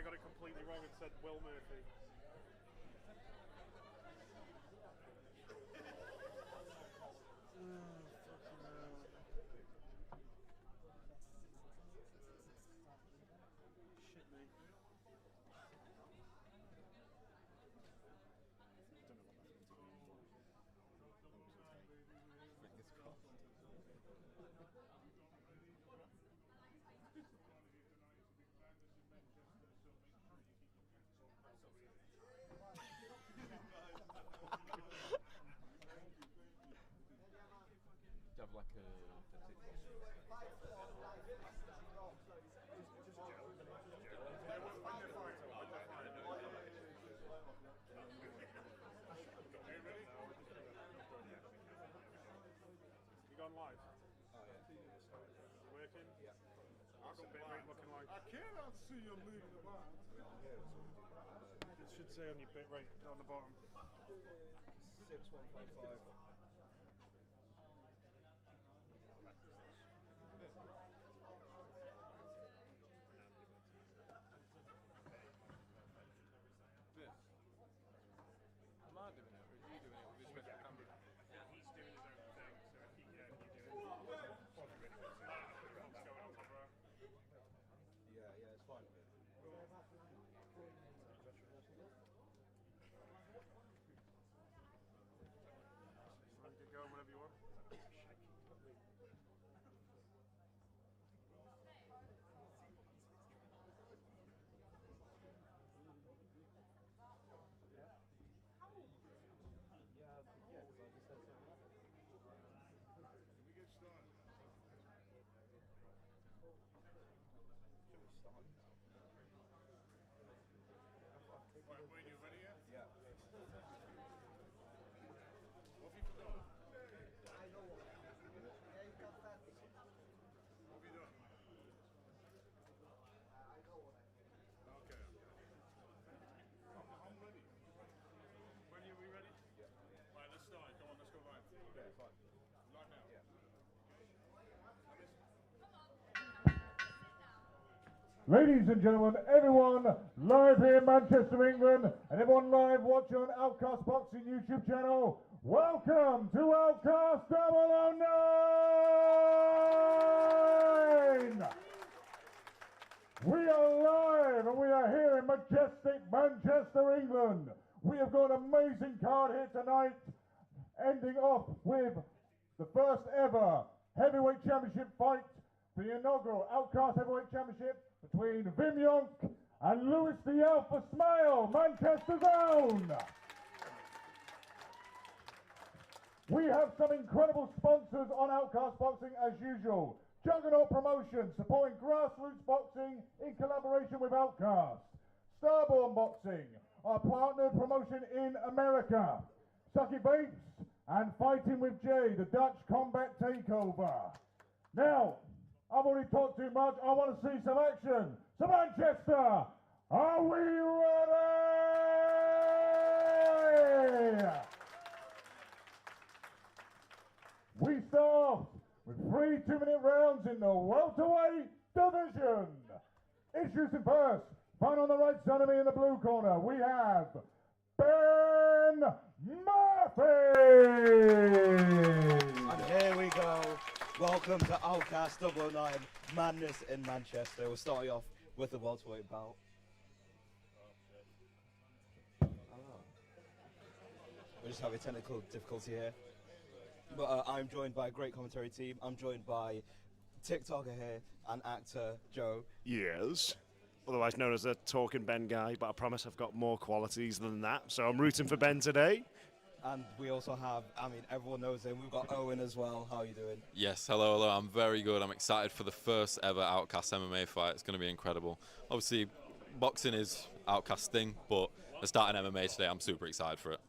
I got it completely wrong and said Will Murphy. Shit me. Do you have like a You gone live? Oh yeah. You working? Yeah. How's the bit rate looking like? I cannot see you leaving the box. It should say on your bit rate down the bottom. 6155. Am I doing it or are you doing it with this special camera? Yeah, he's doing his own thing, so if you do it. What's going on, bro? Yeah, it's fine. Get going whenever you want. We get started. Right, Wayne, you ready yet? Yeah. What have you forgotten? What have you done? Okay. I'm ready. When are we ready? Right, let's start. Come on, let's go live. Yeah, it's fine. Live now. Yeah. Ladies and gentlemen, everyone live here in Manchester, England, and everyone live watching on Outcast Boxing YouTube channel, welcome to Outcast 009! We are live and we are here in majestic Manchester, England. We have got an amazing card here tonight, ending off with the first ever heavyweight championship fight, the inaugural Outcast Heavyweight Championship between Vim Yonk and Lewis the Alpha Smile, Manchester's own. We have some incredible sponsors on Outcast Boxing as usual. Juggernaut Promotions, supporting grassroots boxing in collaboration with Outcast. Starborn Boxing, our partnered promotion in America. Sucky Babes and Fighting with Jay, the Dutch Combat Takeover. Now, I've already talked too much. I want to see some action. So Manchester, are we ready? We start with 3 2-minute rounds in the welterweight division. Introducing first, fight on the right side of me in the blue corner, we have Ben Murphy. And here we go. Welcome to Outcast 009 Madness in Manchester. We're starting off with the welterweight bout. We're just having technical difficulty here. But I'm joined by a great commentary team. I'm joined by TikToker here and actor Joe. Yes. Otherwise known as a talking Ben guy, but I promise I've got more qualities than that. So I'm rooting for Ben today. And we also have, everyone knows him. We've got Owen as well. How are you doing? Yes, hello. I'm very good. I'm excited for the first ever Outcast MMA fight. It's going to be incredible. Obviously, boxing is Outcast thing, but they're starting MMA today. I'm super excited for it.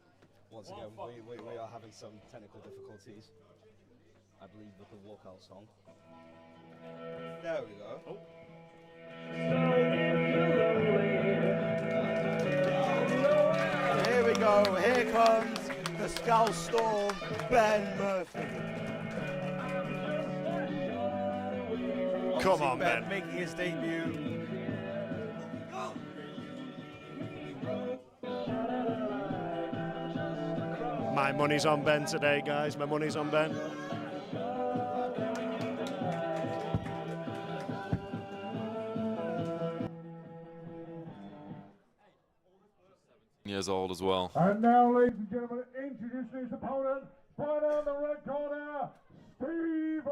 Once again, we are having some technical difficulties, I believe, with the walkout song. There we go. Oh. Here we go. Here comes the Scout Storm, Ben Murphy. Come Obviously, on, Ben. making his debut. My money's on Ben today, guys. My money's on Ben. Years old as well. And now, ladies and gentlemen, introducing his opponent, right down the red corner, Stephen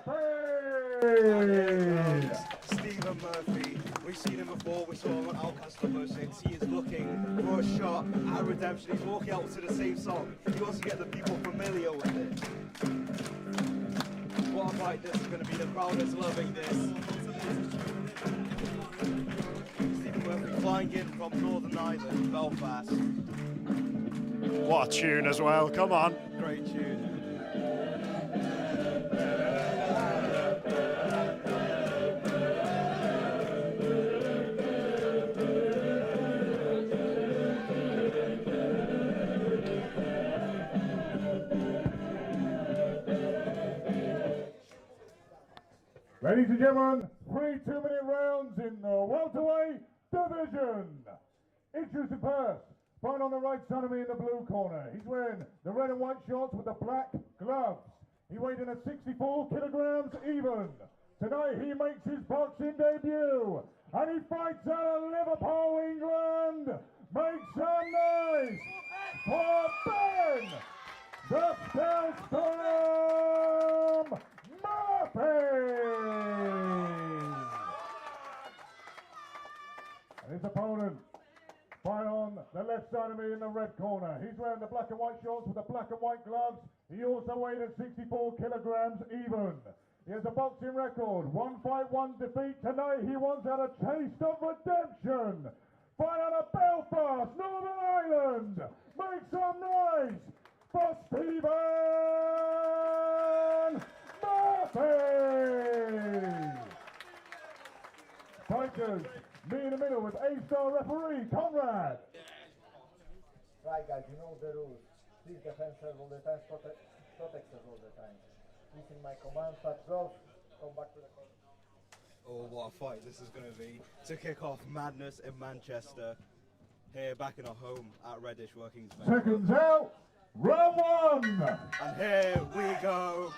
Murphy! Stephen Murphy. We've seen him before. We saw him on Outcasts number 6. He is looking for a shot at redemption. He's walking out to the same song. He wants to get the people familiar with it. What a fight this is going to be. The crowd is loving this. Stephen Murphy flying in from Northern Ireland, Belfast. What a tune as well. Come on. Great tune. Ladies and gentlemen, 3 2-minute rounds in the welterweight division. Introducing first, right on the right side of me in the blue corner. He's wearing the red and white shorts with the black gloves. He weighed in at 64 kilograms even. Tonight he makes his boxing debut, and he fights out of Liverpool, England. Make some noise for Ben, the Spellstorm Murphy! And his opponent, right on the left side of me in the red corner. He's wearing the black and white shorts with the black and white gloves. He also weighed at 64 kilograms even. He has a boxing record, 1 fight, 1 defeat. Tonight he wants out a taste of redemption. Fight out of Belfast, Northern Ireland. Make some noise for Stephen Murphy! Fighters, me in the middle with A-star referee, Conrad. Right, guys, you know the rules. Please defend us all the time, protect us all the time. Listen my commands, touch gloves, come back to the court. Oh, what a fight this is going to be. To kick off Madness in Manchester, here back in our home at Reddish Workings. Seconds out, round 1. And here we go.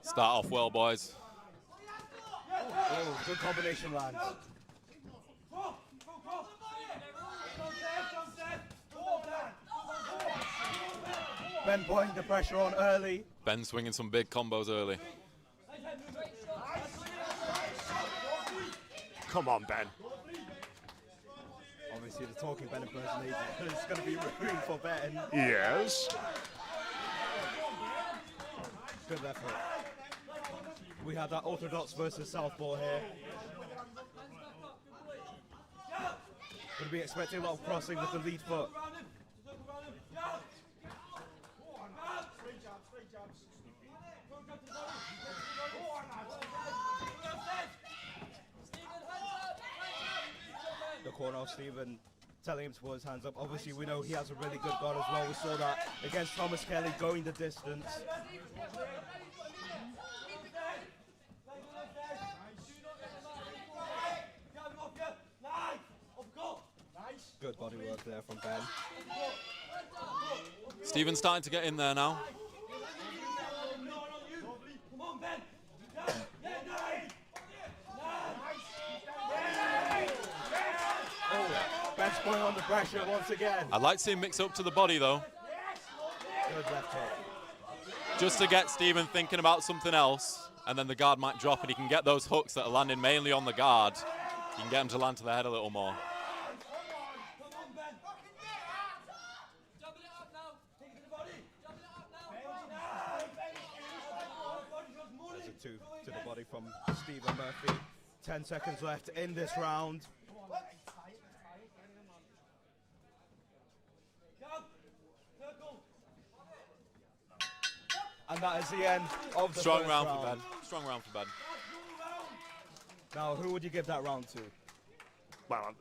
Start off well, boys. Oh, good combination lands. Ben putting the pressure on early. Ben swinging some big combos early. Come on, Ben. Obviously, the talking Ben impersonator. There's going to be room for Ben. Yes. Good left hook. We had that orthodox versus southpaw here. Going to be expecting a lot of crossing with the lead foot. The corner of Stephen telling him to put his hands up. Obviously, we know he has a really good guard as well. We saw that against Thomas Kelly going the distance. Good body work there from Ben. Stephen's starting to get in there now. Ben's putting on the pressure once again. I'd like to see him mix up to the body, though, Good left hook. just to get Stephen thinking about something else, and then the guard might drop and he can get those hooks that are landing mainly on the guard. You can get him to land to the head a little more. There's a 2 to the body from Stephen Murphy. 10 seconds left in this round. And that is the end of the Strong first round for Ben. Strong round for Ben. Now, who would you give that round to? Well,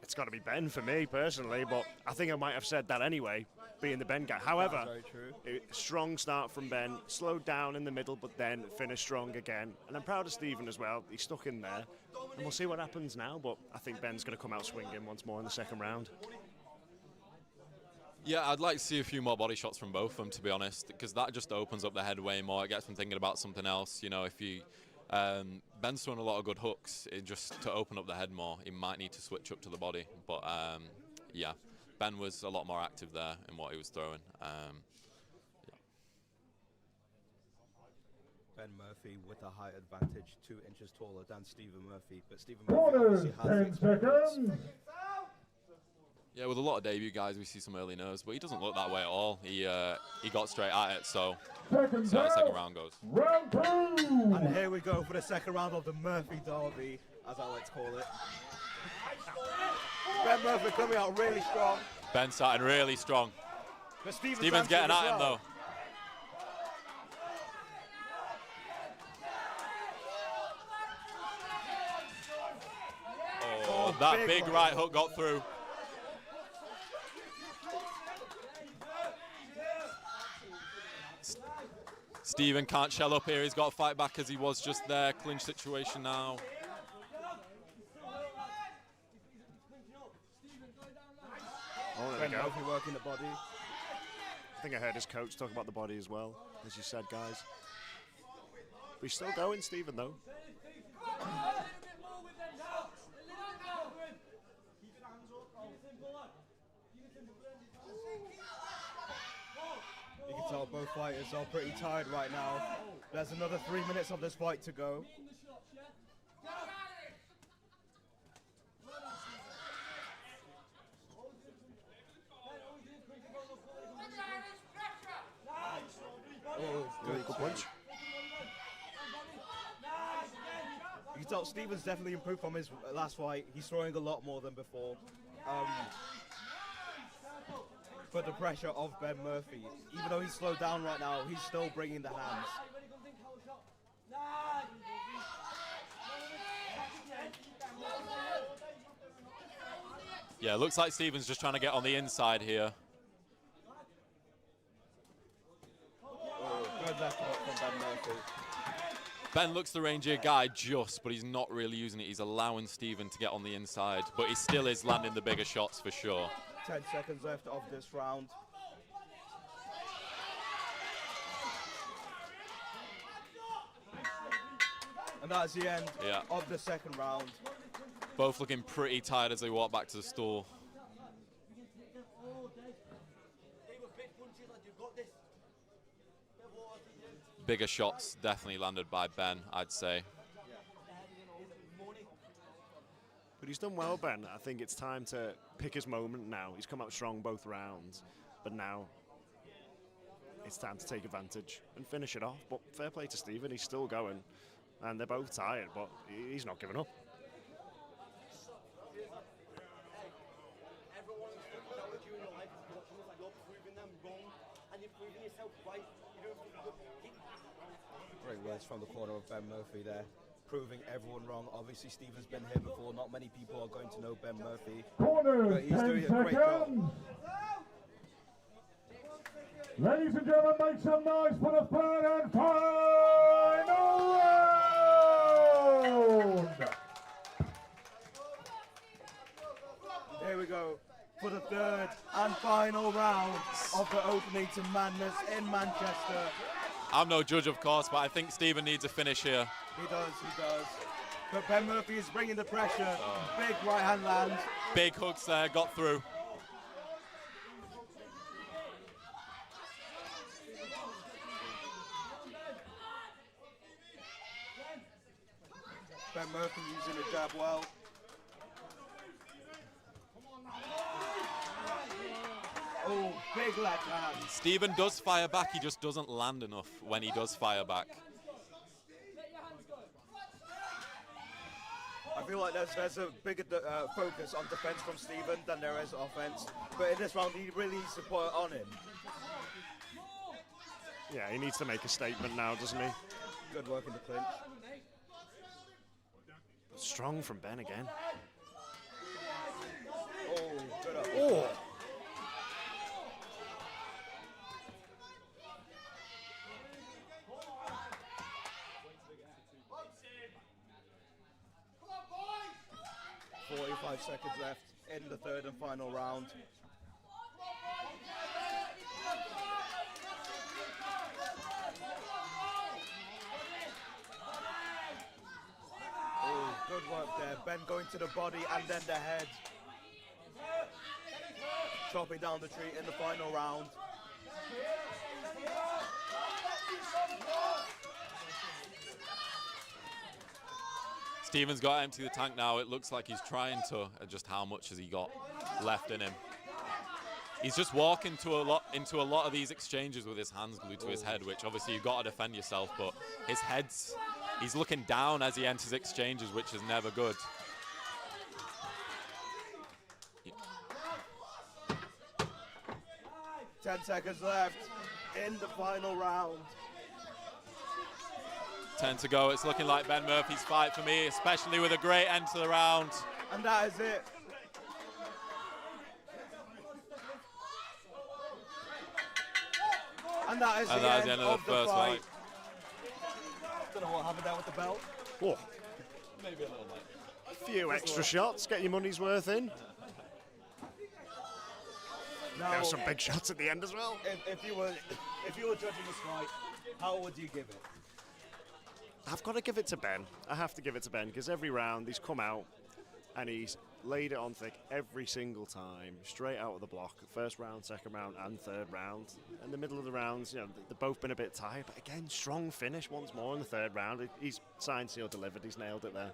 it's got to be Ben for me personally, but I think I might have said that anyway, being the Ben guy. However, Very true. strong start from Ben, slowed down in the middle, but then finished strong again. And I'm proud of Stephen as well. He stuck in there, and we'll see what happens now. But I think Ben's going to come out swinging once more in the second round. Yeah, I'd like to see a few more body shots from both of them, to be honest, because that just opens up the head way more. It gets them thinking about something else. You know, if you Ben's thrown a lot of good hooks, just to open up the head more, he might need to switch up to the body. But yeah, Ben was a lot more active there in what he was throwing. Ben Murphy with a height advantage, 2 inches taller than Stephen Murphy, but Stephen Murphy Corners, obviously has 10 experience. seconds. Yeah, with a lot of debut guys, we see some early nerves, but he doesn't look that way at all. He got straight at it, so Seconds see how the second out. round goes. Round 2. And here we go for the second round of the Murphy Derby, as I like to call it. Ben Murphy coming out really strong. Ben starting really strong. But Stephen's getting at him, though. Oh, that big right hook got through. Stephen can't shell up here. He's got to fight back as he was just there. Clinch situation now. Oh, there we go. Murphy working the body. I think I heard his coach talk about the body as well, as you said, guys. But he's still going, Stephen, though. You can tell both fighters are pretty tired right now. There's another 3 minutes of this fight to go. Oh, good punch. You can tell Stephen's definitely improved from his last fight. He's throwing a lot more than before. But the pressure of Ben Murphy, even though he's slowed down right now, he's still bringing the hands. Yeah, looks like Stephen's just trying to get on the inside here. Oh, good left hook from Ben Murphy. Ben looks the rangier guy but he's not really using it. He's allowing Stephen to get on the inside, but he still is landing the bigger shots for sure. 10 seconds left of this round. And that's the end of the second round. Both looking pretty tired as they walk back to the stool. Bigger shots definitely landed by Ben, I'd say. But he's done well, Ben. I think it's time to pick his moment now. He's come out strong both rounds, but now it's time to take advantage and finish it off. But fair play to Stephen, he's still going. And they're both tired, but he's not giving up. Great words from the corner of Ben Murphy there, proving everyone wrong. Obviously, Stephen's been here before. Not many people are going to know Ben Murphy. Corners, But he's 10 doing a great job. seconds. Ladies and gentlemen, make some noise for the third and final round. Here we go for the third and final round of the Opening to Madness in Manchester. I'm no judge, of course, but I think Stephen needs a finish here. He does. But Ben Murphy is bringing the pressure. Big right hand lands. Big hooks there, got through. Ben Murphy using the jab well. Oh, big left hand. Stephen does fire back, he just doesn't land enough when he does fire back. I feel like there's a bigger focus on defense from Stephen than there is offense. But in this round, he really needs to put it on him. Yeah, he needs to make a statement now, doesn't he? Good work in the clinch. Strong from Ben again. Oh, good up. Oh! 45 seconds left in the third and final round. Good work there. Ben going to the body and then the head. Chopping down the tree in the final round. Steven's got to empty the tank now. It looks like he's trying to. Just how much has he got left in him? He's just walking into a lot of these exchanges with his hands glued to his head, which obviously you've got to defend yourself, but he's looking down as he enters exchanges, which is never good. 10 seconds left in the final round. 10 to go. It's looking like Ben Murphy's fight for me, especially with a great end to the round. And that is it. And that is the end of the first fight. Don't know what happened there with the belt. Oh, Maybe a little late. a few extra shots, get your money's worth in. Now, There were some big shots at the end as well. if you were judging this fight, how would you give it? I've got to give it to Ben. I have to give it to Ben because every round he's come out and he's laid it on thick every single time, straight out of the block. First round, second round, and third round. In the middle of the rounds, they've both been a bit tired, but again, strong finish once more in the third round. He's signed, sealed, delivered. He's nailed it there.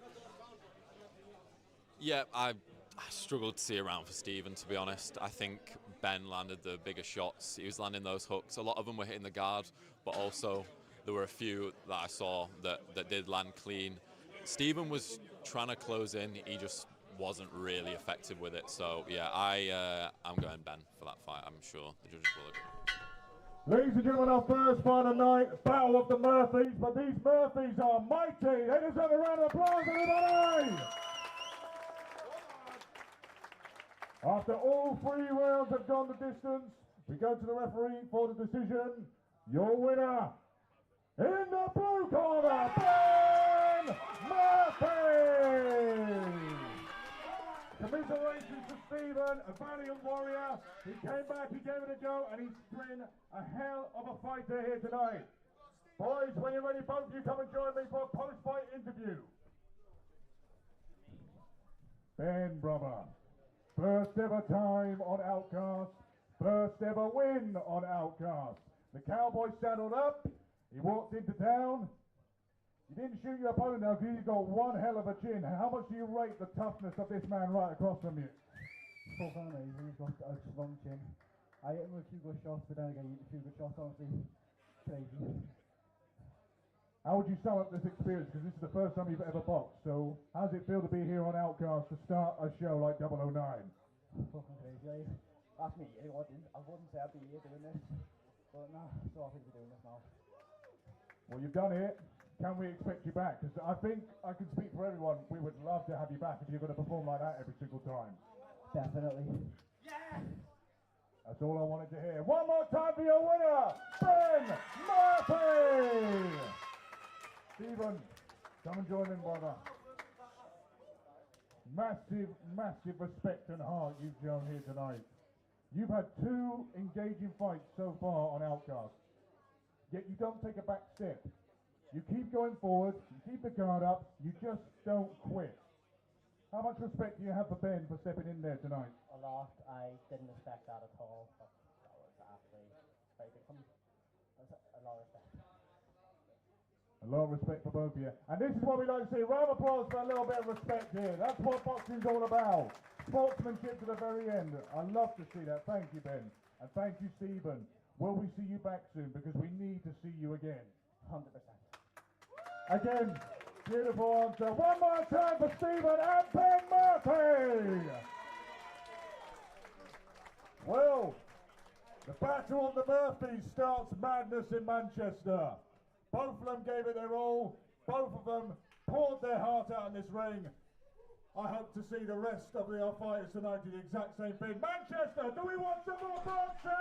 Yeah, I struggled to see a round for Steven, to be honest. I think Ben landed the bigger shots. He was landing those hooks. A lot of them were hitting the guard, but also there were a few that I saw that did land clean. Steven was trying to close in. He just wasn't really effective with it. So, yeah, I'm going Ben for that fight. I'm sure the judges will agree. Ladies and gentlemen, our first fight of the night, Battle of the Murphys, but these Murphys are mighty. They deserve a round of applause, everybody! After all 3 rounds have gone the distance, we go to the referee for the decision. Your winner, in the blue corner, Ben Murphy! Commiserations to Steven, a valiant warrior. He came back, he gave it a go, and he's been a hell of a fighter here tonight. Boys, when you're ready, both of you come and join me for a post-fight interview. Ben, brother, first ever time on Outcasts, first ever win on Outcasts. The Cowboy saddled up, he walked into town. You didn't shoot your opponent now because he's got one hell of a chin. How much do you rate the toughness of this man right across from you? Full amazing, he's got a strong chin. I hit him with a few good shots, but then again, a few good shots, honestly, crazy. How would you sum up this experience? Because this is the first time you've ever boxed. So how does it feel to be here on Outcast to start a show like 009? Fucking crazy. That's me, I wouldn't say I'd be here doing this, but no, so happy to be doing this now. Well, you've done it. Can we expect you back? Because I think I can speak for everyone. We would love to have you back if you're going to perform like that every single time. Definitely. That's all I wanted to hear. One more time for your winner, Ben Murphy! Steven, come and join in, brother. Massive, massive respect and heart you've shown here tonight. You've had 2 engaging fights so far on Outcast, yet you don't take a back step. You keep going forward, you keep the guard up, you just don't quit. How much respect do you have for Ben for stepping in there tonight? A lot. I didn't expect that at all, but that was actually very good. A lot of respect. A lot of respect for both of you. And this is what we like to see. Round of applause for a little bit of respect here. That's what boxing's all about. Sportsmanship to the very end. I love to see that. Thank you, Ben. And thank you, Steven. Will we see you back soon? Because we need to see you again. 100%. Again, beautiful answer. One more time for Steven and Ben Murphy. Well, the Battle of the Murphys starts madness in Manchester. Both of them gave it their all. Both of them poured their heart out in this ring. I hope to see the rest of our fighters tonight do the exact same thing. Manchester, do we want some more boxing?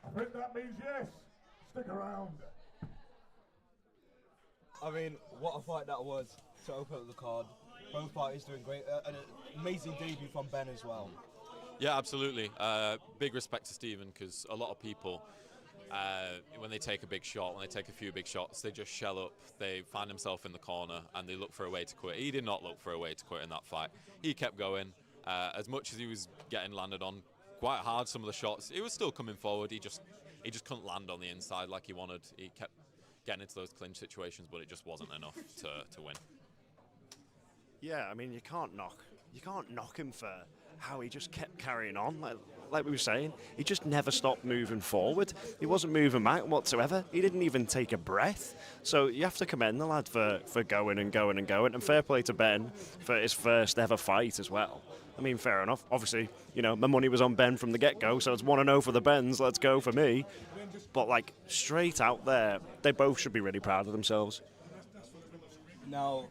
I think that means yes. Stick around. I mean, what a fight that was to open up the card. Both fighters doing great. An amazing debut from Ben as well. Yeah, absolutely. Big respect to Steven, because a lot of people when they take a big shot, when they take a few big shots, they just shell up. They find themselves in the corner and they look for a way to quit. He did not look for a way to quit in that fight. He kept going. As much as he was getting landed on quite hard, some of the shots, he was still coming forward. He just couldn't land on the inside like he wanted. He kept getting into those clinch situations, but it just wasn't enough to win. Yeah, I mean, you can't knock him for how he just kept carrying on. Like we were saying, he just never stopped moving forward. He wasn't moving back whatsoever. He didn't even take a breath. So you have to commend the lad for going and going and going. And fair play to Ben for his first ever fight as well. I mean, fair enough. Obviously, my money was on Ben from the get-go, so it's 1-0 for the Bens. Let's go for me. But, straight out there, they both should be really proud of themselves. Now,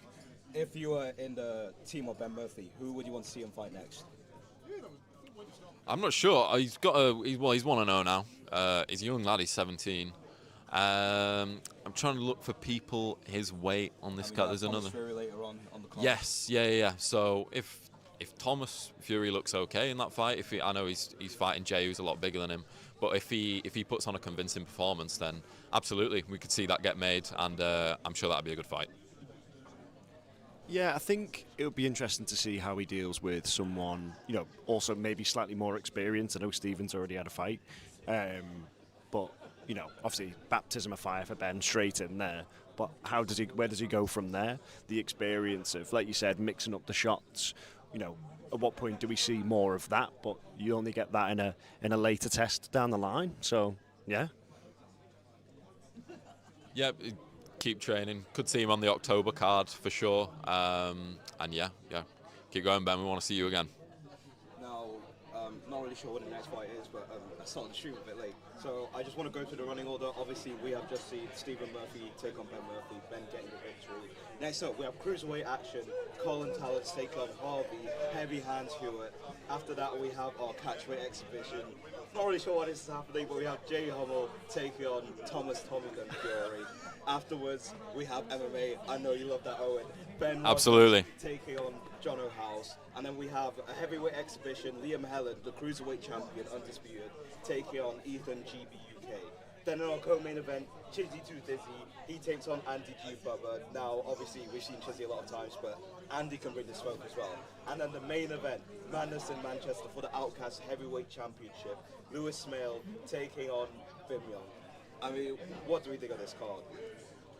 if you were in the team of Ben Murphy, who would you want to see him fight next? I'm not sure. He's 1-0 now. He's a young lad. He's 17. I'm trying to look for people his weight on this card. There's another. Fury later on the card. Yes, yeah. So if Thomas Fury looks okay in that fight, I know he's fighting Jay, who's a lot bigger than him, but if he puts on a convincing performance, then absolutely we could see that get made, and I'm sure that'd be a good fight. Yeah, I think it would be interesting to see how he deals with someone, also maybe slightly more experienced. I know Stephen's already had a fight, but obviously baptism of fire for Ben, straight in there. But where does he go from there? The experience of, like you said, mixing up the shots. At what point do we see more of that? But you only get that in a later test down the line. So yeah. Yeah. Keep training. Could see him on the October card for sure. And yeah, keep going, Ben. We want to see you again. Now, not really sure what the next fight is, but I started the stream a bit late. So I just want to go through the running order. Obviously, we have just seen Stephen Murphy take on Ben Murphy, Ben getting the victory. Next up, we have cruiserweight action. Colin Talents take on Harvey, Heavy Hands Hewitt. After that, we have our catchweight exhibition. Not really sure what is happening, but we have Jay Hummel taking on Thomas Tommy Gun Fury. Afterwards, we have MMA. I know you love that, Owen. Ben absolutely Rogers taking on John O'House. And then we have a heavyweight exhibition. Liam Helen, the cruiserweight champion, undisputed, taking on Ethan GB UK. Then in our co-main event, Chizzy Too Dizzy, he takes on Andy G. Bubba. Now, obviously, we've seen Chizzy a lot of times, but Andy can bring the smoke as well. And then the main event, Madness in Manchester for the Outcasts Heavyweight Championship. Lewis Smale taking on Bim Young. I mean, what do we think of this card?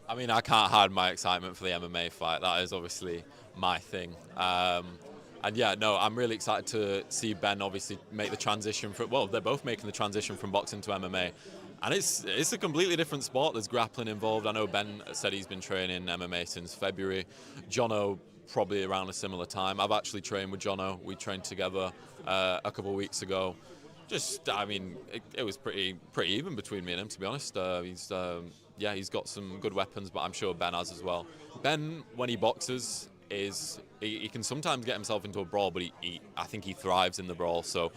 I mean, I can't hide my excitement for the MMA fight. That is obviously my thing. And yeah, no, I'm really excited to see Ben obviously make the transition they're both making the transition from boxing to MMA. And it's a completely different sport. There's grappling involved. I know Ben said he's been training MMA since February. Jono probably around a similar time. I've actually trained with Jono. We trained together a couple of weeks ago. It was pretty even between me and him, to be honest. He's got some good weapons, but I'm sure Ben has as well. Ben, when he boxes, he can sometimes get himself into a brawl, but I think he thrives in the brawl. So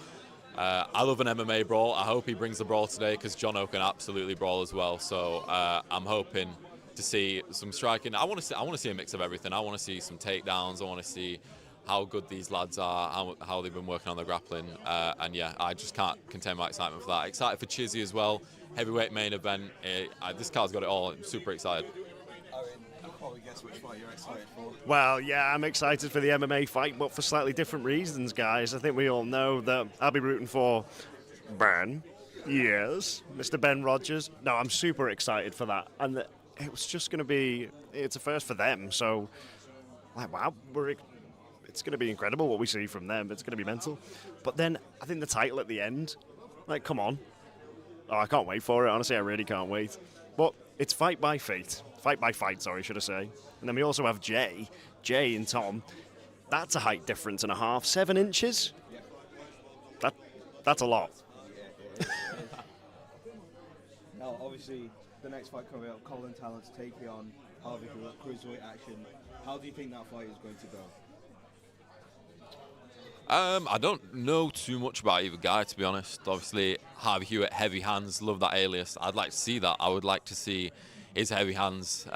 I love an MMA brawl. I hope he brings the brawl today, because Jono can absolutely brawl as well. So I'm hoping to see some striking. I want to see a mix of everything. I want to see some takedowns. I want to see how good these lads are, how they've been working on the grappling. And yeah, I just can't contain my excitement for that. Excited for Chizzy as well. Heavyweight main event. This card's got it all. I'm super excited. I probably guess which fight you're excited for. Well, yeah, I'm excited for the MMA fight, but for slightly different reasons, guys. I think we all know that I'll be rooting for Ben. Yes, Mr. Ben Rogers. No, I'm super excited for that. And it was just going to be, it's a first for them. So, wow, it's going to be incredible what we see from them. It's going to be mental. But then I think the title at the end, come on. Oh, I can't wait for it. Honestly, I really can't wait. But it's fight by fight, sorry, should I say. And then we also have Jay and Tom. That's a height difference and a half. 7 inches? That's a lot. Now, obviously, the next fight coming up, Colin Talents taking on Harvey Hewitt, cruiserweight action. How do you think that fight is going to go? I don't know too much about either guy, to be honest. Obviously, Harvey Hewitt, heavy hands, love that alias. I'd like to see that. I would like to see his heavy hands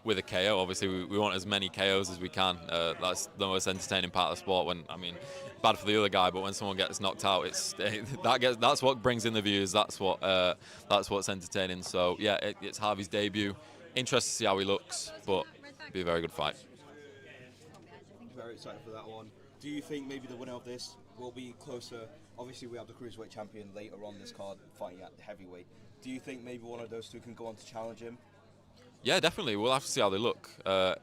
with a KO. Obviously, we want as many KOs as we can. That's the most entertaining part of the sport. When, I mean, bad for the other guy, but when someone gets knocked out, that's what brings in the views. That's what's entertaining. So yeah, it's Harvey's debut. Interested to see how he looks, but it'll be a very good fight. Very excited for that one. Do you think maybe the winner of this will be closer? Obviously, we have the cruiserweight champion later on this card fighting at the heavyweight. Do you think maybe one of those two can go on to challenge him? Yeah, definitely. We'll have to see how they look.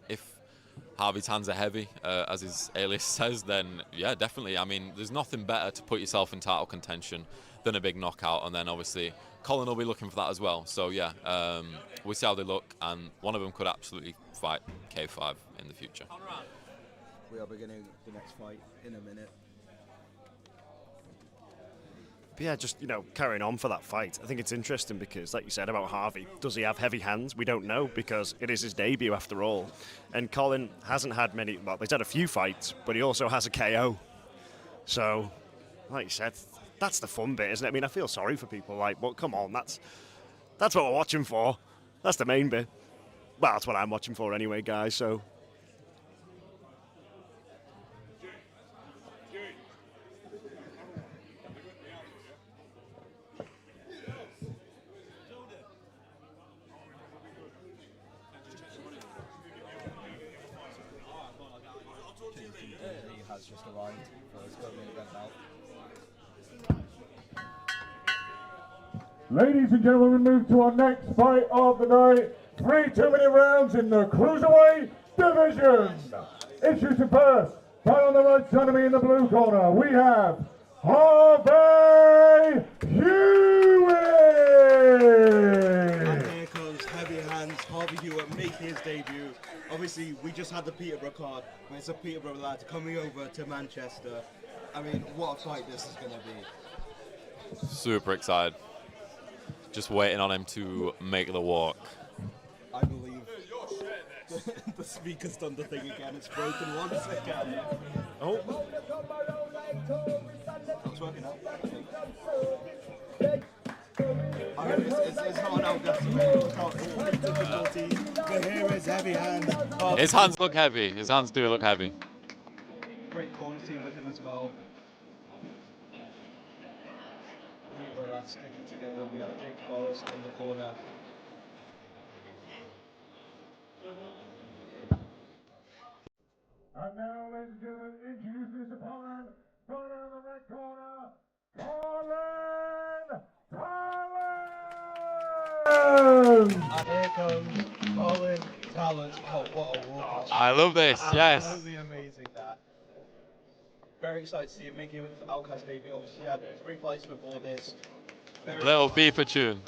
If Harvey's hands are heavy, as his alias says, then yeah, definitely. I mean, there's nothing better to put yourself in title contention than a big knockout, and then obviously Colin will be looking for that as well. So yeah, we'll see how they look, and one of them could absolutely fight K5 in the future. We are beginning the next fight in a minute. But yeah, just, carrying on for that fight, I think it's interesting because, like you said about Harvey, does he have heavy hands? We don't know because it is his debut after all. And Colin hasn't had many, well, he's had a few fights, but he also has a KO. So, like you said, that's the fun bit, isn't it? I mean, I feel sorry for people, but come on, that's what we're watching for. That's the main bit. Well, that's what I'm watching for anyway, guys, so... He has just arrived for his main event now. Ladies and gentlemen, we move to our next fight of the night. 3 2-minute rounds in the cruiserweight division. Introducing first, right on the right side of me in the blue corner, we have Harvey Hewitt. And here comes heavy hands, Harvey Hewitt making his debut. Obviously, we just had the Peterborough card, but it's a Peterborough lad coming over to Manchester. I mean, what a fight this is going to be. Super excited. Just waiting on him to make the walk. I believe the speaker's done the thing again. It's broken once again. Oh. It's working out. I mean, it's not an Outcasts, it's not difficulty, but here is heavy hand. His hands look heavy. His hands do look heavy. Great corner team with him as well. We're sticking together. We got Jake Forrest in the corner. And now, ladies and gentlemen, introducing his opponent, right out of the red corner, Colin Talent! And here comes Colin Talent. Oh, what a walk. I love this, yes. Absolutely amazing, that. Very excited to see him making the Outcast debut. Obviously, he had 3 fights before this. Little beeper tune.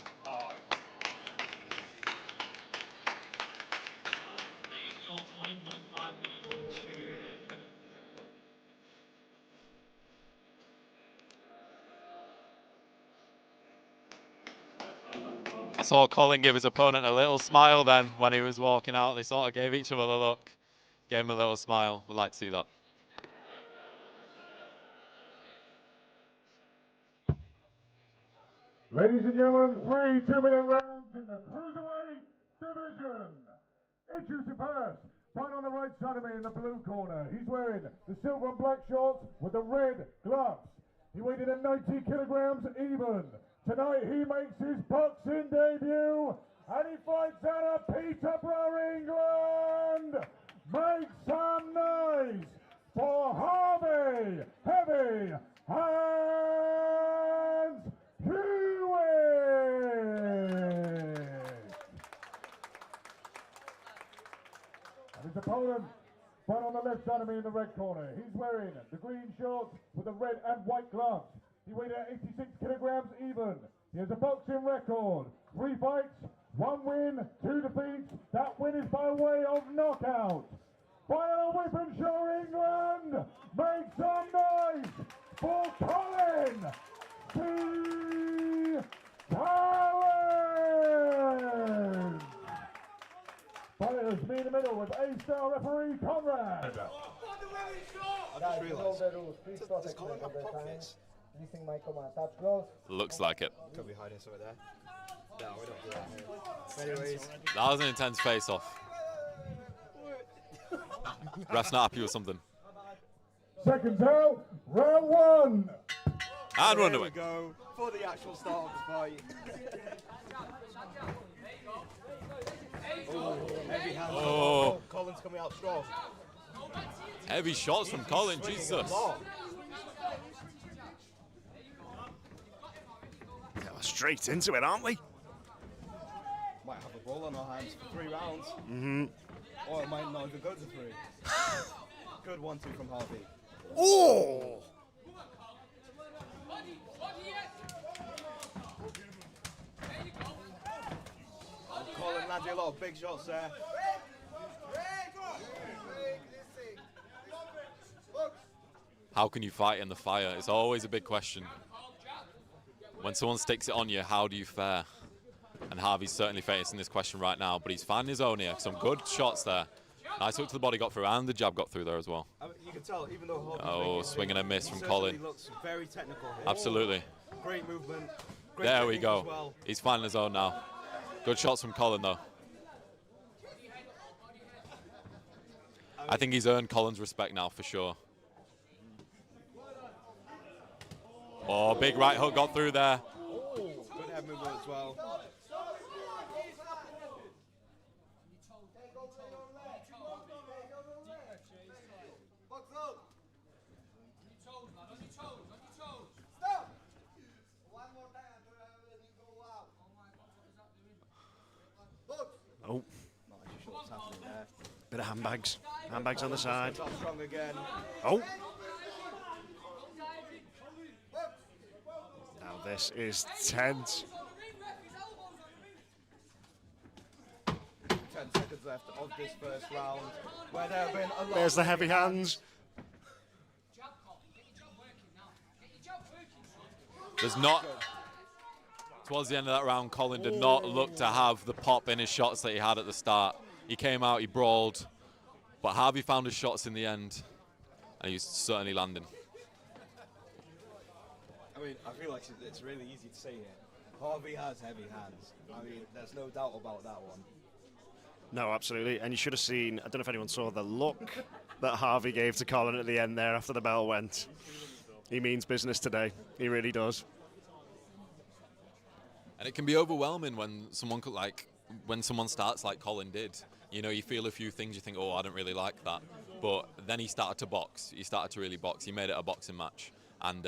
I saw Colin give his opponent a little smile then when he was walking out. They sort of gave each other a look, gave him a little smile. We'd like to see that. Ladies and gentlemen, 3 2-minute rounds in the cruiserweight division. Introducing first, right on the right side of me in the blue corner. He's wearing the silver and black shorts with the red gloves. He weighed in at 90 kilograms even. Tonight he makes his boxing debut and he fights out of Peterborough, England. Make some noise for Harvey Heavy Hands Hewitt. And his opponent, right on the left side of me in the red corner. He's wearing the green shorts with the red and white gloves. He weighed at 86 kilograms even. He has a boxing record. 3 fights, 1 win, 2 defeats. That win is by way of knockout. Final Whip and Show England. Make some noise for Colin T. Talent. Fighters me in the middle with A-star referee Conrad. I just realised. Does Colin have pockets? Listening my command. Touch close. Looks like it. Could be hiding somewhere there. No, we don't do that here. Anyways, That was an intense face-off. Ref's not happy with something. Seconds out, round one. And run There away. we go for the actual start of the fight. Oh, heavy hands. Oh. Colin's coming out strong. Heavy shots from Colin, Swinging Jesus. a lot. Yeah, we're straight into it, aren't we? Might have a brawl on our hands for 3 rounds. Mm-hmm. Or it might not even go to 3. Good 1-2 from Harvey. Oh! Colin landing a lot of big shots there. How can you fight in the fire? It's always a big question. When someone sticks it on you, how do you fare? And Harvey's certainly facing this question right now, but he's finding his own here. Some good shots there. Nice hook to the body got through, and the jab got through there as well. I mean, you can tell, even though Harvey's Oh, making swing and a miss he from certainly Colin. looks very technical here. Absolutely. Great movement. Great There we technique go. as well. He's finding his own now. Good shots from Colin, though. I think he's earned Colin's respect now, for sure. Oh, big right hook got through there. Oh, good head movement as well. Oh, Nice shots happening there. bit of handbags. Handbags on the side. Top strong again. Oh. Now this is tense. 10 seconds left of this first round, where there have been a lot There's the of heavy hands. There's not... Towards the end of that round, Colin did not look to have the pop in his shots that he had at the start. He came out, he brawled, but Harvey found his shots in the end, and he's certainly landing. I mean, I feel like it's really easy to say here. Harvey has heavy hands. I mean, there's no doubt about that one. No, absolutely. And you should have seen, I don't know if anyone saw the look that Harvey gave to Colin at the end there after the bell went. He means business today. He really does. And it can be overwhelming when someone starts like Colin did. You know, you feel a few things, you think, oh, I don't really like that. But then he started to box. He started to really box. He made it a boxing match. And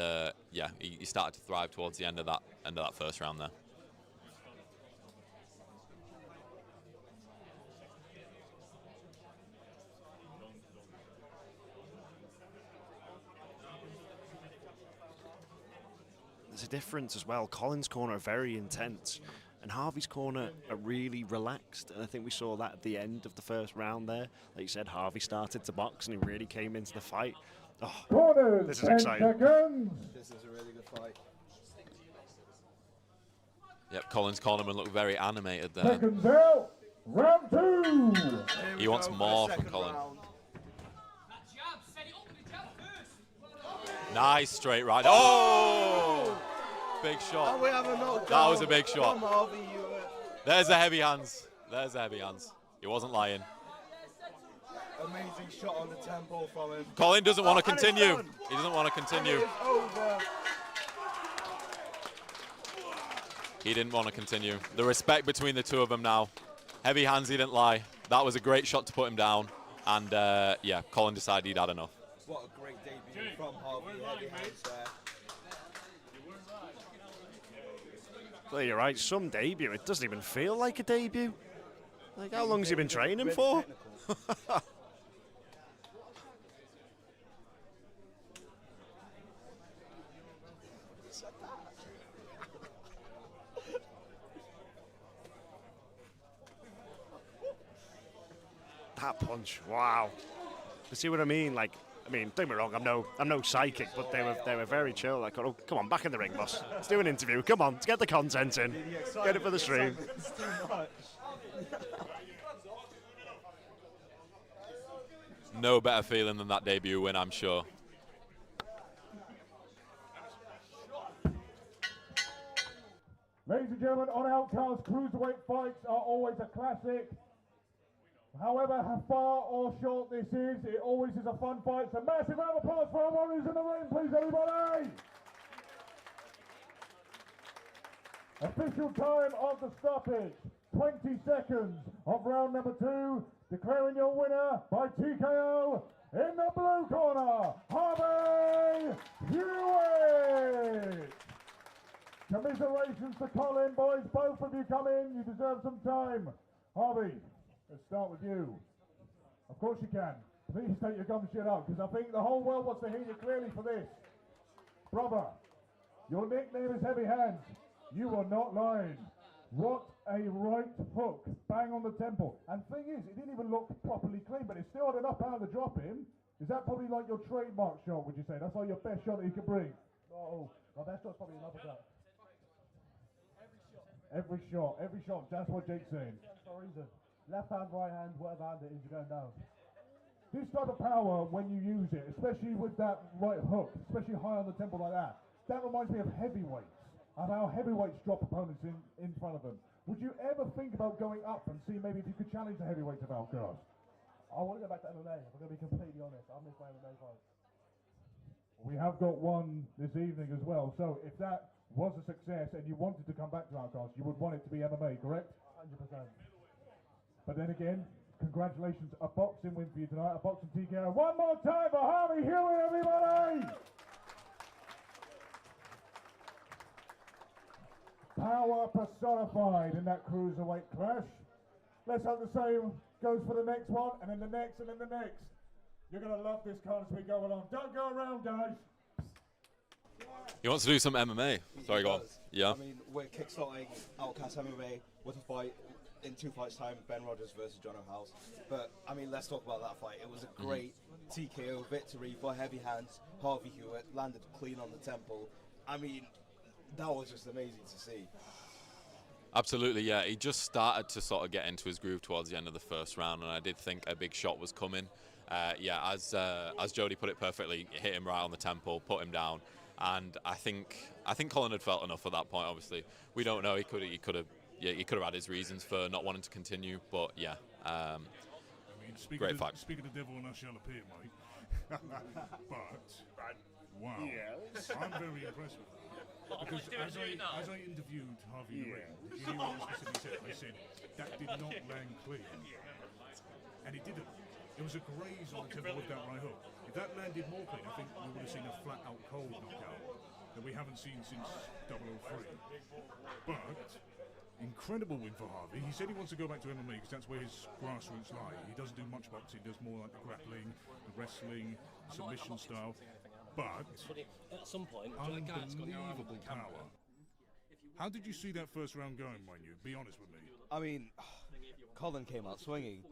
yeah, he started to thrive towards the end of that first round there. There's a difference as well. Colin's corner are very intense, and Harvey's corner are really relaxed. And I think we saw that at the end of the first round there. Like you said, Harvey started to box, and he really came into the fight. Oh, Corners, this is 10 exciting. seconds. This is a really good fight. Yep, Colin's cornerman looked very animated there. Seconds out, round 2. He wants more from Colin. Nice straight right. Oh! Big shot. And we have a knockdown. That was a big shot. From Harvey, There's the heavy hands. There's the heavy hands. He wasn't lying. amazing shot on the tempo from him. Colin doesn't want to and it's continue. done. He doesn't want to continue. And it is over. He didn't want to continue. The respect between the two of them now. Heavy hands, he didn't lie. That was a great shot to put him down. And yeah, Colin decided he'd had enough. What a great debut from Harvey. Heavy hands there. Well, you're right. Some debut. It doesn't even feel like a debut. Like, how long has he been training Really for? technical. That punch, wow. You see what I mean? Like, I mean, don't get me wrong, I'm no psychic, but they were very chill. Like, oh, come on, back in the ring, boss. Let's do an interview. Come on, let's get the content in. Get it for the stream. It's too much. No better feeling than that debut win, I'm sure. Ladies and gentlemen, on Outcasts, cruiserweight fights are always a classic. However far or short this is, it always is a fun fight. So massive round of applause for our warriors in the ring, please, everybody! Official time of the stoppage, 20 seconds of round number 2. Declaring your winner by TKO in the blue corner, Harvey Hewitt! Commiserations to Colin, boys. Both of you come in. You deserve some time. Harvey, let's start with you. Of course you can. Please take your gum shit up, because I think the whole world wants to hear you clearly for this. Brother, your nickname is Heavy Hands. You are not lying. What a right hook. Bang on the temple. And thing is, it didn't even look properly clean, but it still had enough power to drop him. Is that probably like your trademark shot, would you say? That's like your best shot that you can bring? Oh, my best shot's probably an uppercut. Every shot. That's what Jake's saying. For a reason. Left hand, right hand, whatever hand it is, you're going down. This type of power, when you use it, especially with that right hook, especially high on the temple like that reminds me of heavyweights, and how heavyweights drop opponents in front of them. Would you ever think about going up and see maybe if you could challenge the heavyweights of Outcasts? I want to go back to MMA, if I'm going to be completely honest. I miss my MMA fights. We have got one this evening as well, so if that was a success and you wanted to come back to Outcasts, you would want it to be MMA, correct? 100%. But then again, congratulations, a boxing win for you tonight, a boxing TKO. One more time for Harvey Hewitt, everybody! Power personified in that cruiserweight clash. Let's hope the same goes for the next one, and then the next, and then the next. You're going to love this card as we go along. Don't go around, guys. He wants to do some MMA. Sorry, go on. Yeah. I mean, we're kickstarting Outcast MMA with a fight in 2 fights' time, Ben Rogers versus John O'House. But, I mean, let's talk about that fight. It was a great TKO victory for Heavy Hands. Harvey Hewitt landed clean on the temple. I mean, that was just amazing to see. Absolutely, yeah. He just started to sort of get into his groove towards the end of the first round, and I did think a big shot was coming. As Jody put it perfectly, hit him right on the temple, put him down, and I think Colin had felt enough at that point. Obviously, we don't know. He could have had his reasons for not wanting to continue, but yeah, great fight. Speaking of the devil, and I shall appear, mate. But wow, Yes. I'm very impressed with that. Because as I interviewed Harvey in the ring, you hear what I specifically said? I said, that did not land clean. And it didn't. It was a graze on the temple with that right hook. If that landed more clean, I think we would have seen a flat-out cold knockout that we haven't seen since 003. But incredible win for Harvey. He said he wants to go back to MMA because that's where his grassroots lie. He doesn't do much boxing. He does more like the grappling, the wrestling, submission style. But at some point, unbelievable power. How did you see that first round going, mind you? Be honest with me. I mean, Colin came out swinging,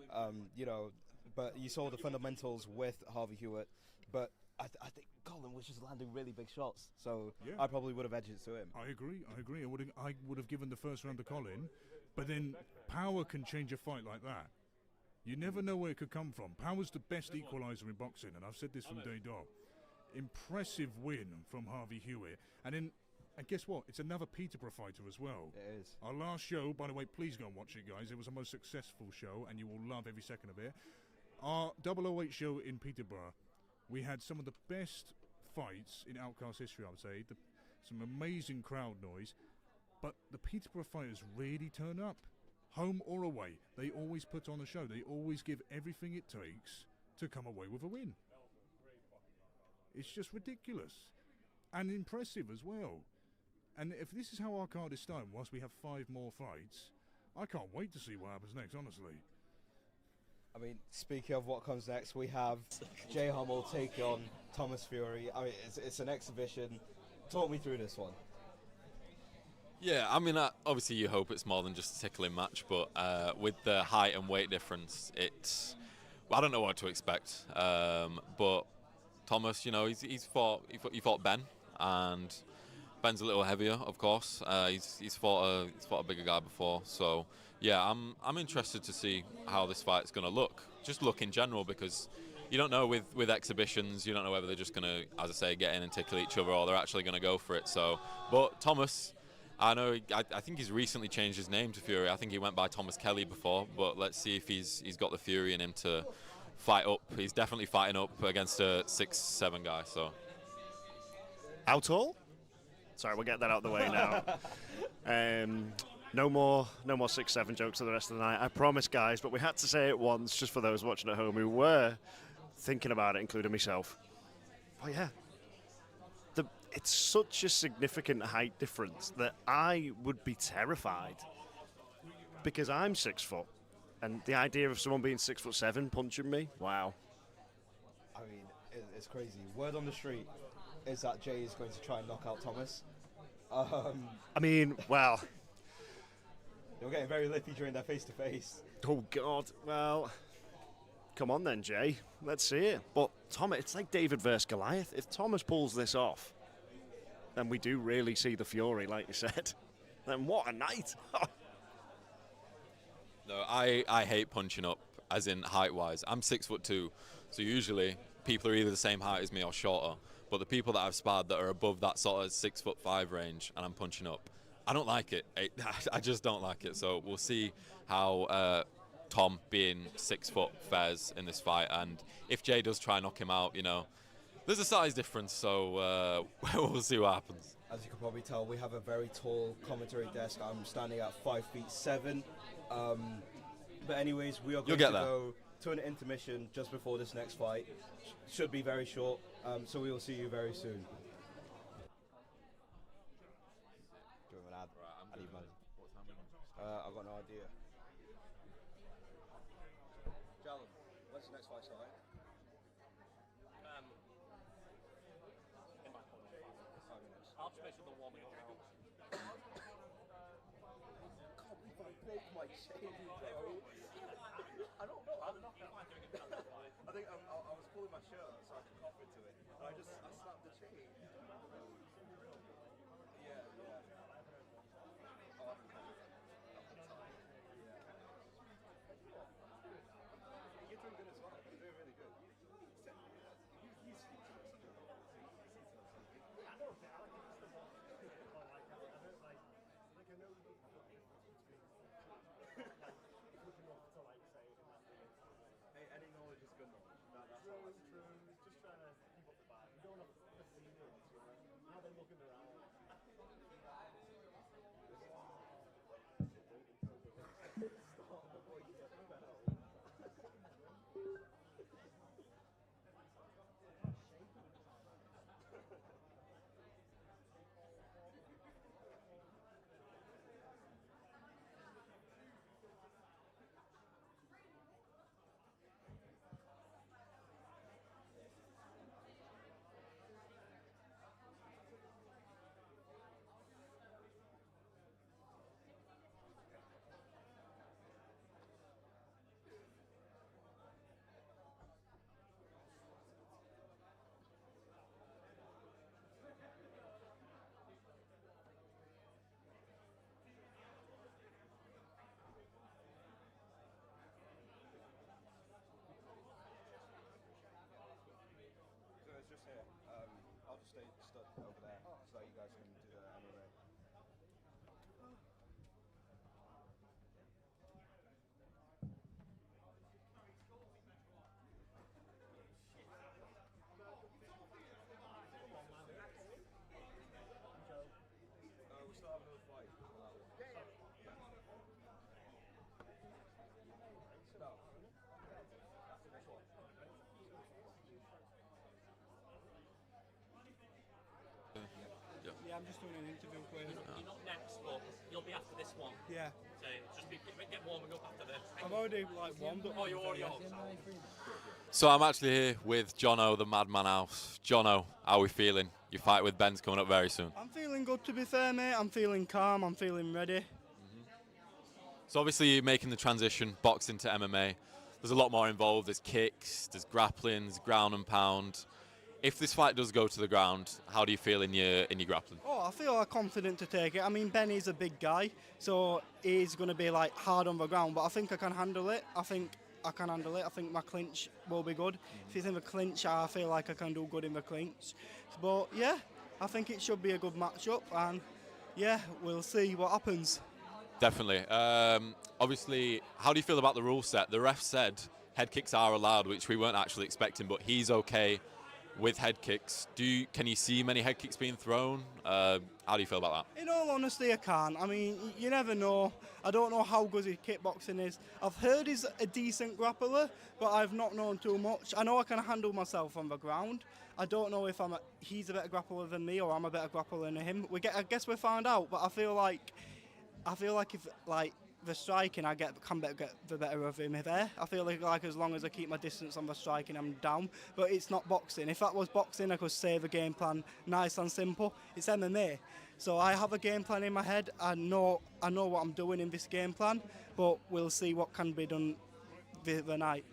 but you saw the fundamentals with Harvey Hewitt. But I think Colin was just landing really big shots, so yeah. I probably would have edged it to him. I agree. I would have given the first round to Colin, but then power can change a fight like that. You never know where it could come from. Power's the best equalizer in boxing, and I've said this from day dot. Impressive win from Harvey Hewitt, and guess what? It's another Peterborough fighter as well. It is. Our last show, by the way, please go and watch it, guys. It was the most successful show, and you will love every second of it. Our 008 show in Peterborough, we had some of the best fights in Outcast history, I would say. Some amazing crowd noise, but the Peterborough fighters really turn up. Home or away, they always put on a show. They always give everything it takes to come away with a win. It's just ridiculous and impressive as well. And if this is how our card is starting, whilst we have 5 more fights, I can't wait to see what happens next, honestly. I mean, speaking of what comes next, we have Jay Hummel take on Thomas Fury. I mean, it's an exhibition. Talk me through this one. Yeah, I mean, obviously you hope it's more than just a tickling match, but with the height and weight difference, I don't know what to expect. But Thomas, he fought Ben, and Ben's a little heavier, of course. He's fought a bigger guy before, so yeah, I'm interested to see how this fight's going to look. Just look in general, because you don't know with exhibitions, you don't know whether they're just going to, as I say, get in and tickle each other, or they're actually going to go for it. So, but Thomas, I know. I think he's recently changed his name to Fury. I think he went by Thomas Kelly before, but let's see if he's got the Fury in him to fight up. He's definitely fighting up against a 6'7" guy. So. How tall? Sorry, we'll get that out of the way now. No more 6'7" jokes for the rest of the night. I promise, guys. But we had to say it once, just for those watching at home who were thinking about it, including myself. Oh yeah. It's such a significant height difference that I would be terrified because I'm 6 foot, and the idea of someone being 6'7" punching me, wow. I mean, it's crazy. Word on the street is that Jay is going to try and knock out Thomas. I mean, well, they were getting very lippy during their face-to-face. Oh God, well, come on then, Jay. Let's see it. But Thomas, it's like David versus Goliath. If Thomas pulls this off, then we do really see the Fury, like you said. Then what a night! No, I hate punching up, as in height-wise. I'm 6'2", so usually people are either the same height as me or shorter. But the people that I've sparred that are above that sort of 6'5" range, and I'm punching up, I don't like it. I just don't like it. So we'll see how Tom, being 6 foot, fares in this fight. And if Jay does try and knock him out, you know, there's a size difference. So we'll see what happens. As you can probably tell, we have a very tall commentary desk. I'm standing at 5'7". But anyways, we are going to go to an intermission just before this next fight. Should be very short. So we will see you very soon. Do you have an ad? Right, I need money. What time is it? I've got no idea. Jalen, when's the next fight starting? In my corner. 5 minutes. I'll space with the warming up now. Can't believe I broke my chain, bro. I don't know. I think I was pulling my shirt so I could cough into it. And I snapped the chain. Yeah. Oh, I can cough it. You're doing good as well. You're doing really good. Hey, any knowledge is good knowledge. That's all I see. Just trying to keep up the vibe. We don't have the seniors, you know. Now they're looking around. So it's just here. I'll just stay stood over there so that you guys can do the MMA. We still have another fight. No. Next one. Yeah, I'm just doing an interview for you. You're not next, but you'll be after this one. Yeah. So just get warming up after this. I've already warmed up. Oh, you already are. So I'm actually here with Jono, the Madman House. Jono, how are we feeling? Your fight with Ben's coming up very soon. I'm feeling good, to be fair, mate. I'm feeling calm. I'm feeling ready. So obviously you're making the transition, boxing to MMA. There's a lot more involved. There's kicks, there's grappling, there's ground and pound. If this fight does go to the ground, how do you feel in your grappling? Oh, I feel confident to take it. I mean, Benny's a big guy, so he's going to be like hard on the ground, but I think I can handle it. I think my clinch will be good. If he's in the clinch, I feel like I can do good in the clinch. But yeah, I think it should be a good matchup, and yeah, we'll see what happens. Definitely. Obviously, how do you feel about the rule set? The ref said head kicks are allowed, which we weren't actually expecting, but he's okay with head kicks. Can you see many head kicks being thrown? How do you feel about that? In all honesty, I can't. I mean, you never know. I don't know how good his kickboxing is. I've heard he's a decent grappler, but I've not known too much. I know I can handle myself on the ground. I don't know if he's a better grappler than me or I'm a better grappler than him. I guess we'll find out, but I feel like if the striking, can get the better of him there. I feel like as long as I keep my distance on the striking, I'm down. But it's not boxing. If that was boxing, I could say the game plan nice and simple. It's MMA. So I have a game plan in my head. I know what I'm doing in this game plan, but we'll see what can be done the night.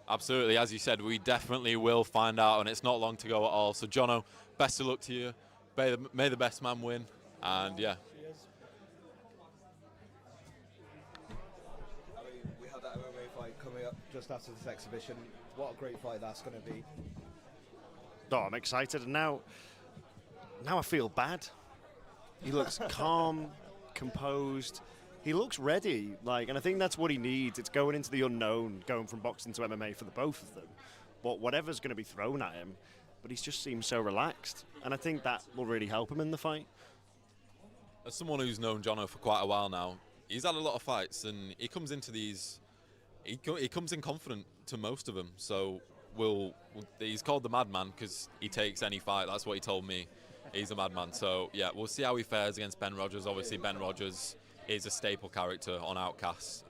Absolutely. As you said, we definitely will find out, and it's not long to go at all. So, Jono, best of luck to you. May the best man win. And, yeah. We have that MMA fight coming up just after this exhibition. What a great fight that's going to be. Oh, I'm excited, and now I feel bad. He looks calm, composed. He looks ready, and I think that's what he needs. It's going into the unknown, going from boxing to MMA for the both of them. But whatever's going to be thrown at him, but he just seems so relaxed, and I think that will really help him in the fight. As someone who's known Jono for quite a while now, he's had a lot of fights, and he comes into these. He comes in confident to most of them. So he's called the Madman because he takes any fight. That's what he told me. He's a madman. So yeah, we'll see how he fares against Ben Rogers. Obviously, Ben Rogers is a staple character on Outcasts.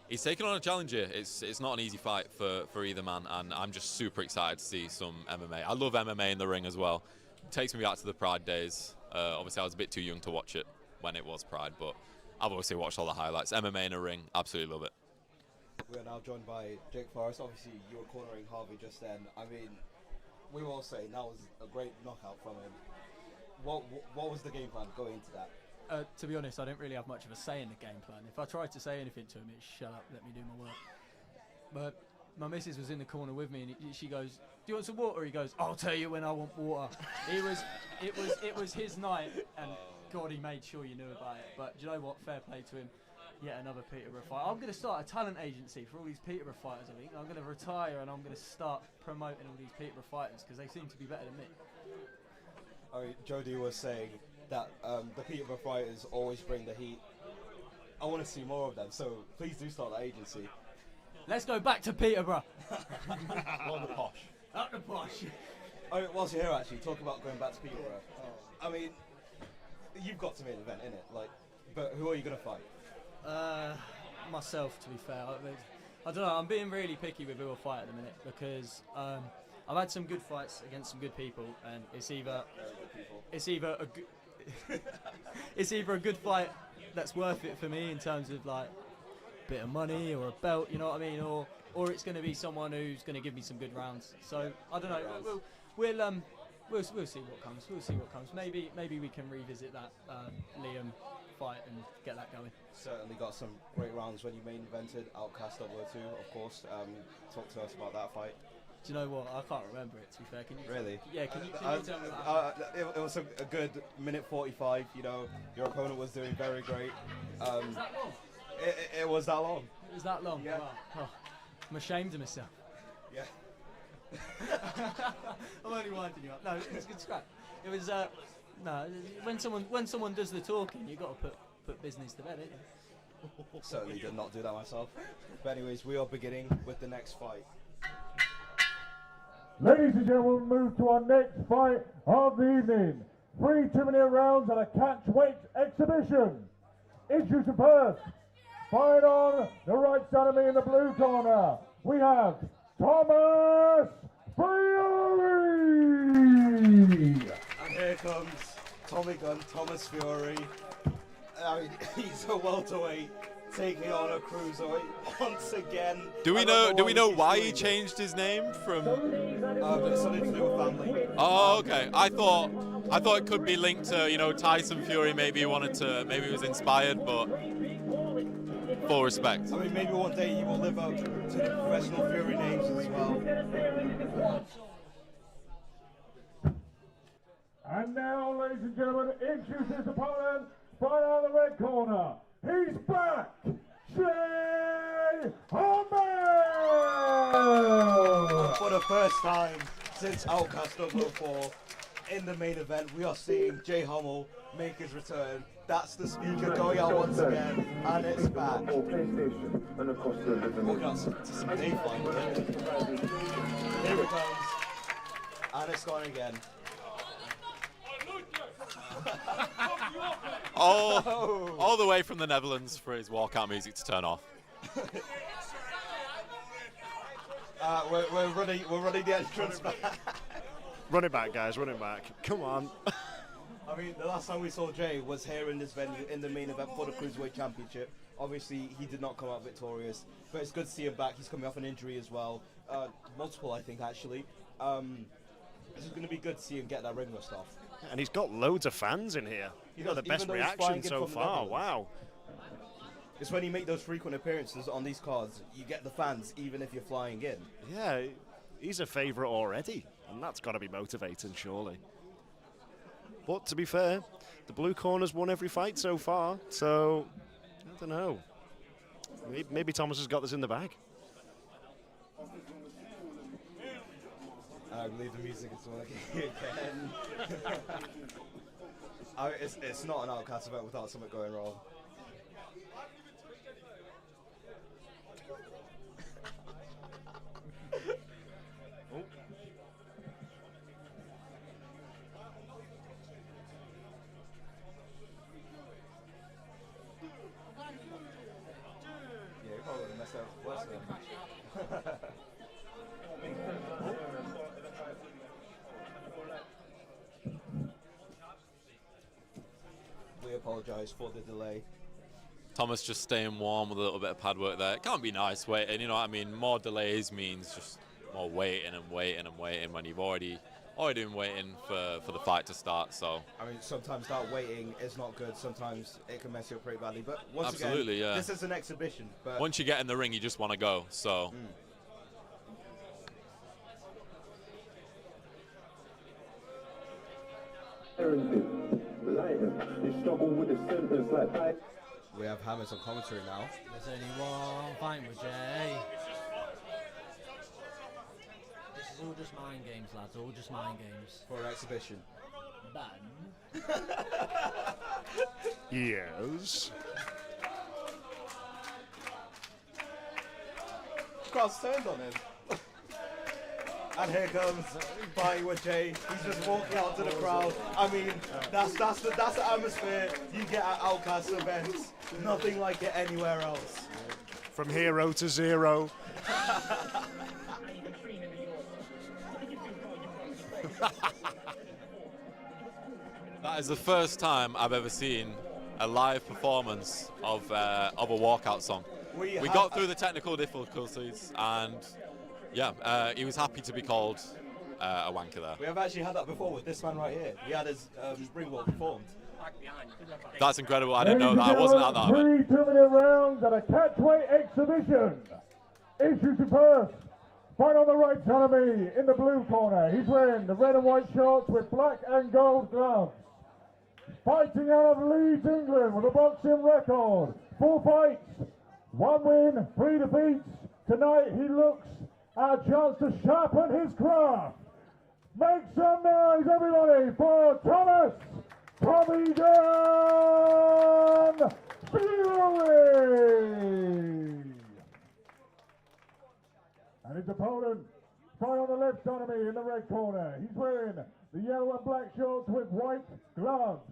He's taking on a challenger. It's not an easy fight for either man, and I'm just super excited to see some MMA. I love MMA in the ring as well. It takes me back to the Pride days. Obviously, I was a bit too young to watch it when it was Pride, but I've obviously watched all the highlights. MMA in a ring, absolutely love it. We are now joined by Jake Forrest. Obviously, you were cornering Harvey just then. I mean, we will say that was a great knockout from him. What was the game plan going into that? To be honest, I didn't really have much of a say in the game plan. If I tried to say anything to him, it's shut up, let me do my work. But my missus was in the corner with me, and she goes, "Do you want some water?" He goes, "I'll tell you when I want water." It was his night, and God, he made sure you knew about it. But do you know what? Fair play to him. Yet another Peterborough fight. I'm going to start a talent agency for all these Peterborough fighters. I think I'm going to retire and I'm going to start promoting all these Peterborough fighters because they seem to be better than me. I mean, Jody was saying that the Peterborough fighters always bring the heat. I want to see more of them, so please do start that agency. Let's go back to Peterborough. On the posh. Up the posh. I mean, whilst you're here, actually, talk about going back to Peterborough. I mean, you've got to main event, innit? But who are you going to fight? Myself, to be fair. I don't know, I'm being really picky with who I fight at the minute because I've had some good fights against some good people, and it's either a good fight that's worth it for me in terms of a bit of money or a belt, you know what I mean, or it's going to be someone who's going to give me some good rounds. So I don't know. We'll see what comes. We'll see what comes. Maybe we can revisit that Liam fight and get that going. Certainly got some great rounds when you main evented Outcast 002, of course. Talk to us about that fight. Do you know what? I can't remember it, to be fair. Can you? Really? Yeah, can you tell me what happened? It was a good minute 45, your opponent was doing very great. Was that long? It was that long. It was that long? Yeah. Wow. Oh, I'm ashamed of myself. Yeah. I'm only winding you up. No, it's good scrap. It was, no, when someone does the talking, you've got to put business to bed, ain't you? Certainly did not do that myself. But anyways, we are beginning with the next fight. Ladies and gentlemen, we move to our next fight of the evening. 3 2-minute rounds at a catch weight exhibition. Introducing first, fight on the right side of me in the blue corner. We have Thomas Fury. And here comes Tommy Gunn, Thomas Fury. I mean, he's a welterweight taking on a cruiserweight once again. Do we know why he changed his name from? It's something to do with family. Oh, okay. I thought it could be linked to Tyson Fury. Maybe he was inspired, but full respect. I mean, maybe one day he will live up to the professional Fury names as well. And now, ladies and gentlemen, introduce his opponent, right out of the red corner. He's back, Jay Hummel! For the first time since Outcasts 004, in the main event, we are seeing Jay Hummel make his return. That's the speaker going out once again, and it's back. Walking out to some daylight. Here it comes, and it's gone again. All the way from the Netherlands for his walkout music to turn off. We're running the entrance back. Run it back, guys, run it back. Come on. I mean, the last time we saw Jay was here in this venue in the main event for the Cruiserweight Championship. Obviously, he did not come out victorious, but it's good to see him back. He's coming off an injury as well. Multiple, I think, actually. This is going to be good to see him get that ring rust off. And he's got loads of fans in here. He's got the best reaction so far. Wow. It's when you make those frequent appearances on these cards, you get the fans, even if you're flying in. Yeah, he's a favourite already, and that's got to be motivating, surely. But to be fair, the blue corner's won every fight so far, so I don't know. Maybe Thomas has got this in the bag. I believe the music is working again. It's not an Outcast event without something going wrong. Yeah, you probably would have messed up worse than We apologise for the delay. Thomas just staying warm with a little bit of pad work there. It can't be nice waiting, you know what I mean? More delays means just more waiting and waiting and waiting when you've already been waiting for the fight to start. So I mean, sometimes that waiting is not good. Sometimes it can mess you up pretty badly. But once absolutely, again, yeah. This is an exhibition. But once you get in the ring, you just want to go. So. We have Hammers on commentary now. There's only one fight with Jay. This is all just mind games, lads. All just mind games. For an exhibition. Ban. Yes. Crowd's turned on him. And here comes fighting with Jay. He's just walking out to the crowd. I mean, that's the atmosphere you get at Outcast events. Nothing like it anywhere else. From hero to zero. That is the first time I've ever seen a live performance of a walkout song. We got through the technical difficulties, and yeah, he was happy to be called a wanker there. We have actually had that before with this man right here. He had his ringwall performed. That's incredible. I didn't know that. I wasn't at that event. 3 2-minute rounds at a catchweight exhibition. Introducing first. Fight on the right side of me, in the blue corner. He's wearing the red and white shorts with black and gold gloves. Fighting out of Leeds, England, with a boxing record. 4 fights, 1 win, 3 defeats. Tonight he looks at a chance to sharpen his craft. Make some noise, everybody, for Thomas Tommy Gunn Fury! And his opponent, fight on the left side of me in the red corner. He's wearing the yellow and black shorts with white gloves.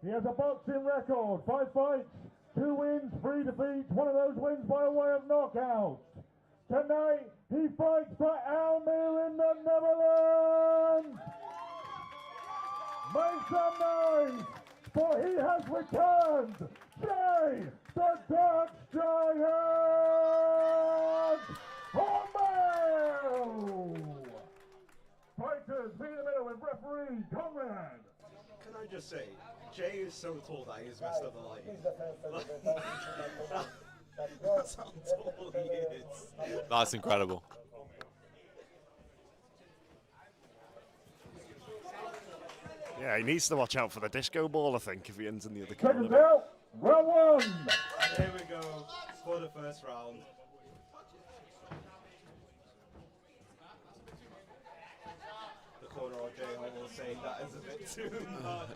He has a boxing record, 5 fights, 2 wins, 3 defeats, one of those wins by way of knockout. Tonight, he fights for Almere in the Netherlands. Make some noise, for he has returned, Jay, the Dutch Giant Hummel! Fighters, meet in the middle with referee Conrad. Can I just say, Jay is so tall that he's messed up the lighting. That's how tall he is. That's incredible. Yeah, he needs to watch out for the disco ball, I think, if he ends in the other Seconds corner. out, round one. And here we go for the first round. The corner of Jay Hall saying that is a bit too much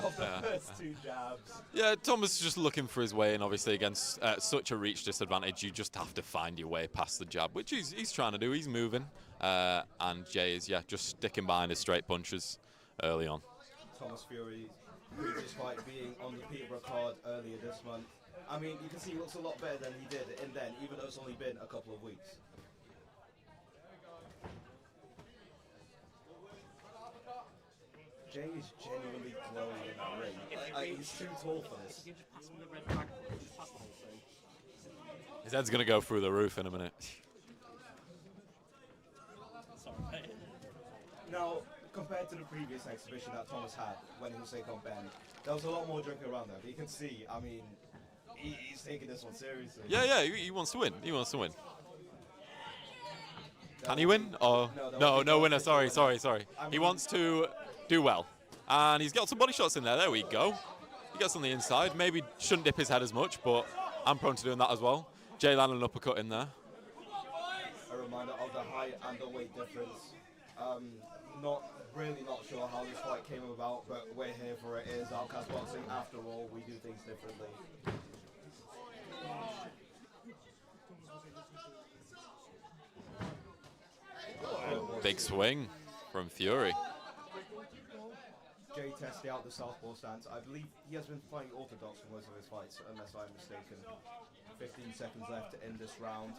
of the first two jabs. Yeah, Thomas is just looking for his way, and obviously against such a reach disadvantage, you just have to find your way past the jab, which he's trying to do. He's moving, and Jay is just sticking behind his straight punches early on. Thomas Fury's previous fight being on the Peterborough card earlier this month. I mean, you can see he looks a lot better than he did in then, even though it's only been a couple of weeks. Jay is genuinely glowing in that ring. He's too tall for this. His head's going to go through the roof in a minute. Now, compared to the previous exhibition that Thomas had when he was taking on Ben, there was a lot more drinking around there. But you can see, I mean, he's taking this one seriously. Yeah, he wants to win. He wants to win. Can he win? Or no winner. Sorry. He wants to do well, and he's got some body shots in there. There we go. He gets on the inside. Maybe shouldn't dip his head as much, but I'm prone to doing that as well. Jay landed an uppercut in there. A reminder of the height and the weight difference. Not sure how this fight came about, but we're here for it. It is Outcast Boxing. After all, we do things differently. Big swing from Fury. Jay testing out the southpaw stance. I believe he has been fighting orthodox for most of his fights, unless I'm mistaken. 15 seconds left to end this round.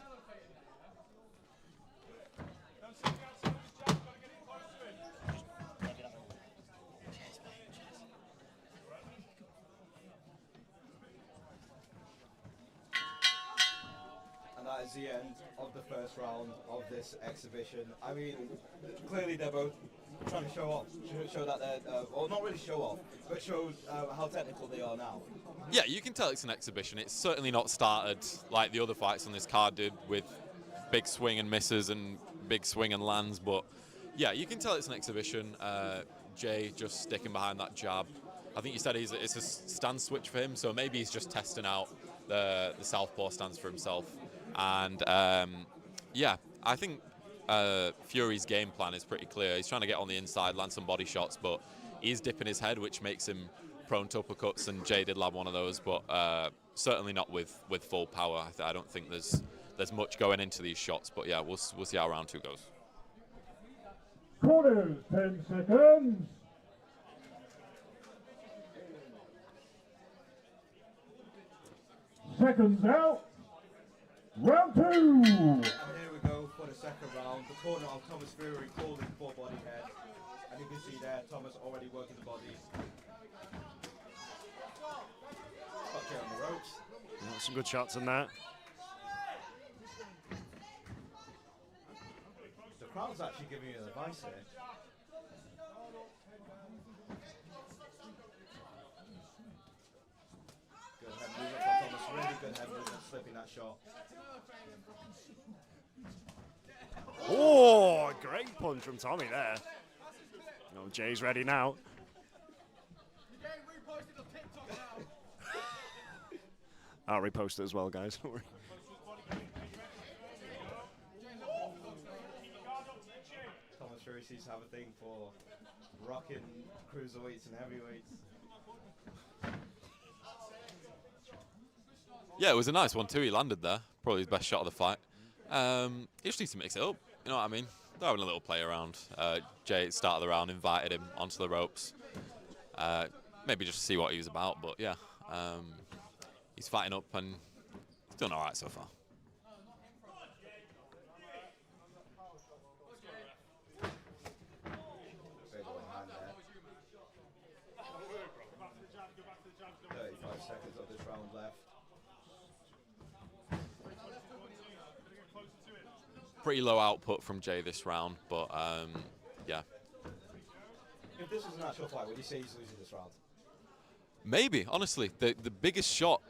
And that is the end of the first round of this exhibition. I mean, clearly they're both trying to show off, show that they're, or not really show off, but show how technical they are now. Yeah, you can tell it's an exhibition. It's certainly not started like the other fights on this card did, with big swing and misses and big swing and lands, but yeah, you can tell it's an exhibition. Jay just sticking behind that jab. I think you said it's a stance switch for him, so maybe he's just testing out the southpaw stance for himself. And yeah, I think Fury's game plan is pretty clear. He's trying to get on the inside, land some body shots, but he's dipping his head, which makes him prone to uppercuts, and Jay did land one of those, but certainly not with full power. I don't think there's much going into these shots, but yeah, we'll see how round two goes. Corners, 10 seconds. Seconds out. Round two. And here we go for the second round. The corner of Thomas Fury holding for body head. And you can see there, Thomas already working the body. Got Jay on the ropes. Yeah, some good shots in that. The crowd's actually giving you advice here. Good head movement from Thomas, really good head movement, slipping that shot. Oh, great punch from Tommy there. Oh, Jay's ready now. I'll repost it as well, guys. Don't worry. Thomas Fury seems to have a thing for rocking cruiserweights and heavyweights. Yeah, it was a nice one too. He landed there. Probably his best shot of the fight. He just needs to mix it up. You know what I mean? They're having a little play around. Jay, at the start of the round, invited him onto the ropes. Maybe just to see what he was about. But yeah, he's fighting up and he's done all right so far. Big one hand there. 35 seconds of this round left. Pretty low output from Jay this round, but yeah. If this was an actual fight, would you say he's losing this round? Maybe, honestly. The biggest shot,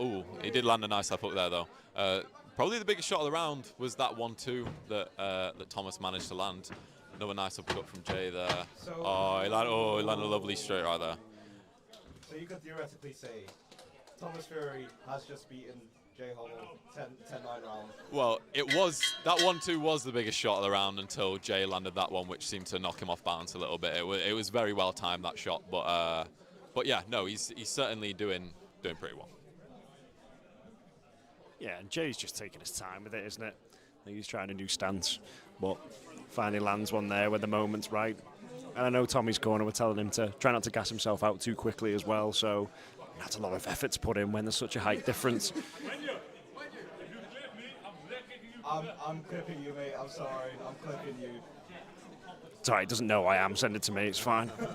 he did land a nice left hook there though. Probably the biggest shot of the round was that 1-2 that Thomas managed to land. Another nice uppercut from Jay there. So He landed a lovely straight right there. So you could theoretically say Thomas Fury has just beaten Jay Hummel 10-9 rounds. Well, that 1-2 was the biggest shot of the round until Jay landed that one, which seemed to knock him off balance a little bit. It was very well timed, that shot, but yeah, no, he's certainly doing pretty well. Yeah, and Jay's just taking his time with it, isn't it? I think he's trying a new stance, but finally lands one there when the moment's right. And I know Tommy's corner were telling him to try not to gas himself out too quickly as well, so that's a lot of effort to put in when there's such a height difference. I'm clipping you, mate. I'm sorry. I'm clipping you. Sorry, he doesn't know I am. Send it to me. It's fine. Jay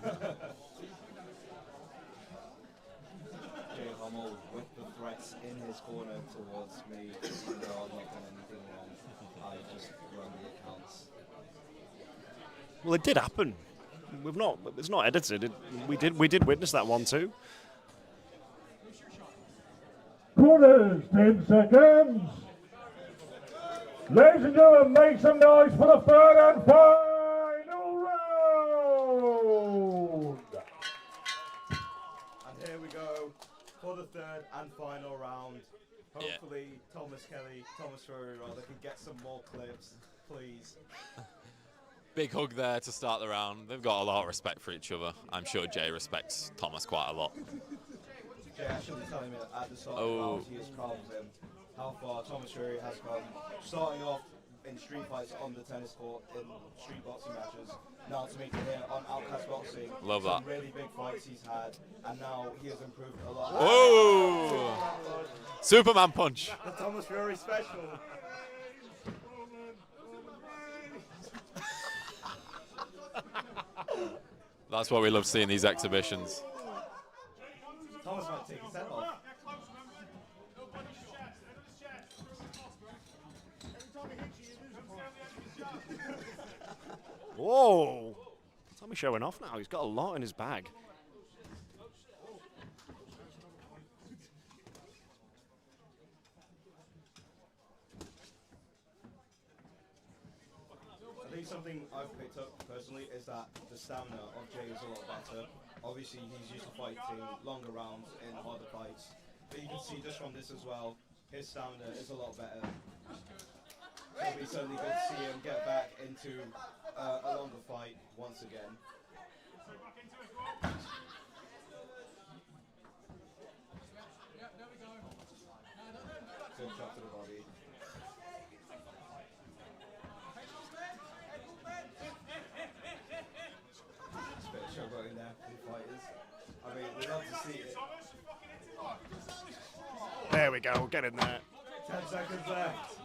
Hummel with the threats in his corner towards me. Even though I've not done anything wrong, I just run the accounts. Well, it did happen. It's not edited. We did witness that one too. Corners, 10 seconds. Ladies and gentlemen, make some noise for the third and final round. And here we go for the third and final round. Hopefully, Thomas Fury can get some more clips, please. Big hug there to start the round. They've got a lot of respect for each other. I'm sure Jay respects Thomas quite a lot. Jay actually telling me at the start of the round he is proud of him, how far Thomas Fury has come, starting off in street fights on the tennis court in street boxing matches, now to make it here on Outcast Boxing. Love that. Some really big fights he's had, and now he has improved a lot. Whoa! Superman punch. The Thomas Fury special. That's what we love seeing these exhibitions. Thomas might take his head off. Whoa! Tommy's showing off now. He's got a lot in his bag. I think something I've picked up personally is that the stamina of Jay is a lot better. Obviously, he's used to fighting longer rounds in harder fights, but you can see just from this as well, his stamina is a lot better. It'll be certainly good to see him get back into a longer fight once again. Good shot to the body. Just a bit of showboating there for the fighters. I mean, we love to see it. There we go. Get in there. 10 seconds left.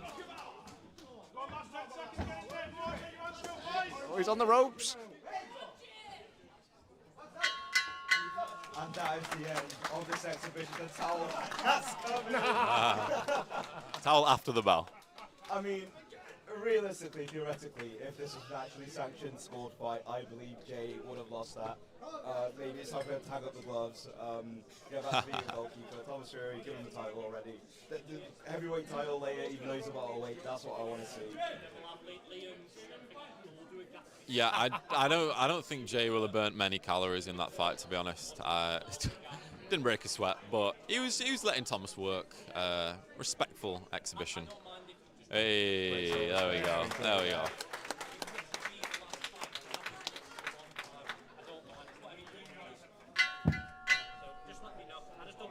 Oh, he's on the ropes. And that is the end of this exhibition. The towel has come. Towel after the bell. I mean, realistically, theoretically, if this was an actually sanctioned sport fight, I believe Jay would have lost that. Maybe it's time for him to hang up the gloves. Yeah, that's being a goalkeeper. Thomas Fury, give him the title already. The heavyweight title later, even though he's a welterweight, that's what I want to see. Yeah, I don't think Jay will have burnt many calories in that fight, to be honest. Didn't break a sweat, but he was letting Thomas work. Respectful exhibition. Hey, there we go. There we go.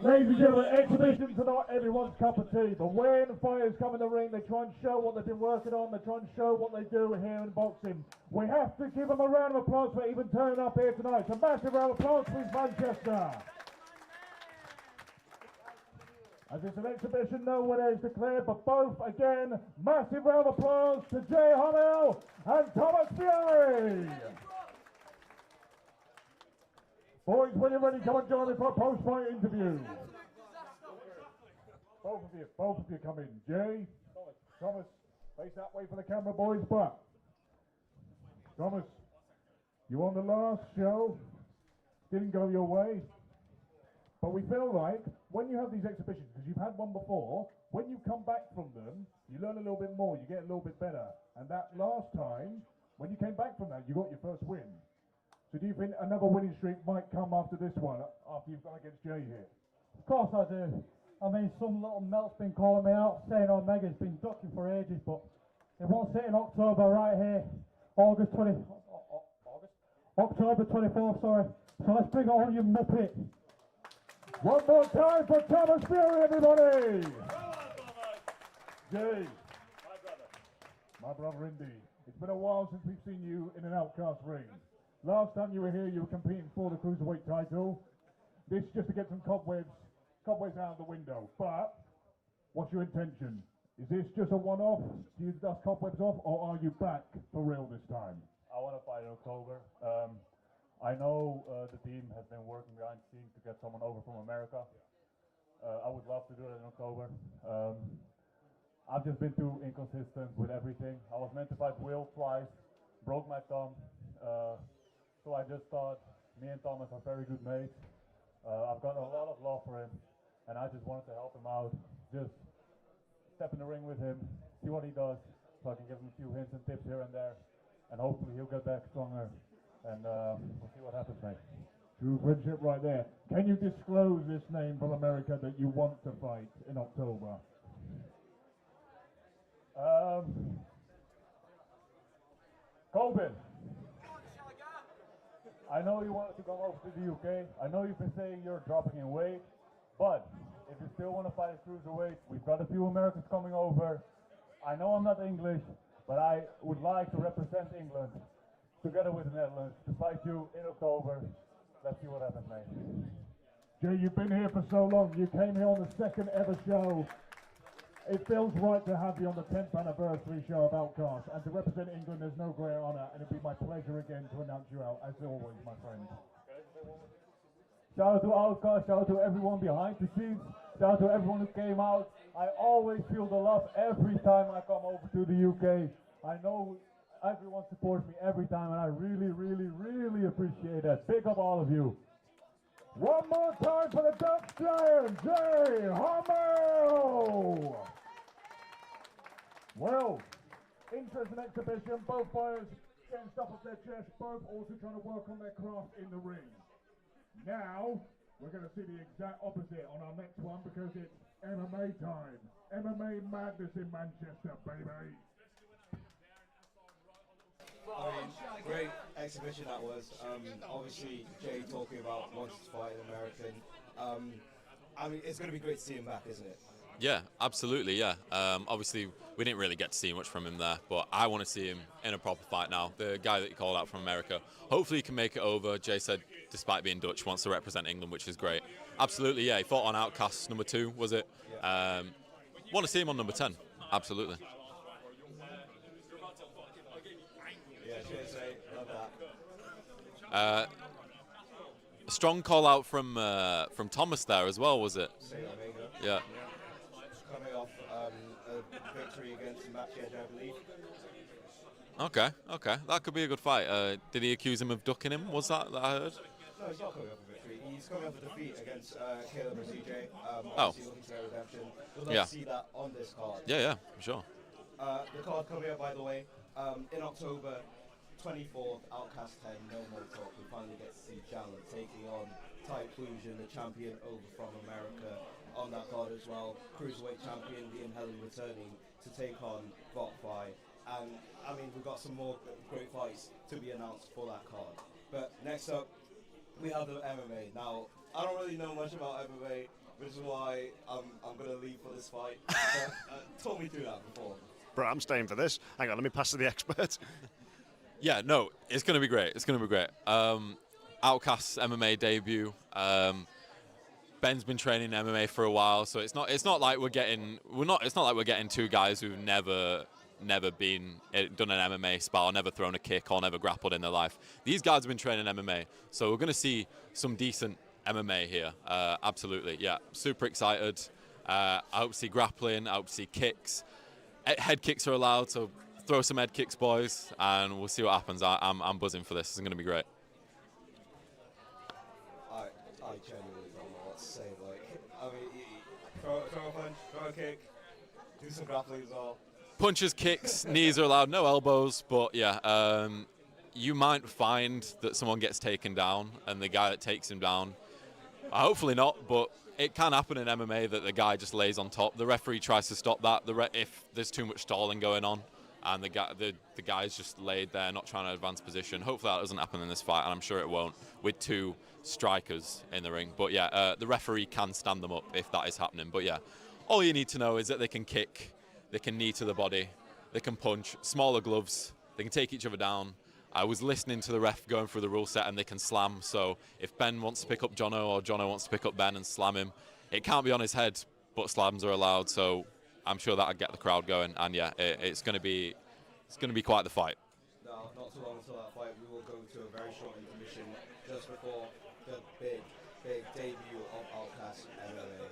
Ladies and gentlemen, exhibitions are not everyone's cup of tea, but when fighters come in the ring, they try and show what they've been working on, they try and show what they do here in boxing. We have to give them a round of applause for even turning up here tonight. A massive round of applause, please, Manchester. As it's an exhibition, no winner is declared, but both, again, massive round of applause to Jay Hummel and Thomas Fury. Boys, when you're ready, come and join me for a post-fight interview. Both of you come in. Jay, Thomas, face that way for the camera, boys, but Thomas, you on the last show, didn't go your way, but we feel like when you have these exhibitions, because you've had one before, when you come back from them, you learn a little bit more, you get a little bit better, and that last time, When you came back from that, you got your first win. So do you think another winning streak might come after this one, after you've gone against Jay here? Of course I do. I mean, some little melt's been calling me out, saying Omega's been ducking for ages, but it won't sit in October right here. October 24th, sorry. So let's bring it on, you muppet. One more time for Thomas Fury, everybody! Jay. My brother indeed. It's been a while since we've seen you in an Outcast ring. Last time you were here, you were competing for the Cruiserweight title. This is just to get some cobwebs out of the window. But, what's your intention? Is this just a one-off? Do you dust cobwebs off, or are you back for real this time? I want to fight in October. I know the team has been working behind the scenes to get someone over from America. I would love to do it in October. I've just been too inconsistent with everything. I was meant to fight Will twice, broke my thumb. So I just thought me and Thomas are very good mates. I've got a lot of love for him, and I just wanted to help him out. Just step in the ring with him, see what he does, so I can give him a few hints and tips here and there, and hopefully he'll get back stronger, and we'll see what happens next. True friendship right there. Can you disclose this name from America that you want to fight in October? Coben. I know you wanted to come over to the UK. I know you've been saying you're dropping in weight, but if you still want to fight at cruiserweight, we've got a few Americans coming over. I know I'm not English, but I would like to represent England together with the Netherlands to fight you in October. Let's see what happens, mate. Jay, you've been here for so long. You came here on the second ever show. It feels right to have you on the 10th anniversary show of Outcasts, and to represent England, there's no greater honour, and it'd be my pleasure again to announce you out, as always, my friend. Shout out to Outcasts, shout out to everyone behind the scenes, shout out to everyone who came out. I always feel the love every time I come over to the UK. I know everyone supports me every time, and I really, really, really appreciate that. Big up all of you. One more time for the Dutch Giant, Jay Hamel! Well, interesting exhibition. Both fighters getting stuff off their chest, both also trying to work on their craft in the ring. Now, we're going to see the exact opposite on our next one, because it's MMA time. MMA madness in Manchester, baby. I mean, great exhibition that was. Obviously, Jay talking about wanting to fight an American. I mean, it's going to be great to see him back, isn't it? Yeah, absolutely, yeah. Obviously, we didn't really get to see much from him there, but I want to see him in a proper fight now. The guy that you called out from America, hopefully he can make it over. Jay said, despite being Dutch, wants to represent England, which is great. Absolutely, yeah. He fought on Outcasts number 2, was it? Yeah. Want to see him on number 10, absolutely. Yeah, cheers, mate. Love that. A strong call out from Thomas there as well, was it? Yeah. Coming off a victory against Match Edge, I believe. Okay, that could be a good fight. Did he accuse him of ducking him? Was that I heard? No, he's not coming off a victory. He's coming off a defeat against Caleb or CJ. Oh. Obviously looking to get redemption. We'd love to see that on this card. Yeah, for sure. The card coming up, by the way, in October 24th, Outcast 10, No More Talk. We finally get to see Jalen taking on Typhoon, the champion over from America, on that card as well. Cruiserweight champion Ian Helen returning to take on Botfly. And I mean, we've got some more great fights to be announced for that card. But next up, we have the MMA. Now, I don't really know much about MMA, which is why I'm going to leave for this fight. But, talk me through that before. Bro, I'm staying for this. Hang on, let me pass to the expert. Yeah, no, it's going to be great. It's going to be great. Outcasts MMA debut. Ben's been training MMA for a while, so it's not like we're getting two guys who've never been done an MMA spar, never thrown a kick, or never grappled in their life. These guys have been training MMA, so we're going to see some decent MMA here. Absolutely, yeah. Super excited. I hope to see grappling. I hope to see kicks. Head kicks are allowed, so throw some head kicks, boys, and we'll see what happens. I'm buzzing for this. It's going to be great. I genuinely don't know what to say. Like, I mean, throw a punch, throw a kick, do some grappling as well. Punches, kicks, knees are allowed, no elbows, but yeah, you might find that someone gets taken down and the guy that takes him down, hopefully not, but it can happen in MMA that the guy just lays on top. The referee tries to stop that if there's too much stalling going on and the guy's just laid there not trying to advance position. Hopefully that doesn't happen in this fight, and I'm sure it won't with two strikers in the ring. But yeah, the referee can stand them up if that is happening. But yeah, all you need to know is that they can kick, they can knee to the body, they can punch, smaller gloves, they can take each other down. I was listening to the ref going through the rule set, and they can slam. So if Ben wants to pick up Jono or Jono wants to pick up Ben and slam him, it can't be on his head, but slams are allowed. So I'm sure that'll get the crowd going. And yeah, it's going to be quite the fight. Now, not too long until that fight, we will go to a very short intermission just before the big debut of Outcasts MMA.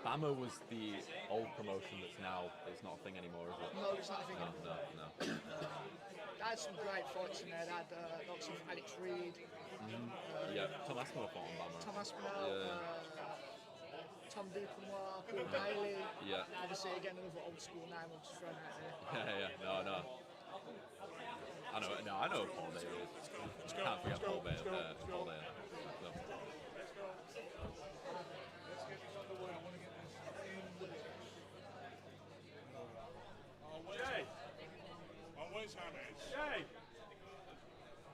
Bama was the old promotion that's now, it's not a thing anymore, is it? No, it's not a thing anymore. No. They had some great fights in there. They had lots of Alex Reed. Yeah, Tom Aspinall fought on Bama. Tom Aspinall, Tom Duquesnoy, Paul Bailey. Yeah. Obviously, again, another old school name I've just thrown out there. No. I know Paul Bailey is. Can't forget Paul Bailey. Paul Bailey. Jay! Where's Hammers? Jay!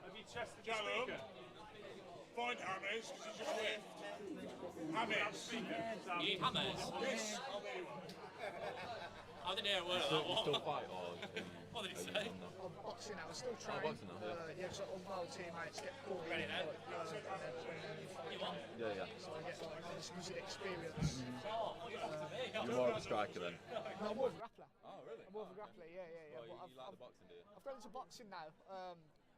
Have you tested the speaker? Find Hammers, because he's just left. Hammers! You need hammers? Yes! I didn't hear a word of that one. Still fight, or what did he say? I'm boxing now, I'm still trying. boxing now, yeah, so all my old teammates get caught in Ready then? you want? Yeah. So I get some good experience. You're more of a striker then? No, I'm more of a grappler. Oh, really? I'm more of a grappler, yeah. Well, But you like the boxing, do you? I've gone into boxing now.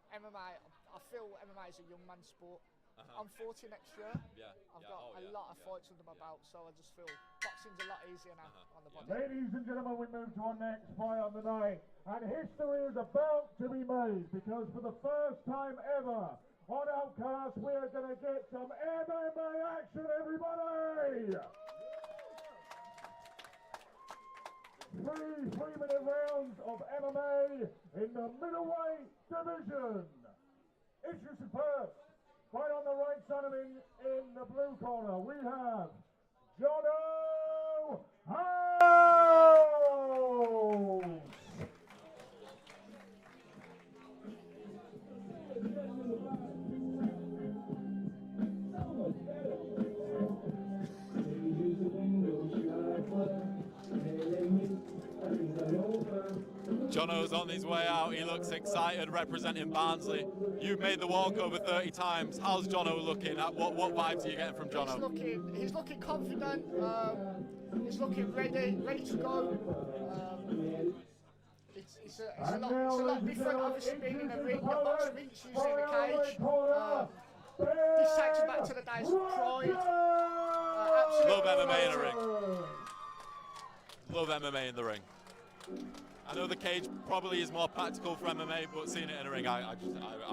MMA, I feel MMA is a young man's sport. I'm 40 next year. Yeah. I've got a lot of fights under my belt, so I just feel boxing's a lot easier now on the body. Ladies and gentlemen, we move to our next fight of the night, and history is about to be made, because for the first time ever on Outcast, we are going to get some MMA action, everybody! Three-minute rounds of MMA in the middleweight division. Introducing first, right on the right side of him in the blue corner, we have Jono House! Jono's on his way out. He looks excited, representing Barnsley. You've made the walkover 30 times. How's Jono looking? What vibes are you getting from Jono? He's looking confident. He's looking ready to go. It's a lot different, obviously, being in a ring. The boxing ring's usually in a cage. This takes me back to the days of pride. Love MMA in the ring. Love MMA in the ring. I know the cage probably is more practical for MMA, but seeing it in a ring, I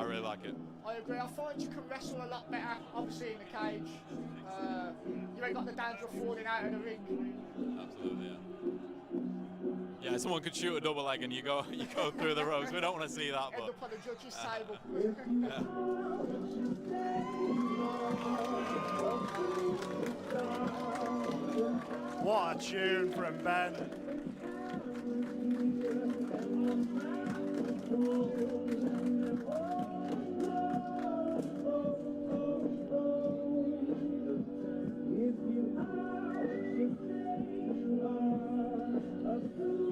really like it. I agree. I find you can wrestle a lot better, obviously, in the cage. You ain't got the danger of falling out of the ring. Absolutely, yeah. Yeah, someone could shoot a double leg and you go through the ropes. We don't want to see that, End but up on the judge's table. What a tune from Ben.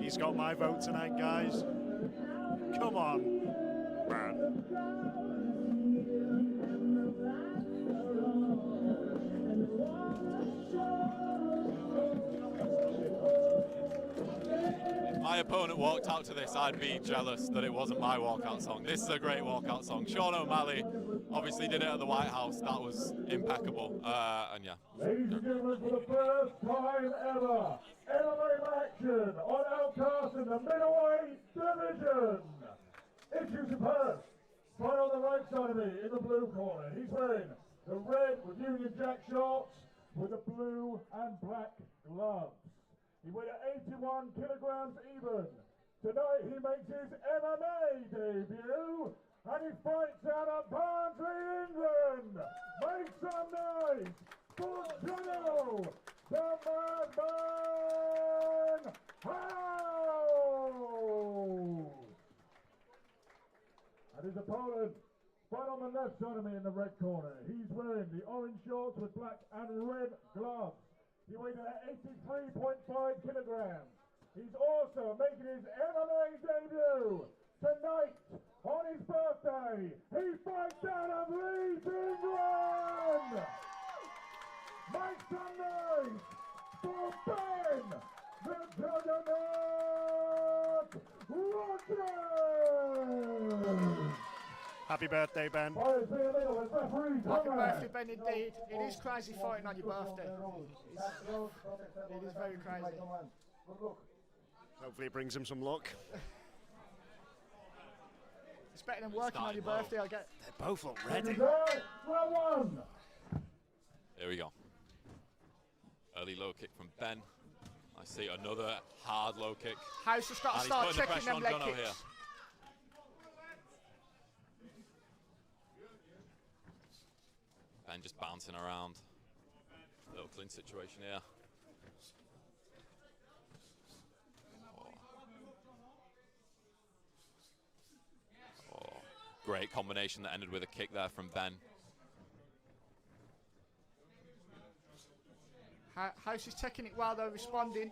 He's got my vote tonight, guys. Come on, man. if my opponent walked out to this, I'd be jealous that it wasn't my walkout song. This is a great walkout song. Sean O'Malley obviously did it at the White House. That was impeccable. And yeah. Ladies and gentlemen, for the first time ever, MMA action on Outcasts in the middleweight division. Introducing first, right on the right side of me, in the blue corner. He's wearing the red with Union Jack shorts with the blue and black gloves. He weighed at 81 kilograms even. Tonight he makes his MMA debut and he fights out of Barnsley, England. Make some noise for Jono, the Madman House. And his opponent, right on the left side of me in the red corner. He's wearing the orange shorts with black and red gloves. He weighs at 83.5 kilograms. He's also making his MMA debut tonight on his birthday. He fights out of Leeds, England. Make some noise for Ben, the Juggernaut Rogers. Happy birthday, Ben. Happy birthday, Ben, indeed. It is crazy fighting on your birthday. It is very crazy. Hopefully it brings him some luck. It's better than working on your birthday, I get. They both look ready. Here we go. Early low kick from Ben. I see another hard low kick. House has got to And start he's putting the checking pressure them on leg Jono kicks. here. Ben just bouncing around. Little clinch situation here. Oh, great combination that ended with a kick there from Ben. House is taking it well though, responding.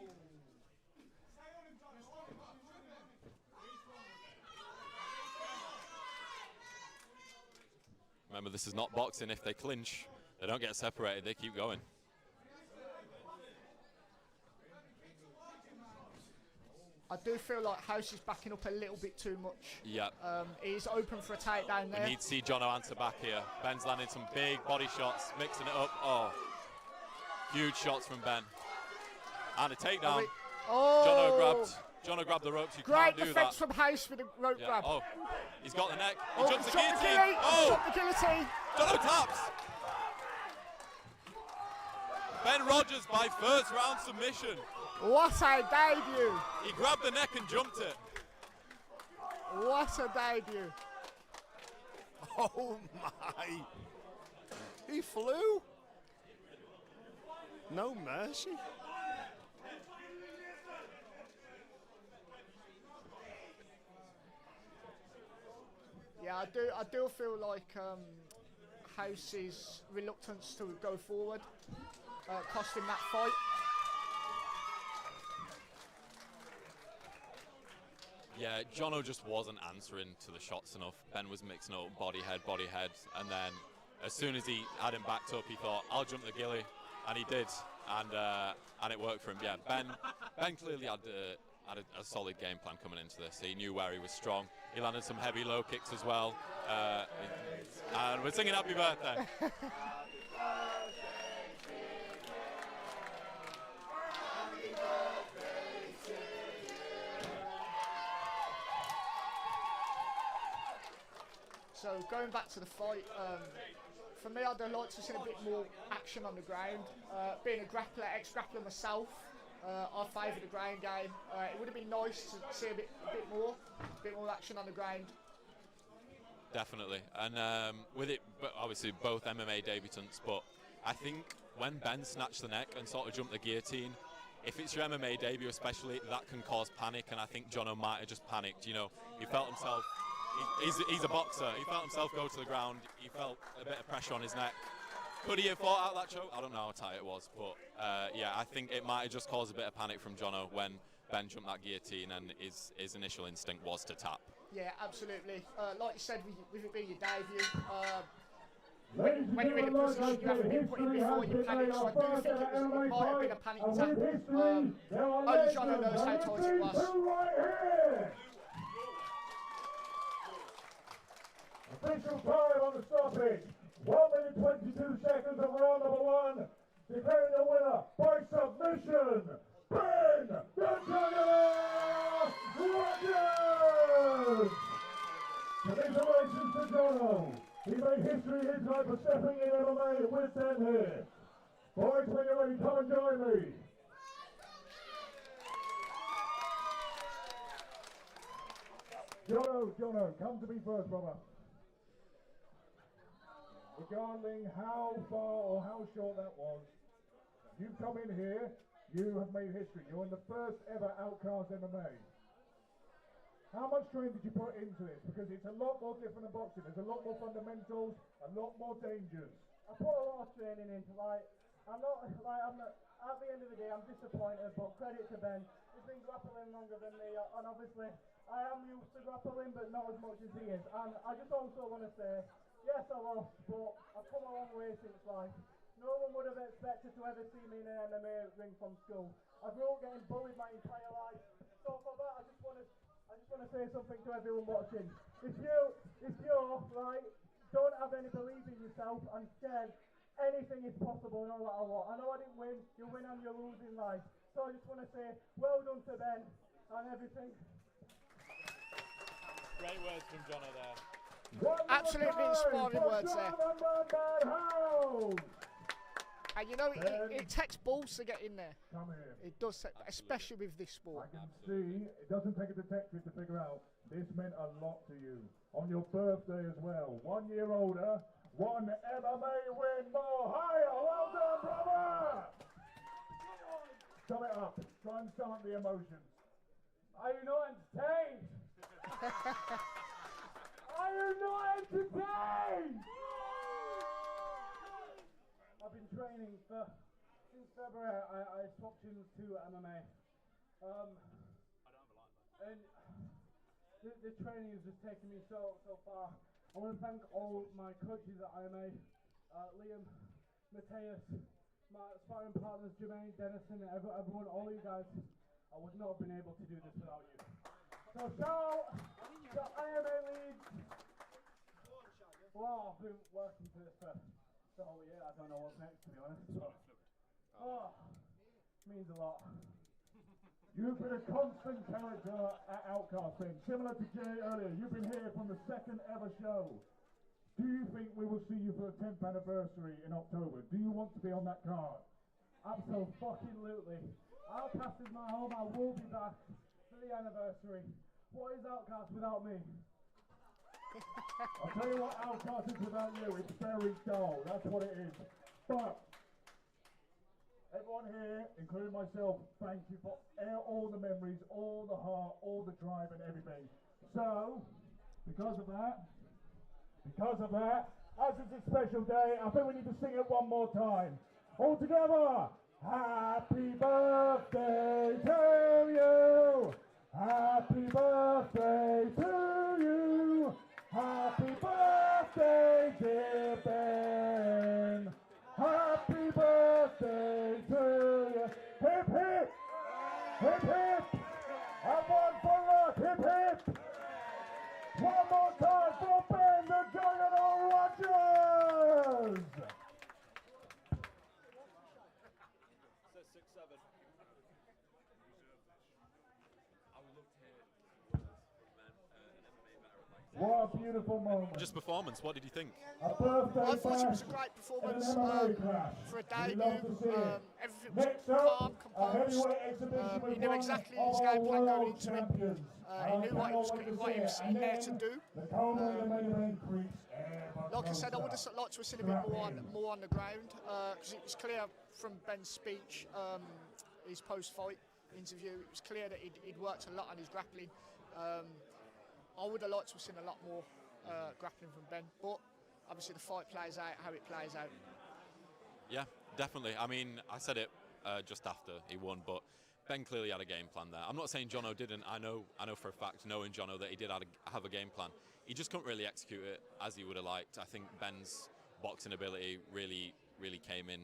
Remember, this is not boxing. If they clinch, they don't get separated, they keep going. I do feel like House is backing up a little bit too much. Yeah. He's open for a takedown there. We need to see Jono answer back here. Ben's landing some big body shots, mixing it up. Oh, huge shots from Ben. And a takedown. Oh. Jono grabbed the ropes. You Great can't do defense that. from House with a rope Yeah. grab. Oh, he's got the neck. He Oh, jumps the shot guillotine. guillotine. Oh, Shot the guillotine. Jono taps. Ben Rogers by first round submission. What a debut. He grabbed the neck and jumped it. What a debut. Oh my. He flew. No mercy. Yeah, I do feel like House's reluctance to go forward cost him that fight. Yeah, Jono just wasn't answering to the shots enough. Ben was mixing up body head, and then as soon as he had him backed up, he thought, I'll jump the gilly, and he did, and it worked for him. Yeah, Ben clearly had a solid game plan coming into this. He knew where he was strong. He landed some heavy low kicks as well, and we're singing happy birthday. So going back to the fight, for me, I'd like to see a bit more action on the ground. Being a grappler, ex-grappler myself, I favour the ground game. It would have been nice to see a bit more action on the ground. Definitely, and with it, but obviously both MMA debutants, but I think when Ben snatched the neck and sort of jumped the guillotine, if it's your MMA debut especially, that can cause panic, and I think Jono might have just panicked. You know, he felt himself, he's a boxer, he felt himself go to the ground, he felt a bit of pressure on his neck. Could he have fought out that choke? I don't know how tight it was, but yeah, I think it might have just caused a bit of panic from Jono when Ben jumped that guillotine, and his initial instinct was to tap. Yeah, absolutely. Like you said, with it being your debut, when you're in a position you haven't been put in before, you panic. So I do think it might have been a panic attack. Only Jono knows how tight it was. Official time on the stoppage. 1 minute 22 seconds of round number 1. Declaring the winner by submission, Ben the Juggernaut Rogers! Congratulations to Jono. He made history his night for stepping in MMA with 10 here. Boys, when you're ready, come and join me. Jono, come to me first, brother. Regarding how far or how short that was, you've come in here, you have made history. You're in the first ever Outcasts MMA. How much training did you put into this? Because it's a lot more different than boxing. There's a lot more fundamentals, a lot more dangers. I put a lot of training in. I'm not, at the end of the day, I'm disappointed, but credit to Ben. He's been grappling longer than me, and obviously, I am used to grappling, but not as much as he is. And I just also want to say, yes, I lost, but I've come a long way since life. No one would have expected to ever see me in an MMA ring from school. I grew up getting bullied my entire life. So for that, I just want to say something to everyone watching. If you're right, don't have any belief in yourself and scared, anything is possible no matter what. I know I didn't win, you win and you lose in life. So I just want to say, well done to Ben and everything. Great words from Jono there. Absolutely inspiring words there. And you know, it takes balls to get in there. Come here. It does, especially with this sport. I can see it doesn't take a detective to figure out this meant a lot to you. On your birthday as well. 1 year older, 1 MMA win more. Higher. Well done, brother. Sum it up. Try and sum up the emotions. Are you not entertained? Are you not entertained? I've been training since February. I swapped into MMA. And the training has just taken me so far. I want to thank all my coaches at IMA, Liam, Mateus, my sparring partners, Jermaine, Dennison, everyone, all you guys. I would not have been able to do this without you. So shout out to IMA Leeds. Well, I've been working for this for the whole year. I don't know what's next, to be honest. Oh, means a lot. You've been a constant character at Outcasts, Ben. Similar to Jay earlier, you've been here from the second ever show. Do you think we will see you for the 10th anniversary in October? Do you want to be on that card? Absolutely. Outcast is my home. I will be back for the anniversary. What is Outcast without me? I'll tell you what Outcast is without you. It's very dull. That's what it is. But everyone here, including myself, thank you for all the memories, all the heart, all the drive and everything. So, because of that, as it's a special day, I think we need to sing it one more time. All together! Happy birthday to you! Happy birthday to you! Happy birthday, dear Ben! Happy birthday to you! Hip hip! Hip hip! And one for luck! Hip hip! One more time for Ben the Juggernaut Rogers! What a beautiful beautiful moment. Just performance, what did you think? A birthday I thought it was a bash great performance in an MMA clash. for a We debut. love to see it. Everything was Next calm, up, a composed. heavyweight exhibition He with knew one exactly of his our game plan going world into it. champions. He knew what he was in there to do. The co-main main event creeps ever Like I said, I would have closer. liked to have seen a bit more on the ground because it was clear from Ben's speech, his post-fight interview. It was clear that he'd worked a lot on his grappling. I would have liked to have seen a lot more grappling from Ben, but obviously the fight plays out how it plays out. Yeah, definitely. I mean, I said it just after he won, but Ben clearly had a game plan there. I'm not saying Jono didn't. I know for a fact, knowing Jono, that he did have a game plan. He just couldn't really execute it as he would have liked. I think Ben's boxing ability really came in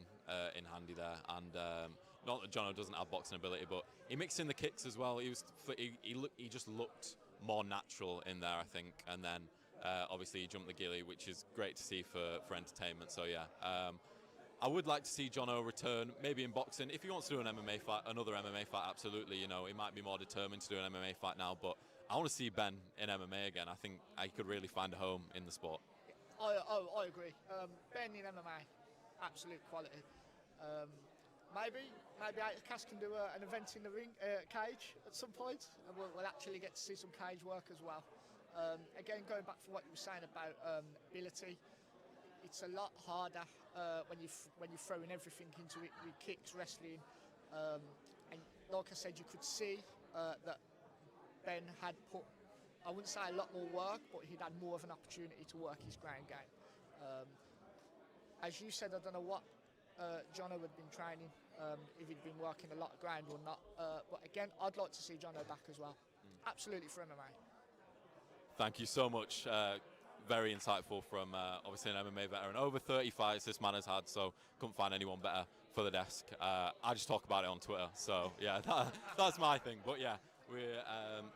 handy there, and not that Jono doesn't have boxing ability, but he mixed in the kicks as well. He just looked more natural in there, I think, and then obviously he jumped the ghillie, which is great to see for entertainment. So yeah, I would like to see Jono return, maybe in boxing. If he wants to do an MMA fight, another MMA fight, absolutely. You know, he might be more determined to do an MMA fight now, but I want to see Ben in MMA again. I think he could really find a home in the sport. I agree. Ben in MMA, absolute quality. Maybe Outcasts can do an event in the ring cage at some point, and we'll actually get to see some cage work as well. Again, going back to what you were saying about ability, it's a lot harder when you're throwing everything into it with kicks, wrestling, and like I said, you could see that Ben had put, I wouldn't say a lot more work, but he'd had more of an opportunity to work his ground game. As you said, I don't know what Jono had been training, if he'd been working a lot of ground or not, but again, I'd like to see Jono back as well. Absolutely for MMA. Thank you so much. Very insightful from obviously an MMA veteran. Over 30 fights this man has had, so couldn't find anyone better for the desk. I just talk about it on Twitter, so yeah, that's my thing. But yeah,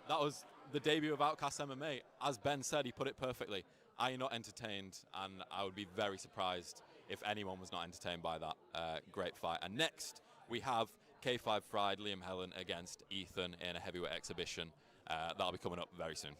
that was the debut of Outcasts MMA. As Ben said, he put it perfectly. Are you not entertained? And I would be very surprised if anyone was not entertained by that great fight. And next, we have K5 Fried, Liam Helen against Ethan in a heavyweight exhibition. That'll be coming up very soon.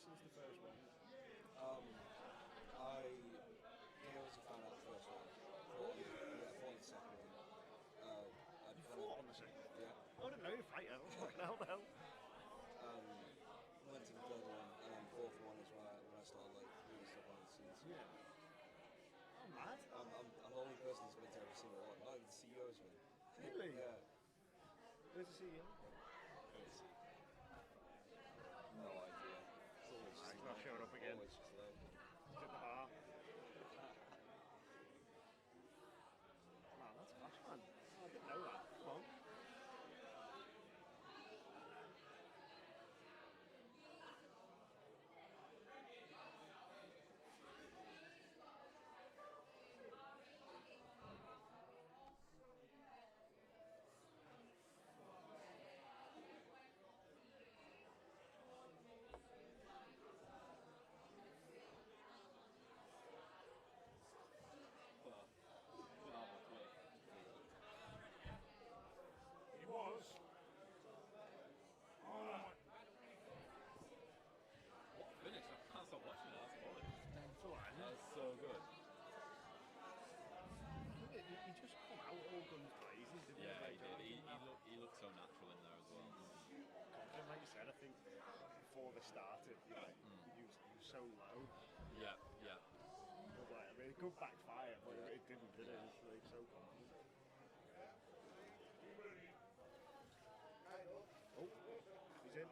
since the first one? I also found out the first one. Fought on the second one. You fought on the second one? Yeah. I didn't know you fight out. Fucking hell, the hell. Went to the third one and then fourth one is when I started like doing stuff on the scenes. Yeah. Oh, mad. I'm the only person that's been to every single one. Not the CEO's been. Really? Yeah. Where's the CEO? No idea. It's always just He's not showing up again. Always just low. He's at the bar. Man, that's fast, man. Oh, I didn't know that. Come on. He was. Oh my. What a finish. I can't stop watching it. That's quality. It's alright. That's so good. He just come out all guns blazing, didn't he? Yeah, Like, he did. He looked so natural in there as well. confident, like you said. I think before they started, you know, he was so low. Yeah, yeah. But like, I mean, it could backfire, but it didn't, did it? It's like so confident. Oh, he's in.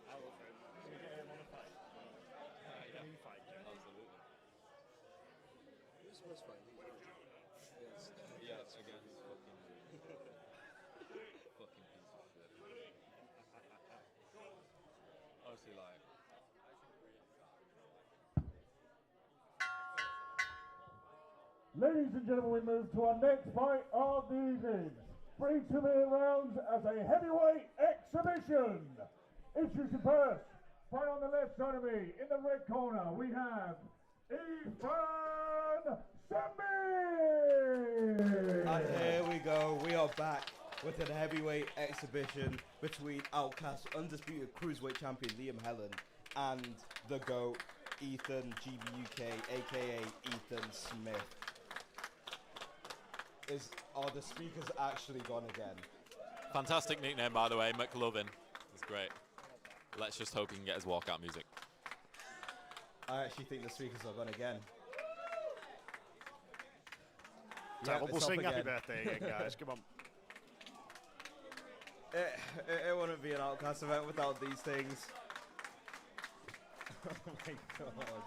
I love him. Can we get him on a fight? Yeah. Can he fight, Jay? Absolutely. Who's the worst fight? Yes. Yeah, again, he's fucking piece of shit. Honestly, like. Ladies and gentlemen, we move to our next fight of the evening. 3 2-minute rounds as a heavyweight exhibition. Introducing first, right on the left side of me, in the red corner, we have Ethan Sambi! And here we go, we are back with a heavyweight exhibition between Outcasts undisputed cruiserweight champion Liam Helen and the GOAT Ethan GBUK, aka Ethan Smith. Are the speakers actually gone again? Fantastic nickname, by the way, McLovin. It's great. Let's just hope he can get his walkout music. I actually think the speakers are gone again. Yeah, we'll it's sing up happy again. birthday again, guys. Come on. It wouldn't be an Outcast event without these things. Oh my god.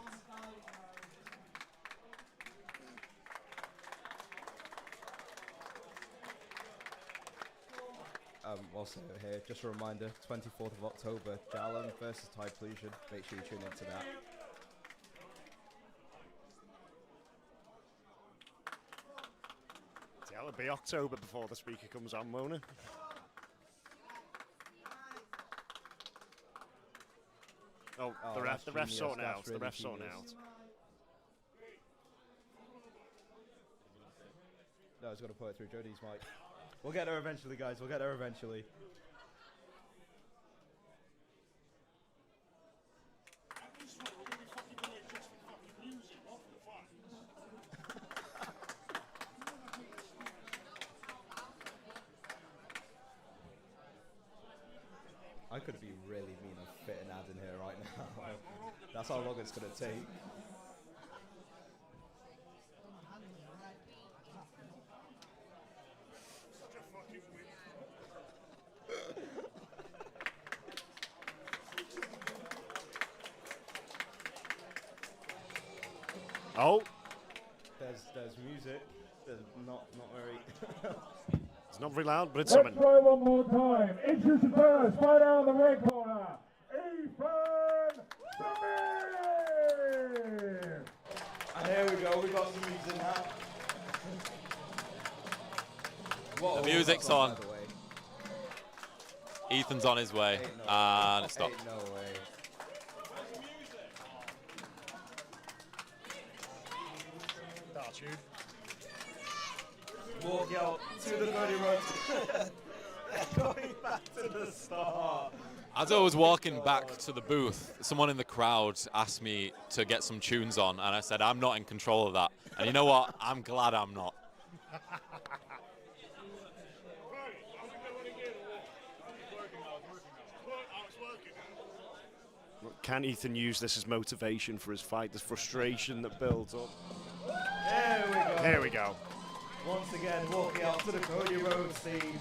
Also here, just a reminder, 24th of October, Jalem versus Ty Plesion. Make sure you tune into that. Yeah, it'll be October before the speaker comes on, won't it? Oh, the ref's genius, sorting that's out. really The ref's sorting genius. out. No, I was going to put it through Jody's mic. We'll get there eventually, guys. We'll get there eventually. I just want to really fucking do it just for fucking music, not for fun. I could be really mean and fit an ad in here right now. That's how long it's going to take. Such a fucking win. Oh, There's music. There's not very. it's not very loud, but it's Let's something. try one more time. Introducing first, right down the red corner, Ethan Samir! And here we go. We got some music now. Whoa, The music's that's on. by the way. Ethan's on his way. Ain't no And way. it stopped. Ain't no way. Start tune. walking out to the Cody Rhodes. Going back to the start. As I was walking back to the booth, someone in the crowd asked me to get some tunes on, and I said, I'm not in control of that. And you know what? I'm glad I'm not. Can Ethan use this as motivation for his fight, this frustration that builds up? There we go. Here we go. Once again, walking out to the Cody Rhodes team.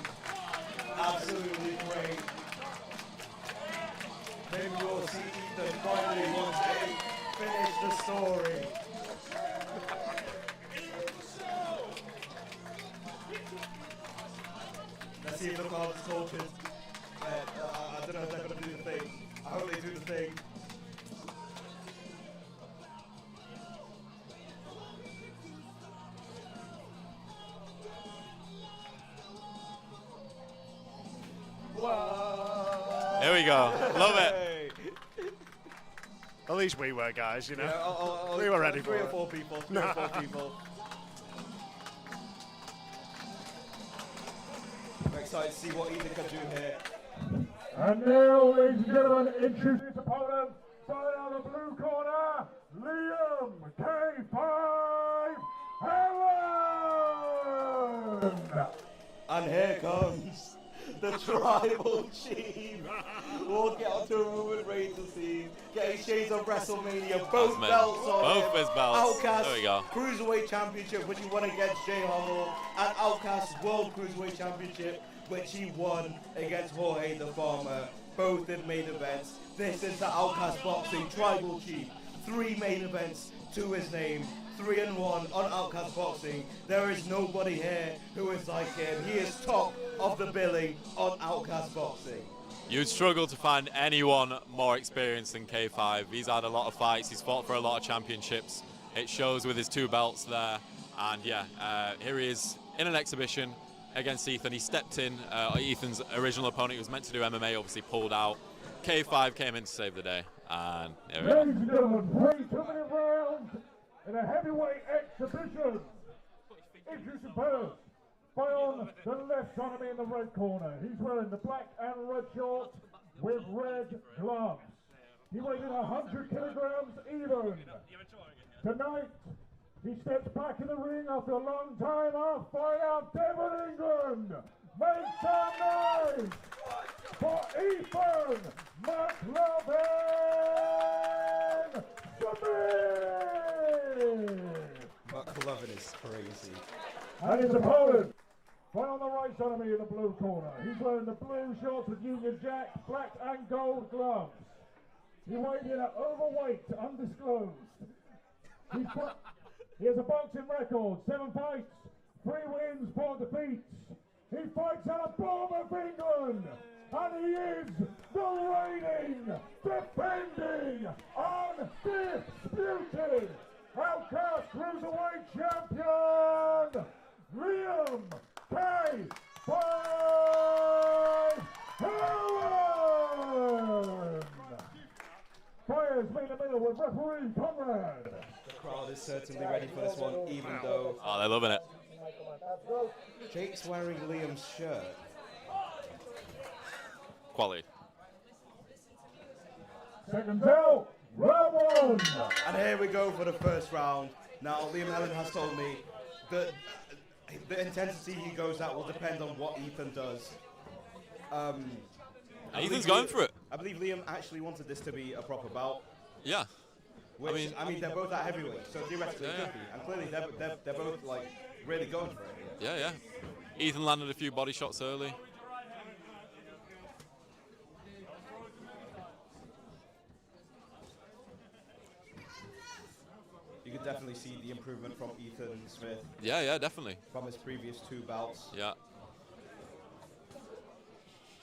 Absolutely great. Maybe we'll see Ethan finally once again finish the story. Let's see if the crowd's talking. I don't know if they're going to do the thing. I hope they do the thing. There we go. Love it. At least we were, guys, you know. Yeah, we were ready for 3 it. or 4 people. 3 or 4 people. I'm excited to see what Ethan can do here. And now, ladies and gentlemen, introduce his opponent. Starting out of the blue corner, Liam K5 Allen. And here comes the tribal chief. Walking out to a room with Razor Seed, getting shades of WrestleMania, both belts on Both him. his belts. Outcasts There we go. Cruiserweight Championship, which he won against Jay Hall, and Outcasts World Cruiserweight Championship, which he won against Jorge the Farmer, both in main events. This is the Outcast Boxing Tribal Chief. 3 main events to his name. 3-1 on Outcast Boxing. There is nobody here who is like him. He is top of the billing on Outcast Boxing. You'd struggle to find anyone more experienced than K5. He's had a lot of fights. He's fought for a lot of championships. It shows with his 2 belts there. And yeah, here he is in an exhibition against Ethan. He stepped in. Ethan's original opponent, who was meant to do MMA, obviously pulled out. K5 came in to save the day. And there we go. Ladies and gentlemen, 3 2-minute rounds in a heavyweight exhibition. Introducing first, by on the left side of me in the red corner. He's wearing the black and red shorts with red gloves. He weighs in 100 kilograms even. Tonight, he steps back in the ring after a long time off, fighting out Devon England. Make some noise for Ethan McLovin Smith. McLovin is crazy. And his opponent, right on the right side of me in the blue corner. He's wearing the blue shorts with Union Jack, black and gold gloves. He weighed in at overweight, undisclosed. He has a boxing record, 7 fights, 3 wins, 4 defeats. He fights out of Bournemouth, England. And he is the reigning, defending, undisputed Outcast Cruiserweight Champion, Liam K5 Allen. Fires me in the middle with referee Conrad. The crowd is certainly ready for this one, even though... Oh, they're loving it. Jake's wearing Liam's shirt. Quality. Seconds out, round 1. And here we go for the first round. Now, Liam Allen has told me that the intensity he goes at will depend on what Ethan does. Ethan's going for it. I believe Liam actually wanted this to be a proper bout. Yeah. Which, I mean, they're both at heavyweight, so theoretically it could be. And clearly they're both, like, really going for it. Yeah, yeah. Ethan landed a few body shots early. You could definitely see the improvement from Ethan Smith. Yeah, yeah, definitely. From his previous 2 bouts. Yeah.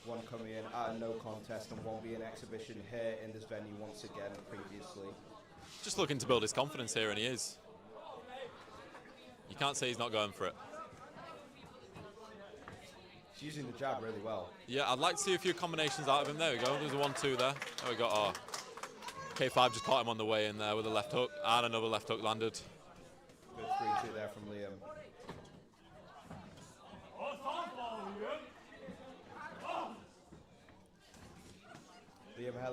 One coming in at a no contest and one being exhibition here in this venue once again previously. Just looking to build his confidence here, and he is. You can't say he's not going for it. He's using the jab really well. Yeah, I'd like to see a few combinations out of him. There we go. There's a 1-2 there. There we go. Oh. K5 just caught him on the way in there with a left hook, and another left hook landed. Good 3-2 there from Liam.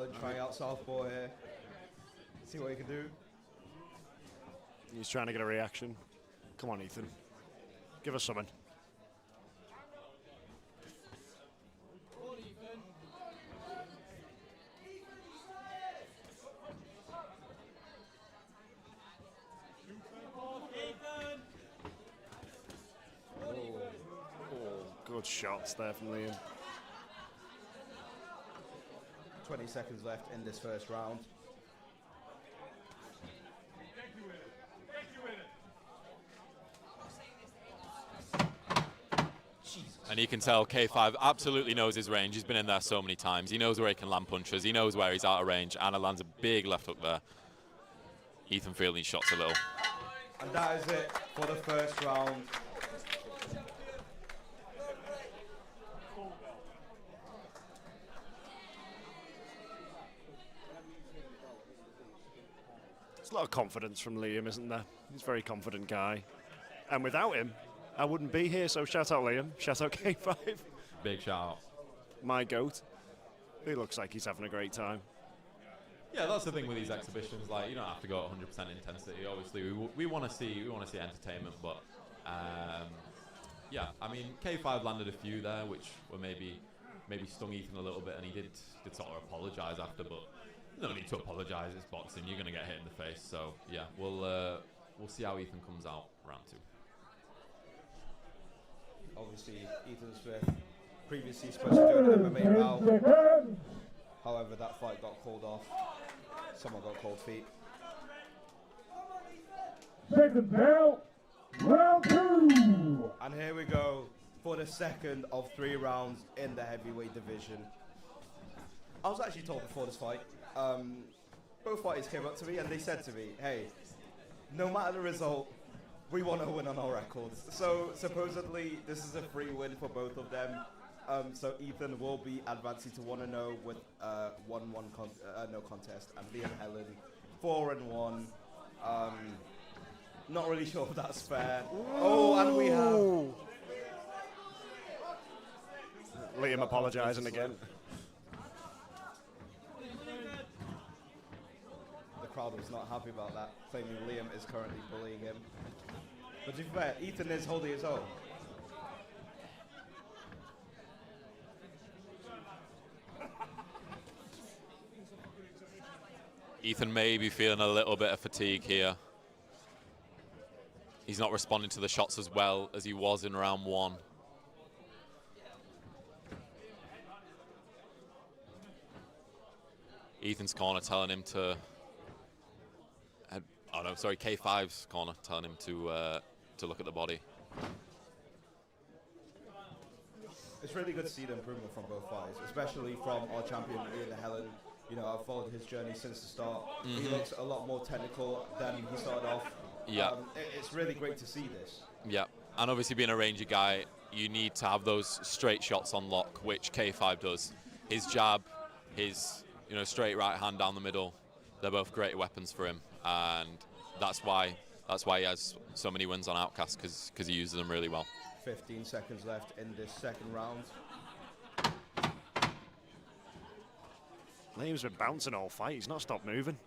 Helen trying out southpaw here. See what he can do. He's trying to get a reaction. Come on, Ethan. Give us something. Good shots there from Liam. 20 seconds left in this first round. And you can tell K5 absolutely knows his range. He's been in there so many times. He knows where he can land punches. He knows where he's out of range. Anna lands a big left hook there. Ethan fielding shots a little. And that is it for the first round. There's a lot of confidence from Liam, isn't there? He's a very confident guy. And without him, I wouldn't be here, so shout out Liam, shout out K5. Big shout out. My goat. He looks like he's having a great time. Yeah, that's the thing with these exhibitions. Like, you don't have to go at 100% intensity. Obviously, we want to see entertainment, but yeah, I mean, K5 landed a few there, which were maybe stung Ethan a little bit, and he did sort of apologise after, but no need to apologise. It's boxing. You're going to get hit in the face. So yeah, we'll see how Ethan comes out round 2. Obviously, Ethan Smith previously supposed to do an MMA bout. However, that fight got called off. Someone got cold feet. Second down, round 2. And here we go for the second of 3 rounds in the heavyweight division. I was actually told before this fight, both fighters came up to me and they said to me, hey, no matter the result, we want to win on our records. So supposedly this is a free win for both of them. So Ethan will be advancing to 1-0 with 1-1 no contest, and Liam Helen 4-1. Not really sure if that's fair. Oh, and we have Liam apologising again. The crowd was not happy about that, claiming Liam is currently bullying him. But to be fair, Ethan is holding his own. Ethan may be feeling a little bit of fatigue here. He's not responding to the shots as well as he was in round 1. Ethan's corner telling him to... Oh no, sorry, K5's corner telling him to look at the body. It's really good to see the improvement from both fights, especially from our champion Liam Helen. You know, I've followed his journey since the start. He looks a lot more technical than he started off. Yeah. It's really great to see this. Yeah, and obviously being a rangy guy, you need to have those straight shots on lock, which K5 does. His jab, his straight right hand down the middle, they're both great weapons for him, and that's why he has so many wins on Outcasts, because he uses them really well. 15 seconds left in this second round. Liam's been bouncing all fight. He's not stopped moving.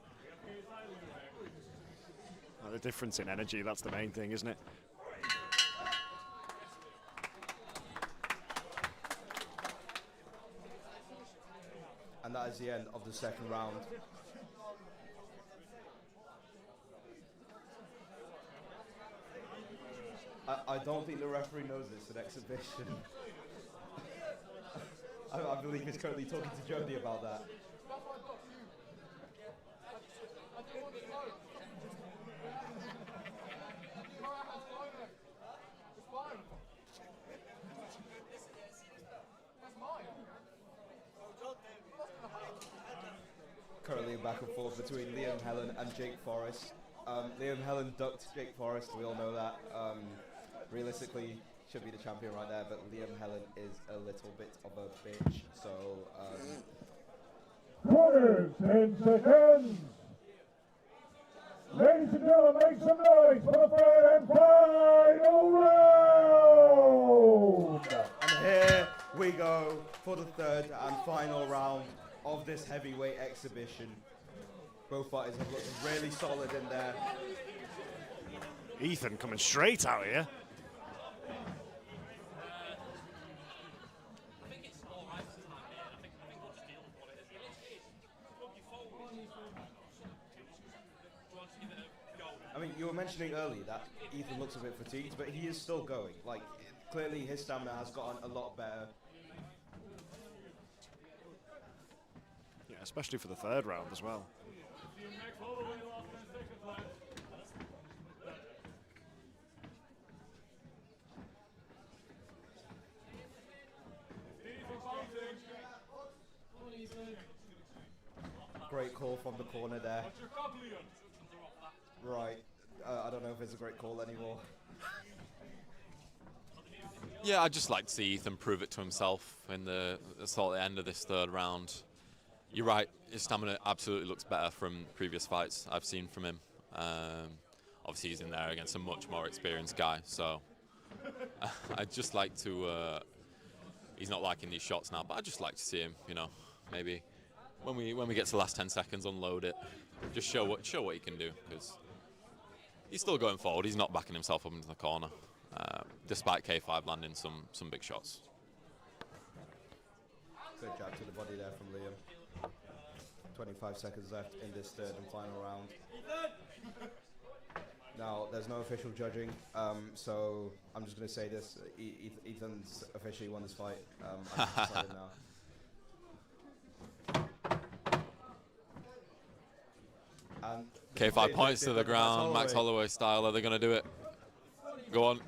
Well, the difference in energy, that's the main thing, isn't it? And that is the end of the second round. I don't think the referee knows it's an exhibition. I believe he's currently talking to Jody about that. Currently back and forth between Liam Helen and Jake Forrest. Liam Helen ducked Jake Forrest, we all know that. Realistically, should be the champion right there, but Liam Helen is a little bit of a bitch, so... Quarters, 10 seconds. Ladies and gentlemen, make some noise for the third and final round. And here we go for the third and final round of this heavyweight exhibition. Both fighters have looked really solid in there. Ethan coming straight out here. I mean, you were mentioning earlier that Ethan looks a bit fatigued, but he is still going. Like, clearly his stamina has gotten a lot better. Yeah, especially for the third round as well. Great call from the corner there. Right. I don't know if it's a great call anymore. Yeah, I'd just like to see Ethan prove it to himself in the sort of the end of this third round. You're right, his stamina absolutely looks better from previous fights I've seen from him. Obviously he's in there against a much more experienced guy, so I'd just like to, he's not liking these shots now, but I'd just like to see him, you know, maybe when we get to the last 10 seconds, unload it, just show what he can do, because he's still going forward, he's not backing himself up into the corner, despite K5 landing some big shots. Good jab to the body there from Liam. 25 seconds left in this third and final round. Now, there's no official judging, so I'm just going to say this. Ethan's officially won this fight. I'm excited now. And K5 points to the ground, Max Holloway style. Are they going to do it? Go on.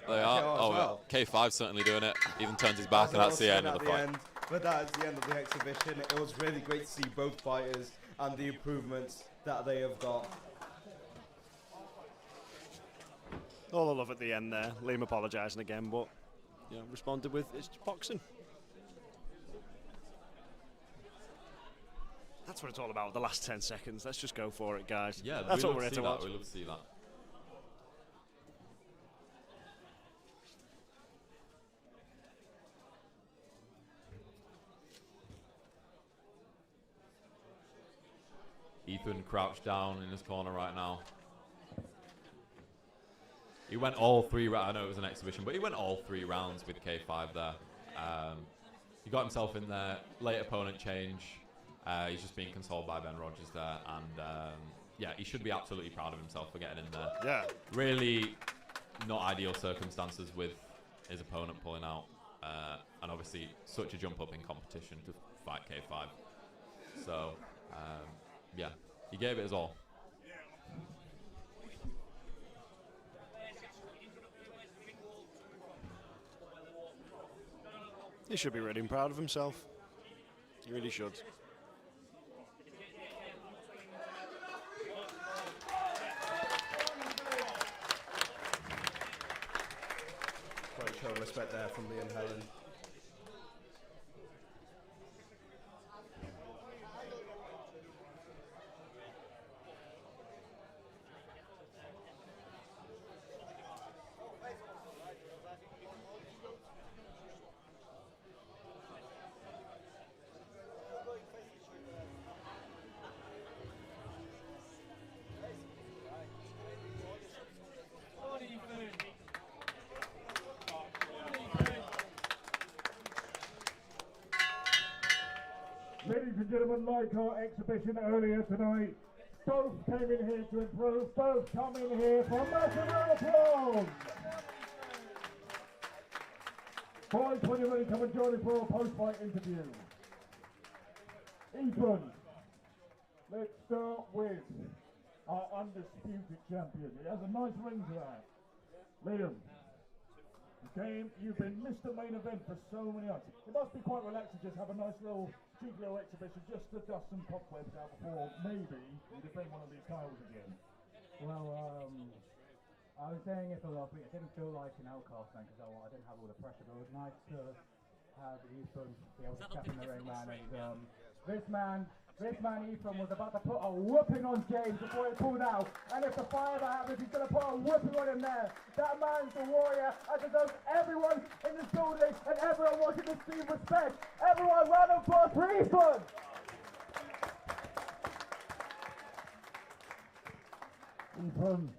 They are. Oh, well. K5's certainly doing it. Even turns his back, and that's the end of the fight. But that is the end of the exhibition. It was really great to see both fighters and the improvements that they have got. All the love at the end there. Liam apologising again, but responded with, it's boxing. That's what it's all about, the last 10 seconds. Let's just go for it, guys. Yeah, that's what we're here to watch. We love to see that. Ethan crouched down in his corner right now. He went all 3 rounds. I know it was an exhibition, but he went all 3 rounds with K5 there. He got himself in there. Late opponent change. He's just being consoled by Ben Rogers there. And yeah, he should be absolutely proud of himself for getting in there. Yeah. Really not ideal circumstances with his opponent pulling out. And obviously such a jump up in competition to fight K5. So, yeah, he gave it his all. He should be really proud of himself. He really should. Great show of respect there from Liam Helen. Ladies and gentlemen, like our exhibition earlier tonight, both came in here to improve, both come in here for massive applause. Boys, when you're ready, come and join us for our post-fight interview. Ethan, let's start with our undisputed champion. He has a nice ring to that. Liam, you've been Mr. Main Event for so many nights. It must be quite relaxing just have a nice little cheeky little exhibition just to dust some cobwebs out before maybe you defend one of these titles again. Well, I was saying it for last week. I didn't feel like an Outcast then because I didn't have all the pressure, but it was nice to have Ethan be able to step in the ring, man. And this man Ethan was about to put a whooping on James before he pulled out. And if the fire that happens, he's going to put a whooping on him there. That man's the warrior. I deserve everyone in this building and everyone watching this team respect. Everyone, round of applause for Ethan! Ethan,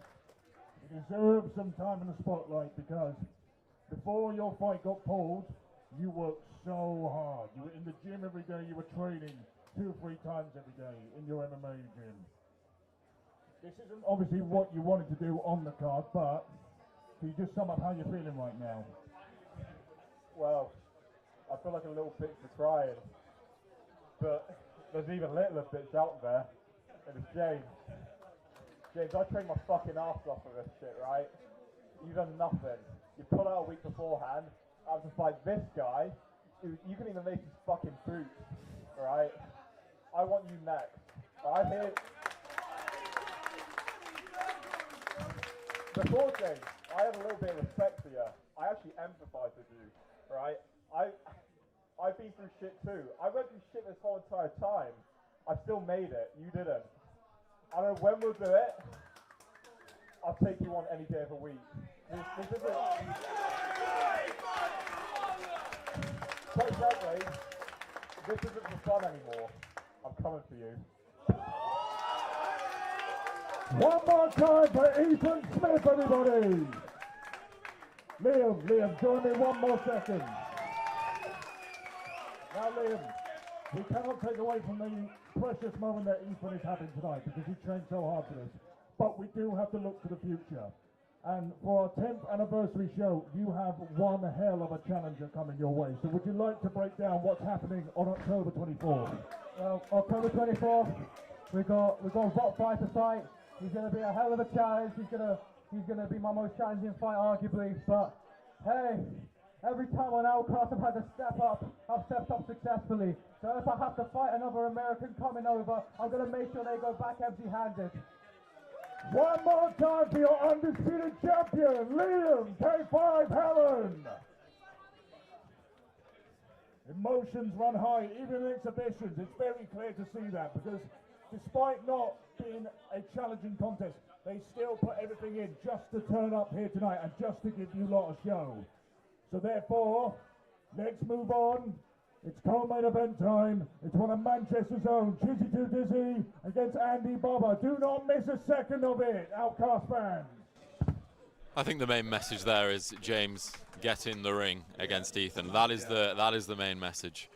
you deserve some time in the spotlight because before your fight got pulled, you worked so hard. You were in the gym every day, you were training 2 or 3 times every day in your MMA gym. This isn't obviously what you wanted to do on the card, but can you just sum up how you're feeling right now? Well, I feel like a little bitch for trying, but there's even littler bitch out there, and it's James. James, I trained my fucking ass off for this shit, right? You've done nothing. You pulled out a week beforehand. I was just like, this guy, you can even make his fucking boots, right? I want you next. I'm here. Before James, I had a little bit of respect for you. I actually empathise with you, right? I've been through shit too. I went through shit this whole entire time. I still made it. You didn't. I don't know when we'll do it. I'll take you on any day of the week. This isn't... Quite frankly, this isn't for fun anymore. I'm coming for you. One more time for Ethan Smith, everybody! Liam, join me one more second. Now, Liam, we cannot take away from the precious moment that Ethan is having tonight because he trained so hard for this. But we do have to look to the future. And for our 10th anniversary show, you have one hell of a challenger coming your way. So would you like to break down what's happening on October 24th? Well, October 24th, we got Rock Fight to fight. He's going to be a hell of a challenge. He's going to be my most challenging fight, arguably. But hey, every time on Outcasts I've had to step up, I've stepped up successfully. So if I have to fight another American coming over, I'm going to make sure they go back empty-handed. One more time for your undisputed champion, Liam K5 Helen. Emotions run high, even in exhibitions. It's very clear to see that because despite not being a challenging contest, they still put everything in just to turn up here tonight and just to give you lot a show. So therefore, let's move on. It's co-main event time. It's one of Manchester's own, Chizzy Too Dizzy against Andy Bobber. Do not miss a second of it, Outcast fans. I think the main message there is James, get in the ring against Ethan. That is the main message.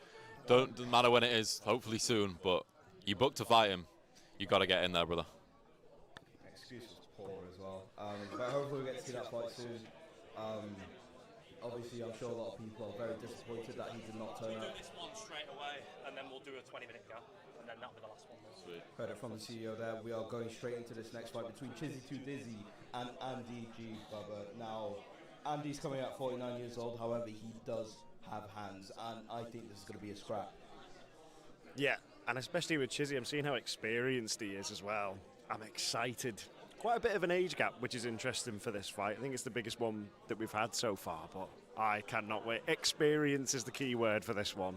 Doesn't matter when it is, hopefully soon, but you booked to fight him. You got to get in there, brother. Excuse was poor as well. But hopefully we get to see that fight soon. Obviously, I'm sure a lot of people are very disappointed that he did not turn up. We'll do this one straight away, and then we'll do a 20-minute gap, and then that'll be the last one. Sweet. Credit from the CEO there. We are going straight into this next fight between Chizzy Too Dizzy and Andy G. Bubba. Now, Andy's coming out 49 years old, however, he does have hands, and I think this is going to be a scrap. Yeah, and especially with Chizzy, I'm seeing how experienced he is as well. I'm excited. Quite a bit of an age gap, which is interesting for this fight. I think it's the biggest one that we've had so far, but I cannot wait. Experience is the key word for this one.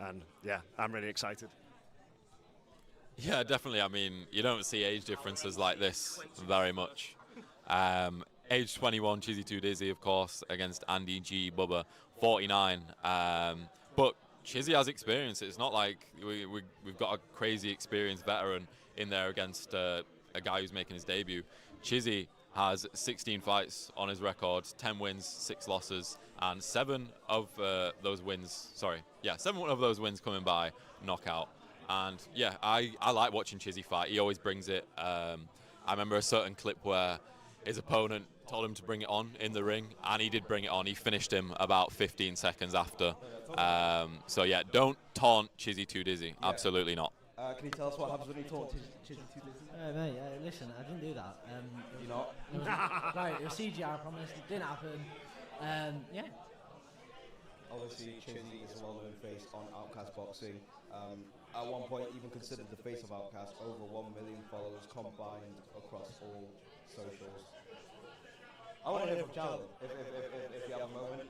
And yeah, I'm really excited. Yeah, definitely. I mean, you don't see age differences like this very much. Age 21, Chizzy Too Dizzy, of course, against Andy G. Bubba, 49. But Chizzy has experience. It's not like we've got a crazy experienced veteran in there against a guy who's making his debut. Chizzy has 16 fights on his record, 10 wins, 6 losses, and 7 of those wins coming by knockout. And yeah, I like watching Chizzy fight. He always brings it. I remember a certain clip where his opponent told him to bring it on in the ring, and he did bring it on. He finished him about 15 seconds after. So yeah, don't taunt Chizzy Too Dizzy. Yeah. Absolutely not. Can you tell us what happens when you taunt Chizzy Too Dizzy? Mate, listen, I didn't do that. You not? Right, it was CGI, I promise. It didn't happen. Yeah. Obviously, Chizzy is a well-known face on Outcast Boxing. At one point, even considered the face of Outcast. Over 1 million followers combined across all socials. I want to hear from Charlie, if you have a moment.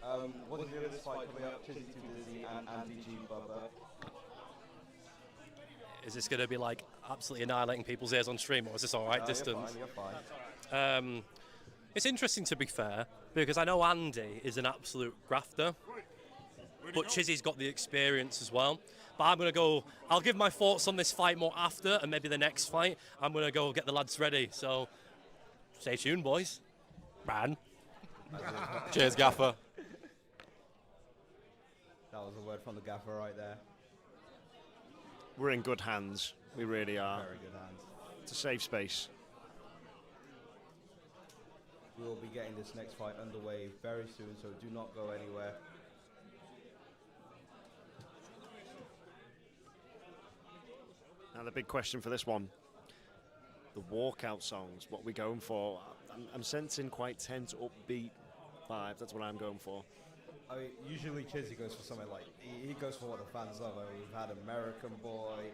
What did you do this fight coming up? Chizzy Too Dizzy and Andy G. Bubba. Is this going to be like absolutely annihilating people's ears on stream, or is this all right distance? You're fine. It's interesting, to be fair, because I know Andy is an absolute grafter, but Chizzy's got the experience as well. But I'll give my thoughts on this fight more after, and maybe the next fight. I'm going to go get the lads ready. So Stay tuned, boys. Man. Cheers, Gaffer. That was a word from the gaffer right there. We're in good hands. We really are. Very good hands. It's a safe space. We will be getting this next fight underway very soon, so do not go anywhere. Now the big question for this one, the walkout songs, what are we going for? I'm sensing quite tense, upbeat vibes. That's what I'm going for. I mean, usually Chizzy goes for something like, he goes for what the fans love. I mean, we've had American Boy.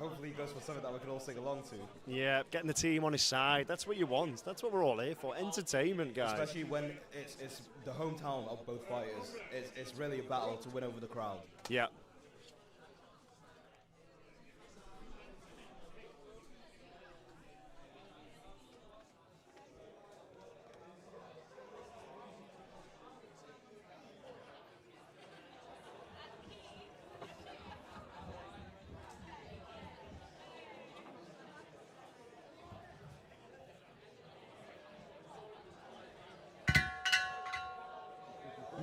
Hopefully he goes for something that we can all sing along to. Yeah, getting the team on his side. That's what you want. That's what we're all here for. Entertainment, guys. Especially when it's the hometown of both fighters. It's really a battle to win over the crowd. Yeah.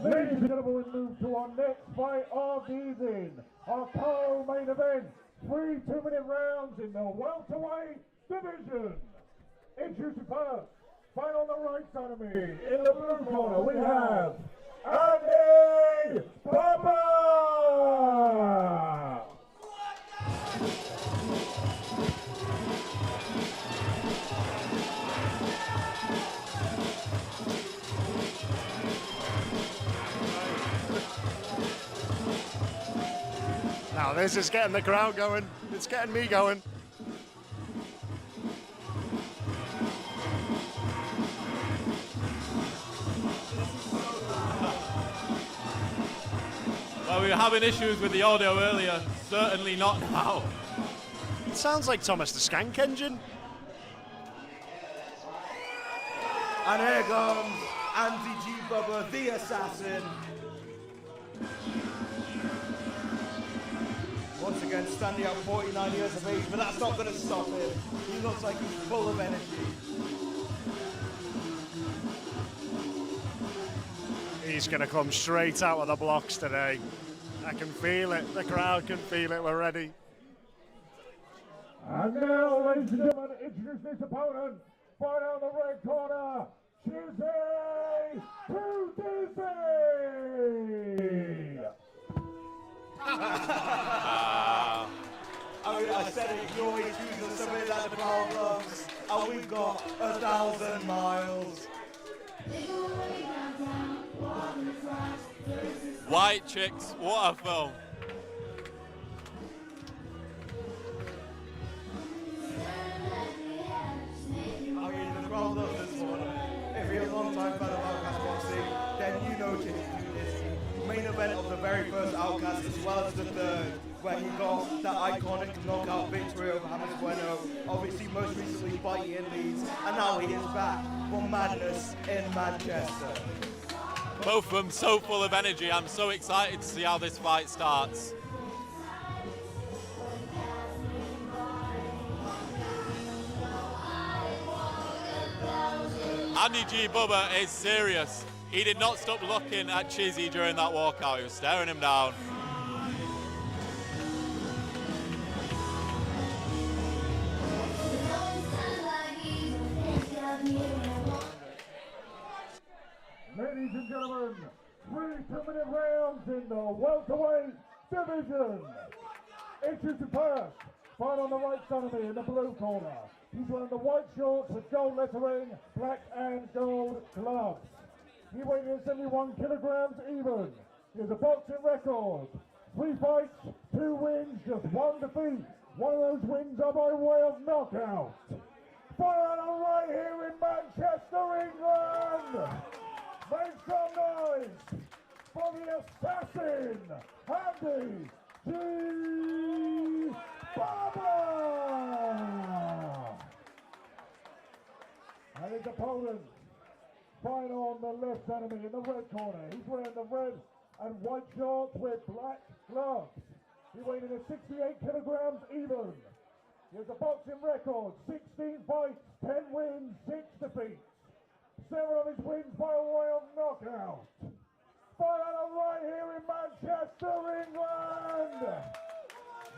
Ladies and gentlemen, we move to our next fight of the evening. Our co-main event, 3 2-minute rounds in the welterweight division. Introducing first, fight on the right side of me. In the blue corner, we have Andy Papa! Now this is getting the crowd going. It's getting me going. Well, we were having issues with the audio earlier. Certainly not now. It sounds like Thomas the Skank Engine. And here comes Andy G. Bubba, the assassin. Once again, standing at 49 years of age, but that's not going to stop him. He looks like he's full of energy. He's going to come straight out of the blocks today. I can feel it. The crowd can feel it. We're ready. And now, ladies and gentlemen, introduce this opponent. Fight out the red corner, Chizzy to Dizzy! I said it, you always choose something that the crowd loves, and we've got 1,000 miles. White Chicks, what a film. I mean, the crowd loves this one. If you're a long time fan of Outcast boxing, then you know Chizzy do this. Main event of the very first Outcast, as well as the third, where he got that iconic knockout victory over James Bueno, obviously most recently fighting in Leeds, and now he is back for madness in Manchester. Both of them so full of energy. I'm so excited to see how this fight starts. Andy G. Bubba is serious. He did not stop looking at Chizzy during that walkout. He was staring him down. Ladies and gentlemen, 3 2-minute rounds in the welterweight division. Introducing first, fight on the right side of me in the blue corner. He's wearing the white shorts with gold lettering, black and gold gloves. He weighs in 71 kilograms even. He has a boxing record. 3 fights, 2 wins, just 1 defeat. One of those wins are by way of knockout. Fight on right here in Manchester, England. Make some noise for the assassin, Andy G. Bubba! And his opponent, fight on the left enemy in the red corner. He's wearing the red and white shorts with black gloves. He weighed in at 68 kilograms even. He has a boxing record, 16 fights, 10 wins, 6 defeats. 7 of his wins by way of knockout. Fight right here in Manchester, England.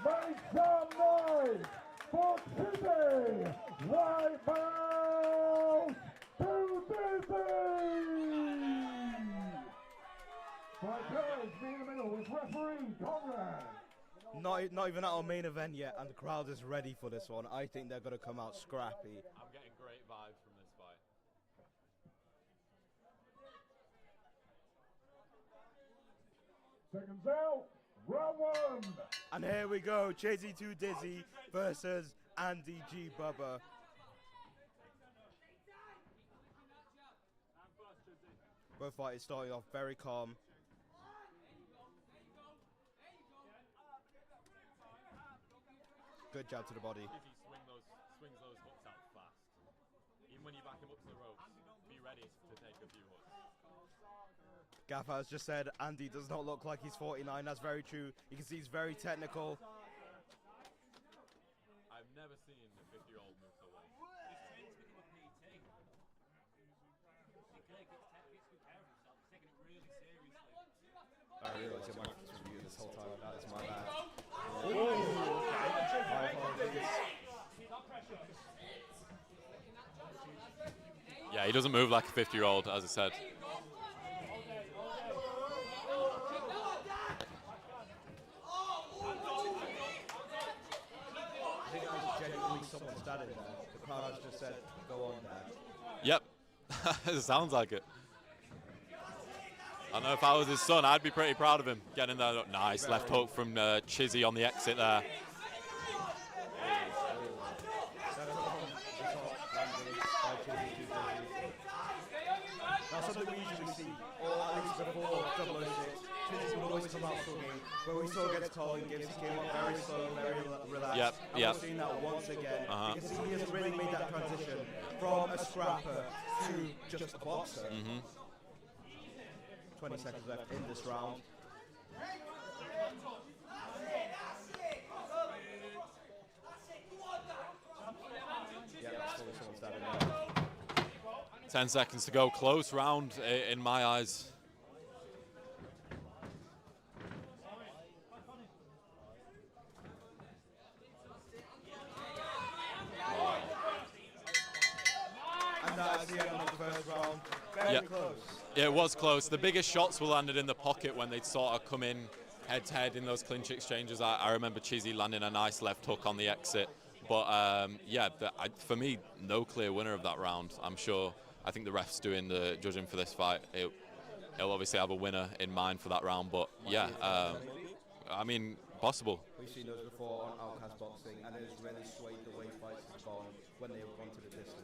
Make some noise for Chizzy White Mouse to Dizzy. Fight goes in the middle with referee Conrad. Not even at our main event yet, and the crowd is ready for this one. I think they're going to come out scrappy. I'm getting great vibes from this fight. Seconds out, round 1. And here we go, Chizzy to Dizzy versus Andy G. Bubba. Both fighters starting off very calm. Good jab to the body. Swings those hooks out fast. Even when you back him up to the ropes, be ready to take a few hooks. Gaffer has just said Andy does not look like he's 49. That's very true. You can see he's very technical. I've never seen a 50-year-old move so well. I realised your microphone's was muted this whole time. That is my bad. Yeah, he doesn't move like a 50-year-old, as I said. I think that was genuinely someone standing there. The crowd has just said, go on, Dad. Yep, it sounds like it. I know if I was his son, I'd be pretty proud of him getting there. Nice left hook from Chizzy on the exit there. That's something we usually see, or at least before 006. Chizzy would always come out swinging, but we saw against Colin Gibbs, he came up very slow, very relaxed. Yep, and yep. we're seeing that once again. You can see he has really made that transition from a scrapper to just a boxer. 20 seconds left in this round. Yeah, that's fully someone standing there. 10 seconds to go. Close round in my eyes. And that's the end of the first round. Very close. Yeah, it was close. The biggest shots were landed in the pocket when they'd sort of come in head-to-head in those clinch exchanges. I remember Chizzy landing a nice left hook on the exit. But, yeah, for me, no clear winner of that round. I'm sure. I think the ref's doing the judging for this fight. He'll obviously have a winner in mind for that round. But, yeah, I mean, possible. We've seen those before on Outcast Boxing, and it's really swayed the way fights have gone when they have gone to the distance.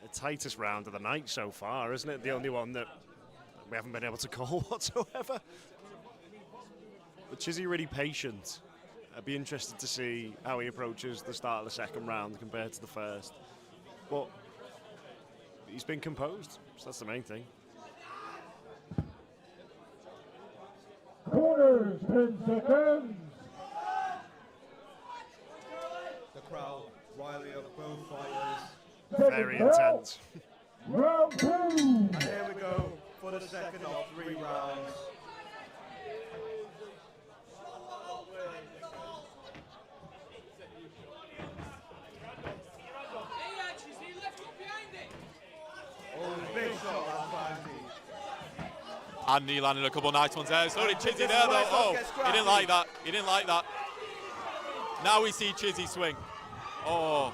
The tightest round of the night so far, isn't it? The only one that we haven't been able to call whatsoever. But Chizzy really patient. I'd be interested to see how he approaches the start of the second round compared to the first. But he's been composed, so that's the main thing. Corners, 10 seconds. The crowd, Riley of both fighters. Very intense. Round 2. And here we go for the second of 3 rounds. Oh, big shot, that's Andy landed a couple of nice ones there. So did Chizzy there, though. Oh, he didn't like that. He didn't like that. Now we see Chizzy swing. Oh,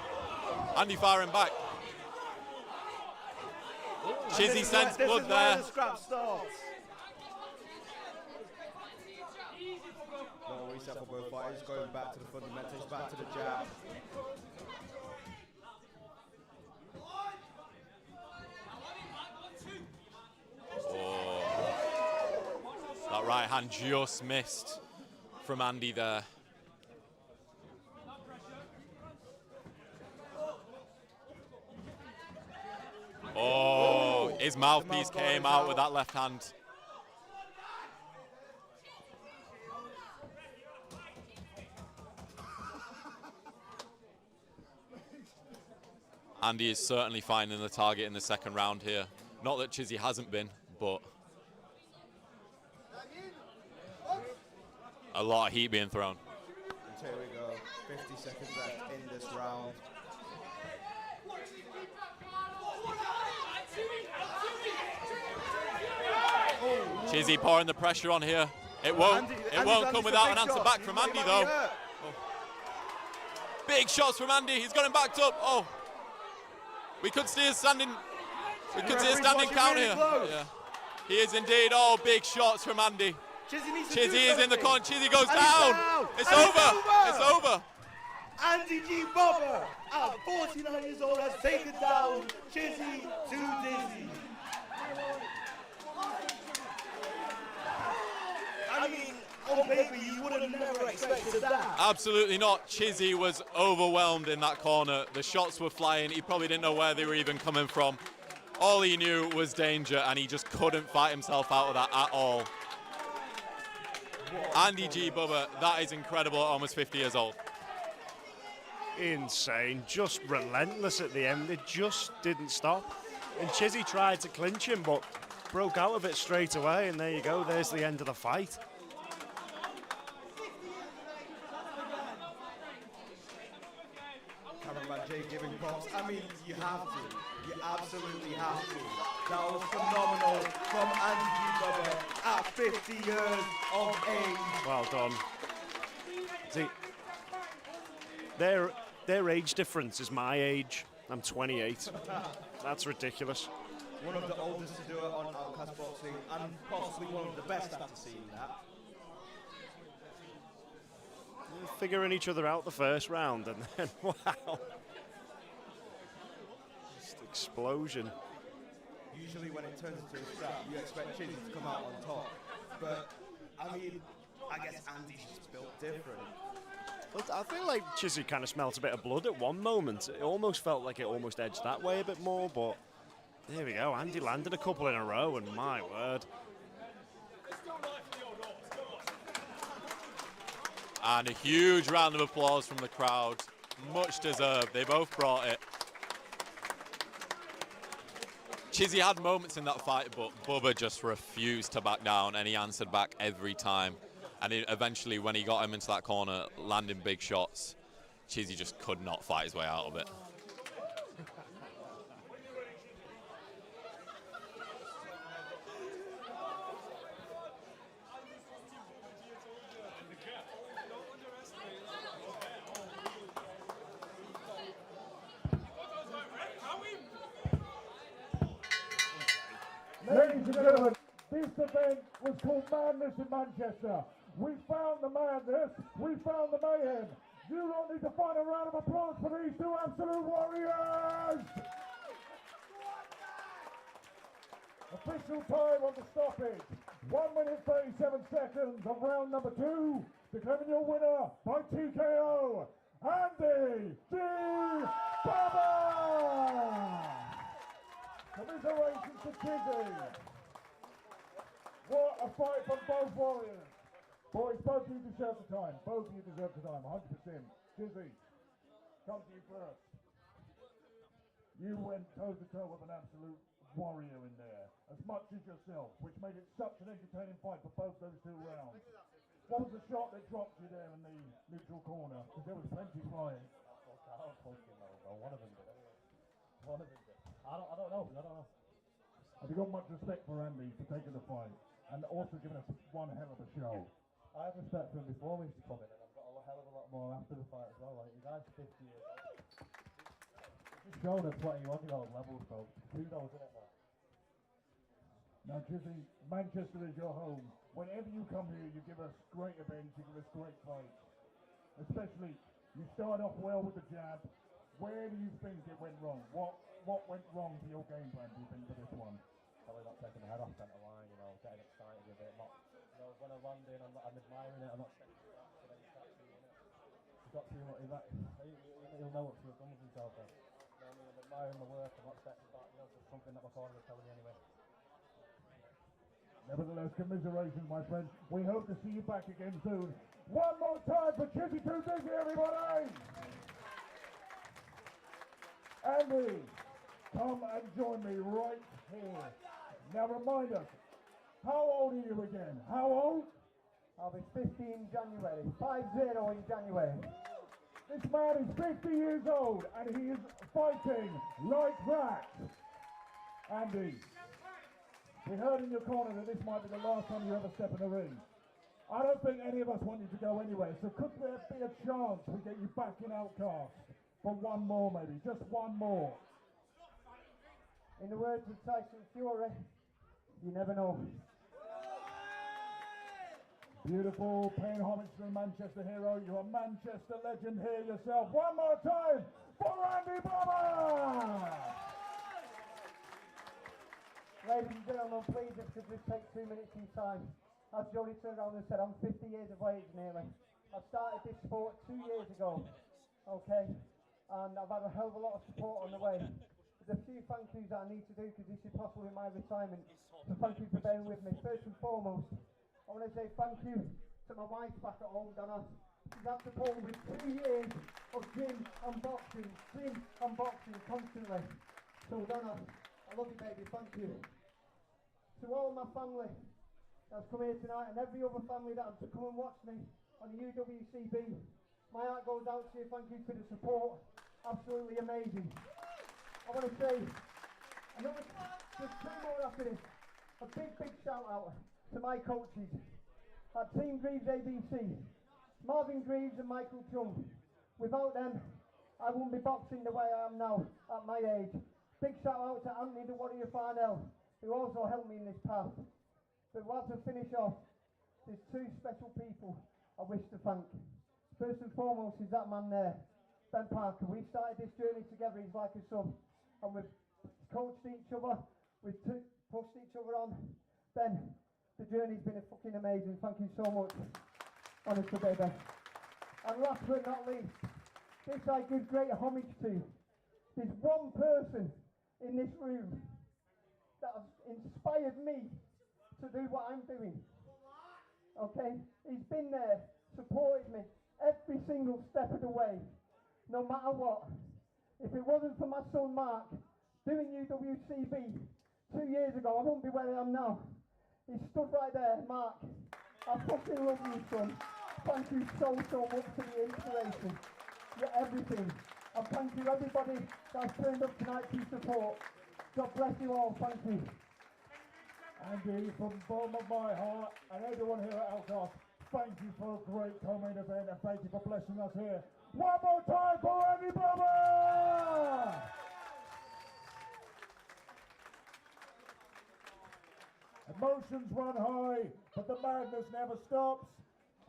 Andy firing back. Chizzy sends blood there. The scrap starts. Little reset for both fighters, going back to the fundamentals, back to the jab. Oh, that right hand just missed from Andy there. Oh, his mouthpiece came out with that left hand. Andy is certainly finding the target in the second round here. Not that Chizzy hasn't been, but a lot of heat being thrown. And here we go, 50 seconds left in this round. Chizzy pouring the pressure on here. It won't come without an answer back from Andy though. Oh. Big shots from Andy. He's got him backed up. Oh, we could see a standing. We could see a standing count here. Yeah. He is indeed. Oh, big shots from Andy. Chizzy is in the corner. Chizzy goes down. It's over. It's over. Andy G. Bobber, at 49 years old, has taken down Chizzy to Dizzy. I mean, on paper, you would have never expected that. Absolutely not. Chizzy was overwhelmed in that corner. The shots were flying. He probably didn't know where they were even coming from. All he knew was danger, and he just couldn't fight himself out of that at all. Andy G. Bubba, that is incredible at almost 50 years old. Insane, just relentless at the end. It just didn't stop. And Chizzy tried to clinch him, but broke out of it straight away, and there you go, there's the end of the fight. Cameraman Jay giving props. I mean, you have to. You absolutely have to. That was phenomenal from Andy G. Bubba at 50 years of age. Well done. See, their age difference is my age. I'm 28. That's ridiculous. One of the oldest to do it on Outcast Boxing, and possibly one of the best after seeing that. Figuring each other out the first round, and then wow, just explosion. Usually when it turns into a scrap, you expect Chizzy to come out on top, but I mean, I guess Andy's just built different. But I feel like Chizzy kind of smelt a bit of blood at one moment. It almost felt like it almost edged that way a bit more, but there we go. Andy landed a couple in a row, and my word. And a huge round of applause from the crowd. Much deserved. They both brought it. Chizzy had moments in that fight, but Bubba just refused to back down, and he answered back every time. And eventually, when he got him into that corner, landing big shots, Chizzy just could not fight his way out of it. Ladies and gentlemen, this event was called Madness in Manchester. We found the madness, we found the mayhem. You don't need to find a round of applause for these two absolute warriors! Official time on the stoppage. 1 minute 37 seconds of round number 2. Declaring your winner by TKO, Andy G. Bubba! Commiserations to Chizzy. What a fight from both warriors. Boys, both of you deserve the time. Both of you deserve the time, 100%. Chizzy, come to you first. You went toe-to-toe with an absolute warrior in there, as much as yourself, which made it such an entertaining fight for both those 2 rounds. What was the shot that dropped you there in the neutral corner? Because there was plenty flying. I don't fucking know. One of them did. One of them did. I don't know. Have you got much respect for Andy for taking the fight and also giving us one hell of a show? I had respect for him before we used to come in, and I've got a hell of a lot more after the fight as well. Like, the guy's 50 years old. Just showed at 21-year-old levels, bro. Kudos, isn't it, man? Now, Chizzy, Manchester is your home. Whenever you come here, you give us great events, you give us great fights. Especially, you start off well with the jab. Where do you think it went wrong? What went wrong to your game plan, do you think, for this one? Probably not taking the head off centre line, getting excited with it. Not, when I land in, I'm admiring it, I'm not stepping back, so then you start seeing it. You've got to, he'll know what to have done with himself then. You know what I mean? I'm admiring the work, I'm not stepping back, just something that my corner was telling me anyway. Nevertheless, commiserations, my friend. We hope to see you back again soon. One more time for Chizzy 2 Dizzy, everybody! Andy, come and join me right here. Now remind us, how old are you again? How old? I'll be 50 in January. 50 in January. This man is 50 years old and he is fighting like that. Andy, we heard in your corner that this might be the last time you ever step in the ring. I don't think any of us want you to go anywhere, so could there be a chance we get you back in Outcasts for one more maybe, just one more? In the words of Tyson Fury, you never know. Beautiful, paying homage to the Manchester hero. You're a Manchester legend here yourself. One more time for Andy Bobber! Ladies and gentlemen, please, if you could just take 2 minutes in time. As Jody turned around and said, I'm 50 years of age nearly. I started this sport 2 years ago, okay? And I've had a hell of a lot of support on the way. There's a few thank yous that I need to do because this is possibly my retirement. So thank you for bearing with me. First and foremost, I want to say thank you to my wife back at home, Donna. She's had support with 2 years of gym and boxing constantly. So Donna, I love you baby, thank you. To all my family that's come here tonight and every other family that has to come and watch me on the UWCB, my heart goes out to you, thank you for the support, absolutely amazing. I want to say, just 2 more after this, a big shout out to my coaches at Team Greaves ABC, Marvin Greaves and Michael Chung. Without them, I wouldn't be boxing the way I am now at my age. Big shout out to Anthony the Warrior Farnell, who also helped me in this path. But while to finish off, there's 2 special people I wish to thank. First and foremost is that man there, Ben Parker. We started this journey together, he's like a son. And we've coached each other, we've pushed each other on. Ben, the journey's been fucking amazing. Thank you so much. Honestly, baby. And last but not least, this I give great homage to. There's one person in this room that has inspired me to do what I'm doing. Okay? He's been there, supported me every single step of the way, no matter what. If it wasn't for my son Mark doing UWCB 2 years ago, I wouldn't be where I am now. He stood right there, Mark. I fucking love you, son. Thank you so much for the inspiration. You're everything. And thank you everybody that's turned up tonight to support. God bless you all. Thank you. Andy, from the bottom of my heart and everyone here at Outcasts, thank you for a great co-main event and thank you for blessing us here. One more time for Andy Bobber! Emotions run high, but the madness never stops.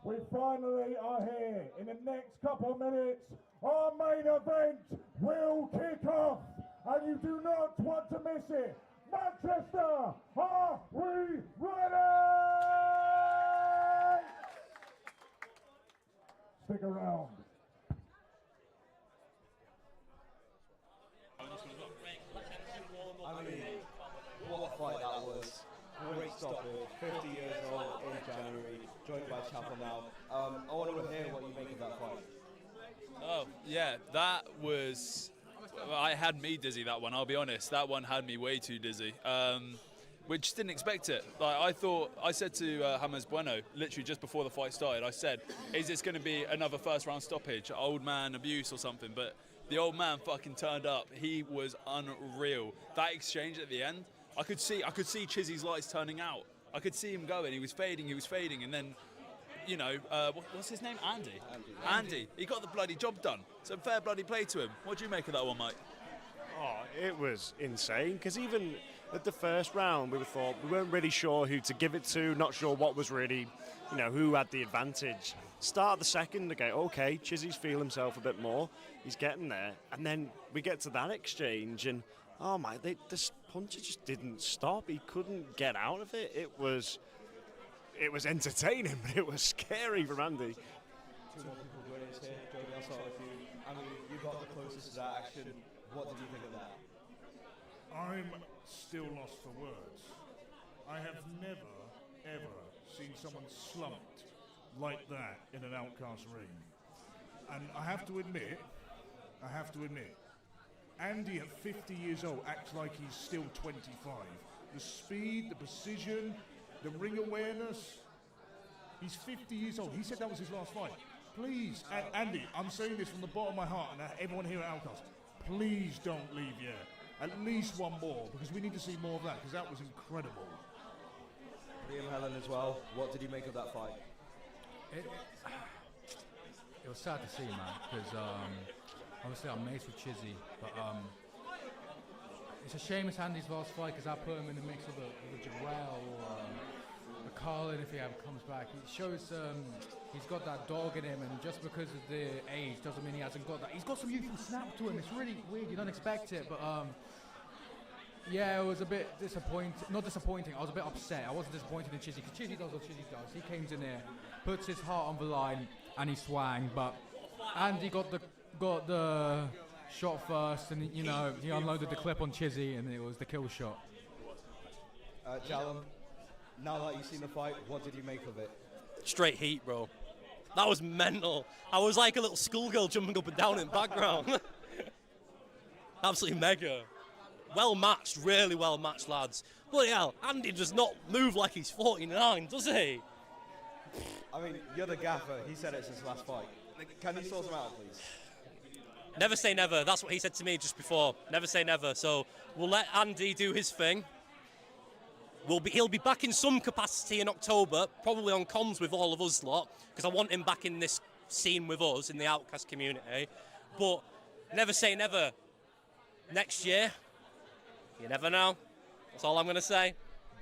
We finally are here. In the next couple of minutes, our main event will kick off, and you do not want to miss it. Manchester, are we ready? Stick around. I mean, what a fight that was. Great stoppage, 50 years old in January, joined by Chapel now. I want to hear what you make of that fight. Oh, yeah, that was... I had me dizzy, that one, I'll be honest. That one had me way too dizzy. Which didn't expect it. Like I said to James Bueno, literally just before the fight started, I said, is this going to be another first round stoppage, old man abuse or something? But the old man fucking turned up. He was unreal. That exchange at the end, I could see Chizzy's lights turning out. I could see him going. He was fading, and then, you know, what's his name? Andy. He got the bloody job done. So fair bloody play to him. What do you make of that one, Mike? Oh, it was insane, because even at the first round we weren't really sure who to give it to, not sure what was really, you know, who had the advantage. Start of the second, okay, Chizzy's feel himself a bit more, he's getting there, and then we get to that exchange, and oh my, this puncher just didn't stop. He couldn't get out of it. It was entertaining, but it was scary for Andy. Two more people joining us here. Jody, I'll start with you. I mean, you got the closest to that action. What did you think of that? I'm still lost for words. I have never, ever seen someone slumped like that in an Outcast ring. And I have to admit, Andy at 50 years old acts like he's still 25. The speed, the precision, the ring awareness. He's 50 years old. He said that was his last fight. Please, Andy, I'm saying this from the bottom of my heart, and everyone here at Outcast, please don't leave yet. At least one more, because we need to see more of that, because that was incredible. Liam Helen as well. What did you make of that fight? It was sad to see, man, because obviously I'm mates with Chizzy, but it's a shame it's Andy's last fight, because I put him in the mix of a Jarrell or a Carlin if he ever comes back. It shows he's got that dog in him, and just because of the age doesn't mean he hasn't got that. He's got some youthful snap to him. It's really weird. You don't expect it, but yeah, it was a bit disappointing. Not disappointing. I was a bit upset. I wasn't disappointed in Chizzy, because Chizzy does what Chizzy does. He came in there, puts his heart on the line, and he swang. But Andy got the shot first, and he unloaded the clip on Chizzy, and it was the kill shot. Jalum, now that you've seen the fight, what did you make of it? Straight heat, bro. That was mental. I was like a little schoolgirl jumping up and down in the background. Absolutely mega. Well matched, really well matched, lads. Bloody hell, Andy does not move like he's 49, does he? I mean, you're the gaffer. He said it's his last fight. Can you sort him out, please? Never say never. That's what he said to me just before. Never say never. So we'll let Andy do his thing. He'll be back in some capacity in October, probably on comms with all of us lot, because I want him back in this scene with us in the Outcast community. But never say never. Next year, you never know. That's all I'm going to say.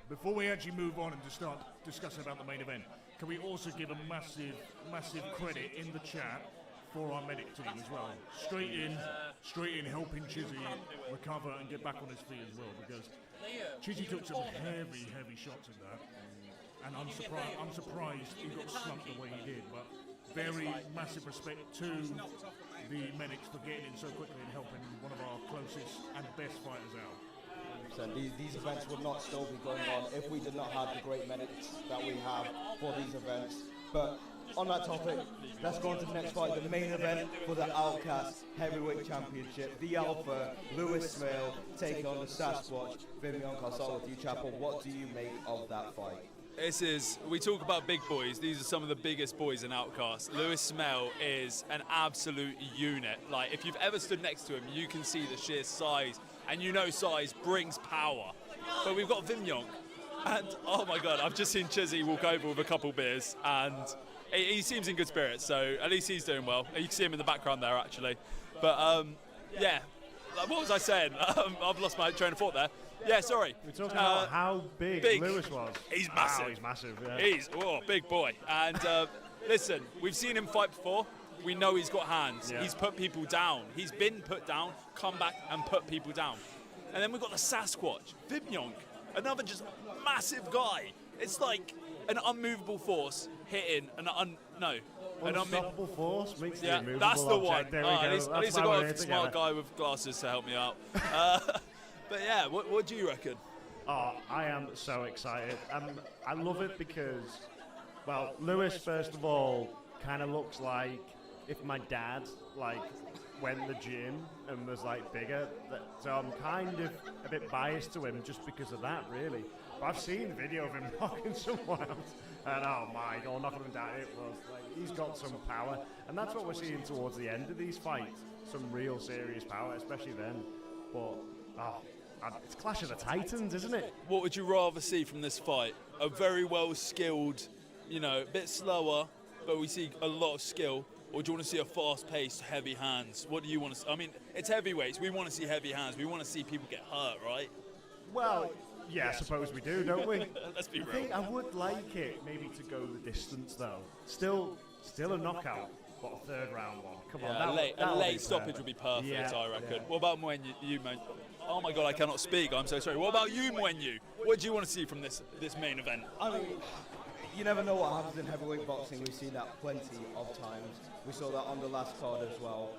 Before we actually move on and just start discussing about the main event, can we also give a massive, massive credit in the chat for our medic team as well? Straight in helping Chizzy recover and get back on his feet as well, because Chizzy took some heavy, heavy shots in that, and I'm surprised he got slumped the way he did, but very massive respect to the medics for getting in so quickly and helping one of our closest and best fighters out. So these events would not still be going on if we did not have the great medics that we have for these events. But on that topic, let's go on to the next fight, the main event for the Outcasts Heavyweight Championship. The Alpha, Lewis Smale, taking on the Sasquatch, Vimion. I'll start with you, Chapel. What do you make of that fight? We talk about big boys. These are some of the biggest boys in Outcasts. Lewis Smale is an absolute unit. Like, if you've ever stood next to him, you can see the sheer size, and you know size brings power. But we've got Vimion, and oh my God, I've just seen Chizzy walk over with a couple beers, and he seems in good spirits, so at least he's doing well. You can see him in the background there, actually. But yeah, what was I saying? I've lost my train of thought there. Yeah, sorry. We're talking about how big Lewis was. He's massive. Wow, he's massive, yeah. He's big boy. And listen, we've seen him fight before. We know he's got hands. Yeah. He's put people down. He's been put down, come back and put people down. And then we've got the Sasquatch, Vimion, another just massive guy. It's like an unmovable force hitting an unstoppable force meets the immovable that's the one. object. There we go. At least I got a smart guy with glasses to help me out. But yeah, what do you reckon? Oh, I am so excited. I love it because, well, Lewis, first of all, kind of looks like if my dad, went to the gym and was, bigger. So I'm kind of a bit biased to him just because of that, really. But I've seen video of him knocking someone out, and oh my God, knocking him down, it was he's got some power. And that's what we're seeing towards the end of these fights, some real serious power, especially then. But, it's Clash of the Titans, isn't it? What would you rather see from this fight? A very well skilled, a bit slower, but we see a lot of skill. Or do you want to see a fast-paced, heavy hands? What do you want to see? I mean, it's heavyweights. We want to see heavy hands. We want to see people get hurt, right? Well, yeah, I suppose we do, don't we? Let's be real. I think I would like it maybe to go the distance, though. Still a knockout, but a third round one. Come on, a late stoppage would be perfect, I reckon. Yeah. What about Mwenyu, man? Oh my God, I cannot speak. I'm so sorry. What about you, Mwenyu? What do you want to see from this main event? I mean, you never know what happens in heavyweight boxing. We've seen that plenty of times. We saw that on the last card as well.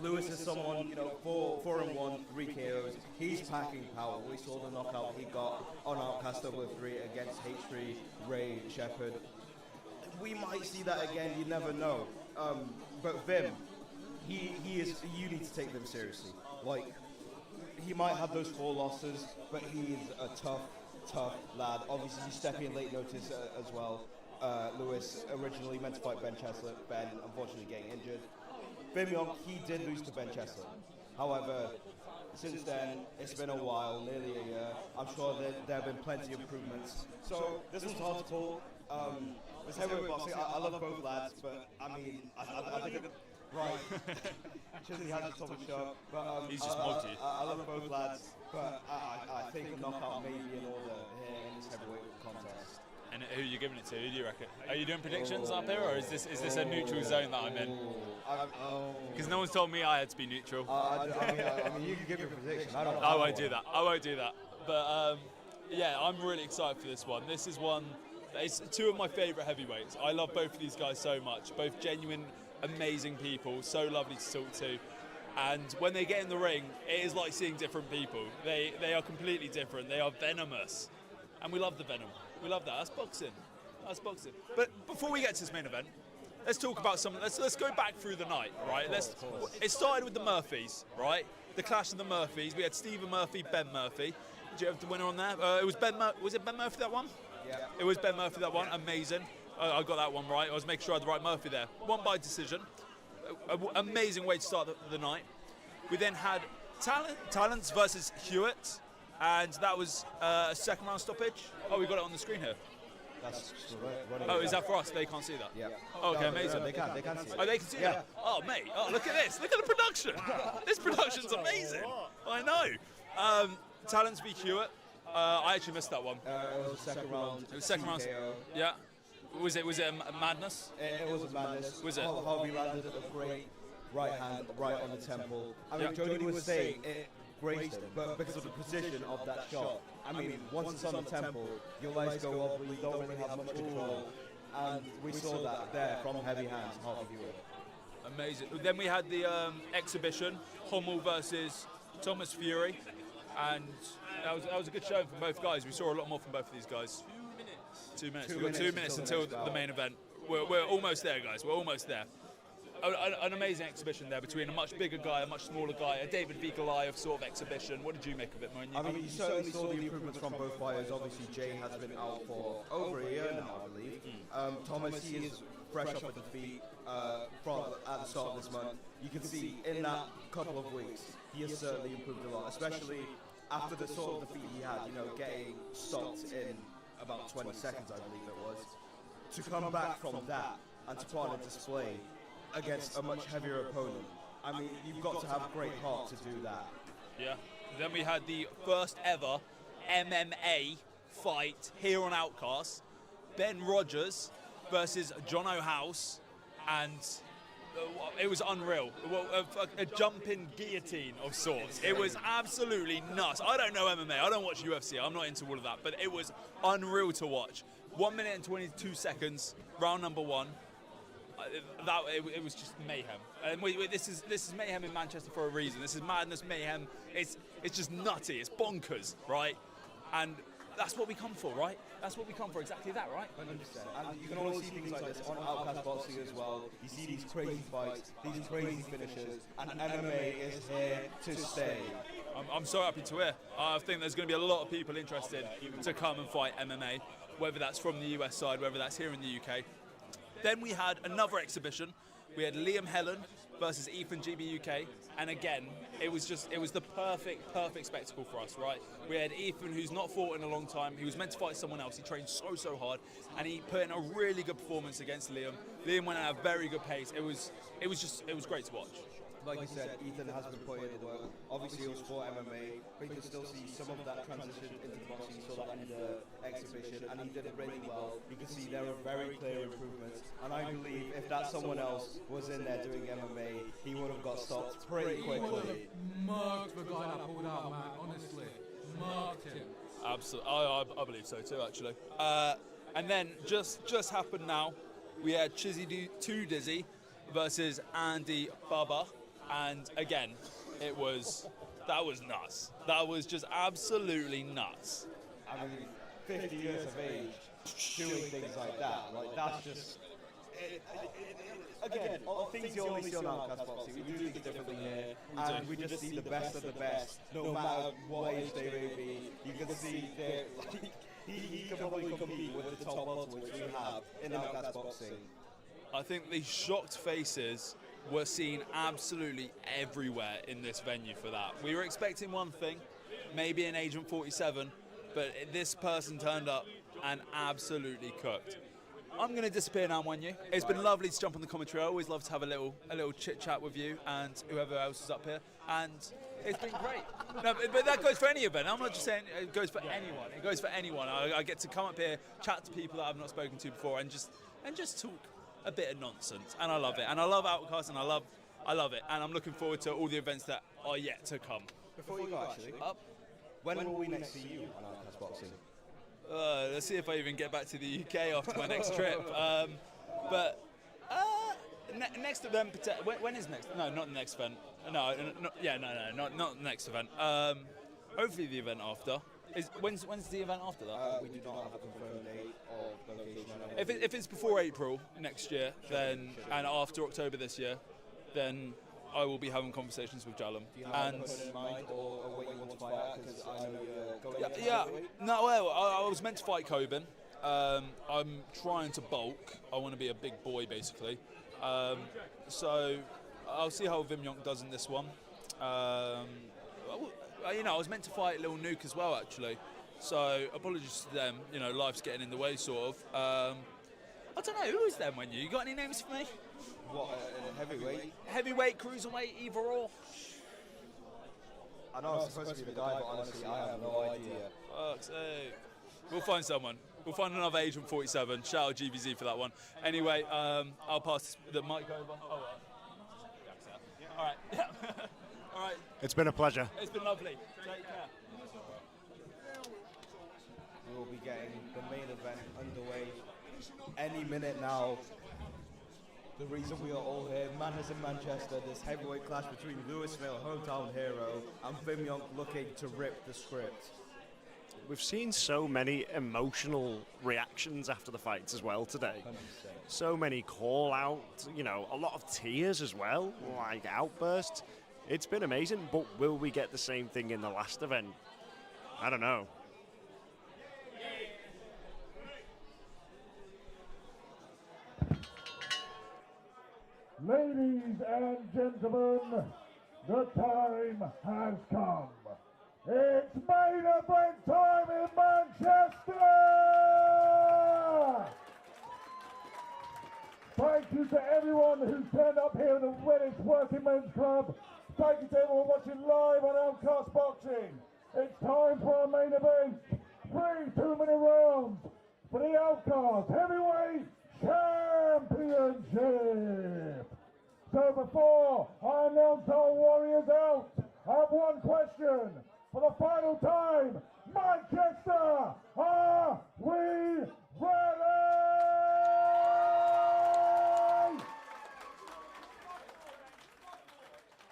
Lewis is someone, 4-1, 3 KOs. He's packing power. We saw the knockout he got on Outcast over 3 against H3, Ray Shepard. We might see that again. You never know. But Vim, you need to take them seriously. Like, he might have those 4 losses, but he's a tough lad. Obviously, he's stepping in late notice as well. Lewis originally meant to fight Ben Cheslett. Ben, unfortunately, getting injured. Vimion, he did lose to Ben Cheslett. However, since then, it's been a while, nearly a year. I'm sure there have been plenty of improvements. So, this one's hard to call. This heavyweight boxing, I love both lads, but I mean, I think right. Chisley has his top of the show, but he's just multi. I love both lads, but I think a knockout may be in order here in this heavyweight contest. And who are you giving it to? Who do you reckon? Are you doing predictions up here, or is this a neutral zone that I'm in? Because no one's told me I had to be neutral. I mean, you can give your prediction. I won't do that. I won't do that. But yeah, I'm really excited for this one. This is one. It's 2 of my favourite heavyweights. I love both of these guys so much. Both genuine, amazing people. So lovely to talk to. And when they get in the ring, it is like seeing different people. They are completely different. They are venomous, and we love the venom. We love that. That's boxing. That's boxing. But before we get to this main event, let's talk about some. Let's go back through the night, right? It started with the Murphys, right? The clash of the Murphys. We had Stephen Murphy, Ben Murphy. Did you have the winner on there? It was Ben. Was it Ben Murphy that won? Yeah. It was Ben Murphy that won. Amazing. I got that one right. I was making sure I had the right Murphy there. Won by decision. Amazing way to start the night. We then had Talents versus Hewitt, and that was a second round stoppage. Oh, we got it on the screen here. That's oh, is that for us? They can't see that. Yeah. Oh, okay, amazing. They can see it. Oh, they can see that. Oh, mate. Oh, look at this. Look at the production. This production's amazing. I know. Talents v Hewitt. I actually missed that one. It was a second round. It was second round. Yeah. Was it a madness? It was a madness. Was it? Harvey landed a great right hand right on the temple. I mean, Jody was saying it grazed him, but because of the position of that shot, I mean, once it's on the temple, your legs go up, you don't really have much control. And we saw that there from heavy hands, Harvey Hewitt. Amazing. Then we had the exhibition, Hummel versus Thomas Fury, and that was a good showing from both guys. We saw a lot more from both of these guys. 2 minutes. We've got 2 minutes until the main event. We're almost there, guys. We're almost there. An amazing exhibition there between a much bigger guy, a much smaller guy, a David v. Goliath sort of exhibition. What did you make of it, Mourinho? I mean, you certainly saw the improvements from both fighters. Obviously, Jay has been out for over a year now, I believe. Thomas, he is fresh off of defeat from at the start of this month. You can see in that couple of weeks, he has certainly improved a lot, especially after the sort of defeat he had, you know, getting stopped in about 20 seconds, I believe it was. To come back from that and to put on a display against a much heavier opponent. I mean, you've got to have great heart to do that. Yeah. Then we had the first ever MMA fight here on Outcasts. Ben Rogers versus John O'House, and it was unreal. A jumping guillotine of sorts. It was absolutely nuts. I don't know MMA. I don't watch UFC. I'm not into all of that, but it was unreal to watch. 1 minute and 22 seconds, round number 1. It was just mayhem, and this is mayhem in Manchester for a reason. This is madness, mayhem. It's just nutty. It's bonkers, right? And that's what we come for, right? That's what we come for. Exactly that, right? 100%. And you can always see things like this on Outcast Boxing as well. You see these crazy fights, these crazy finishes, and MMA is here to stay. I'm so happy to hear. I think there's going to be a lot of people interested to come and fight MMA, whether that's from the US side, whether that's here in the UK. Then we had another exhibition. We had Liam Helen versus Ethan GB UK, and again, it was the perfect spectacle for us, right? We had Ethan, who's not fought in a long time. He was meant to fight someone else. He trained so hard, and he put in a really good performance against Liam. Liam went at a very good pace. It was great to watch. Like you said, Ethan has been putting in the work. Obviously, it was for MMA, but you can still see some of that transition into boxing. You saw that in the exhibition, and he did it really well. You can see there are very clear improvements, and I believe if that someone else was in there doing MMA, he would have got stopped pretty quickly. He would have marked the guy that pulled out, man. Honestly, marked him. Absolutely, I believe so too, actually. And then just happened now. We had Chizzy 2 Dizzy versus Andy Baba. And again, that was nuts. That was just absolutely nuts. I mean, 50 years of age, doing things like that, like that's just, again, all things you only see on Outcast Boxing, we do things differently here, and we just see the best of the best, no matter what age they may be. You can see that he can probably compete with the top odds which we have in Outcast Boxing. I think the shocked faces were seen absolutely everywhere in this venue for that. We were expecting one thing, maybe an Agent 47, but this person turned up and absolutely cooked. I'm going to disappear now, Wenyu. It's been lovely to jump on the commentary. I always love to have a little chit chat with you and whoever else is up here, and it's been great. No, but that goes for any event. I'm not just saying it goes for anyone. It goes for anyone. I get to come up here, chat to people that I've not spoken to before, and just talk a bit of nonsense, and I love it. And I love Outcasts, and I love it. And I'm looking forward to all the events that are yet to come. Before you go, actually, when will we next see you on Outcast Boxing? Let's see if I even get back to the UK after my next trip. Next event. When is next? No, not the next event. No, not the next event. Hopefully the event after. When's the event after that? We do not have a confirmed date or location. If it's before April next year, then and after October this year, then I will be having conversations with Jalum. Do you have a in mind or a weight you want to fight at? Because I know you're going yeah. No, well, I was meant to fight Coben. I'm trying to bulk. I want to be a big boy, basically. So I'll see how Vim Yonk does in this one. I was meant to fight Lil Nuke as well, actually. So apologies to them. Life's getting in the way, sort of. I don't know, who is them when you got any names for me? What, heavyweight? Heavyweight, cruiserweight, either or. I know it's supposed to be the guy, but honestly, I have no idea. Fuck's sake. We'll find someone. We'll find another Agent 47. Shout out GVZ for that one. Anyway, I'll pass the mic over. All right. All right. It's been a pleasure. It's been lovely. Take care. We will be getting the main event underway any minute now. The reason we are all here, Madness in Manchester, this heavyweight clash between Lewis Smale, hometown hero, and Vim Yonk looking to rip the script. We've seen so many emotional reactions after the fights as well today. 100%. So many call-outs, a lot of tears as well, like outbursts. It's been amazing, but will we get the same thing in the last event? I don't know. Ladies and gentlemen, the time has come. It's main event time in Manchester! Thank you to everyone who's turned up here in the Redditch Working Men's Club. Thank you to everyone watching live on Outcast Boxing. It's time for our main event. 3 2-minute rounds for the Outcast Heavyweight Championship. So before I announce our warriors out, I have one question. For the final time, Manchester, are we ready?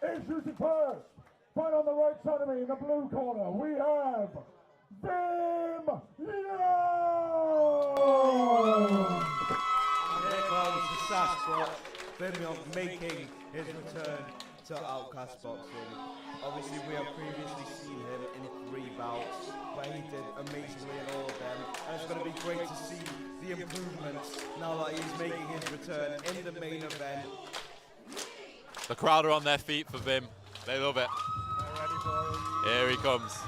Introducing first, right on the right side of me in the blue corner, we have Vim Yonk! And here comes the Sasquatch, Vim Yonk making his return to Outcast Boxing. Obviously, we have previously seen him in 3 bouts, where he did amazingly in all of them. And it's going to be great to see the improvements now that he's making his return in the main event. The crowd are on their feet for Vim. They love it. Here he comes.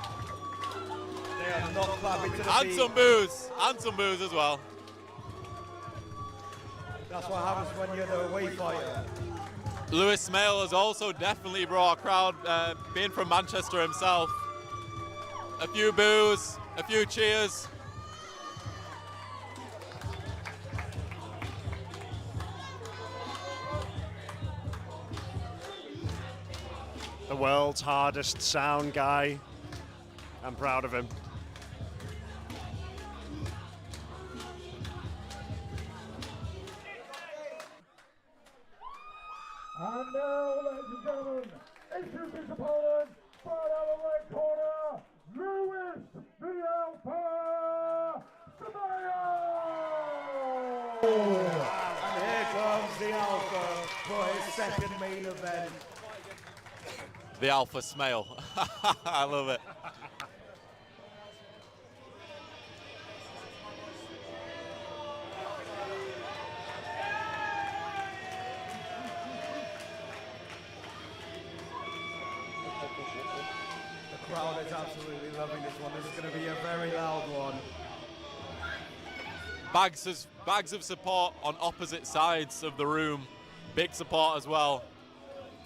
They are not clapping to the And beat. some boos. And some boos as well. That's what happens when you're the away fighter. Lewis Smale has also definitely brought a crowd, being from Manchester himself. A few boos, a few cheers. The world's hardest sound guy. I'm proud of him. And now, ladies and gentlemen, introduce his opponent, right out of the red corner, Lewis the Alpha Smale! And here the Alpha for his second main event. The Alpha Smale. I love it. The crowd is absolutely loving this one. This is going to be a very loud one. Bags of support on opposite sides of the room. Big support as well.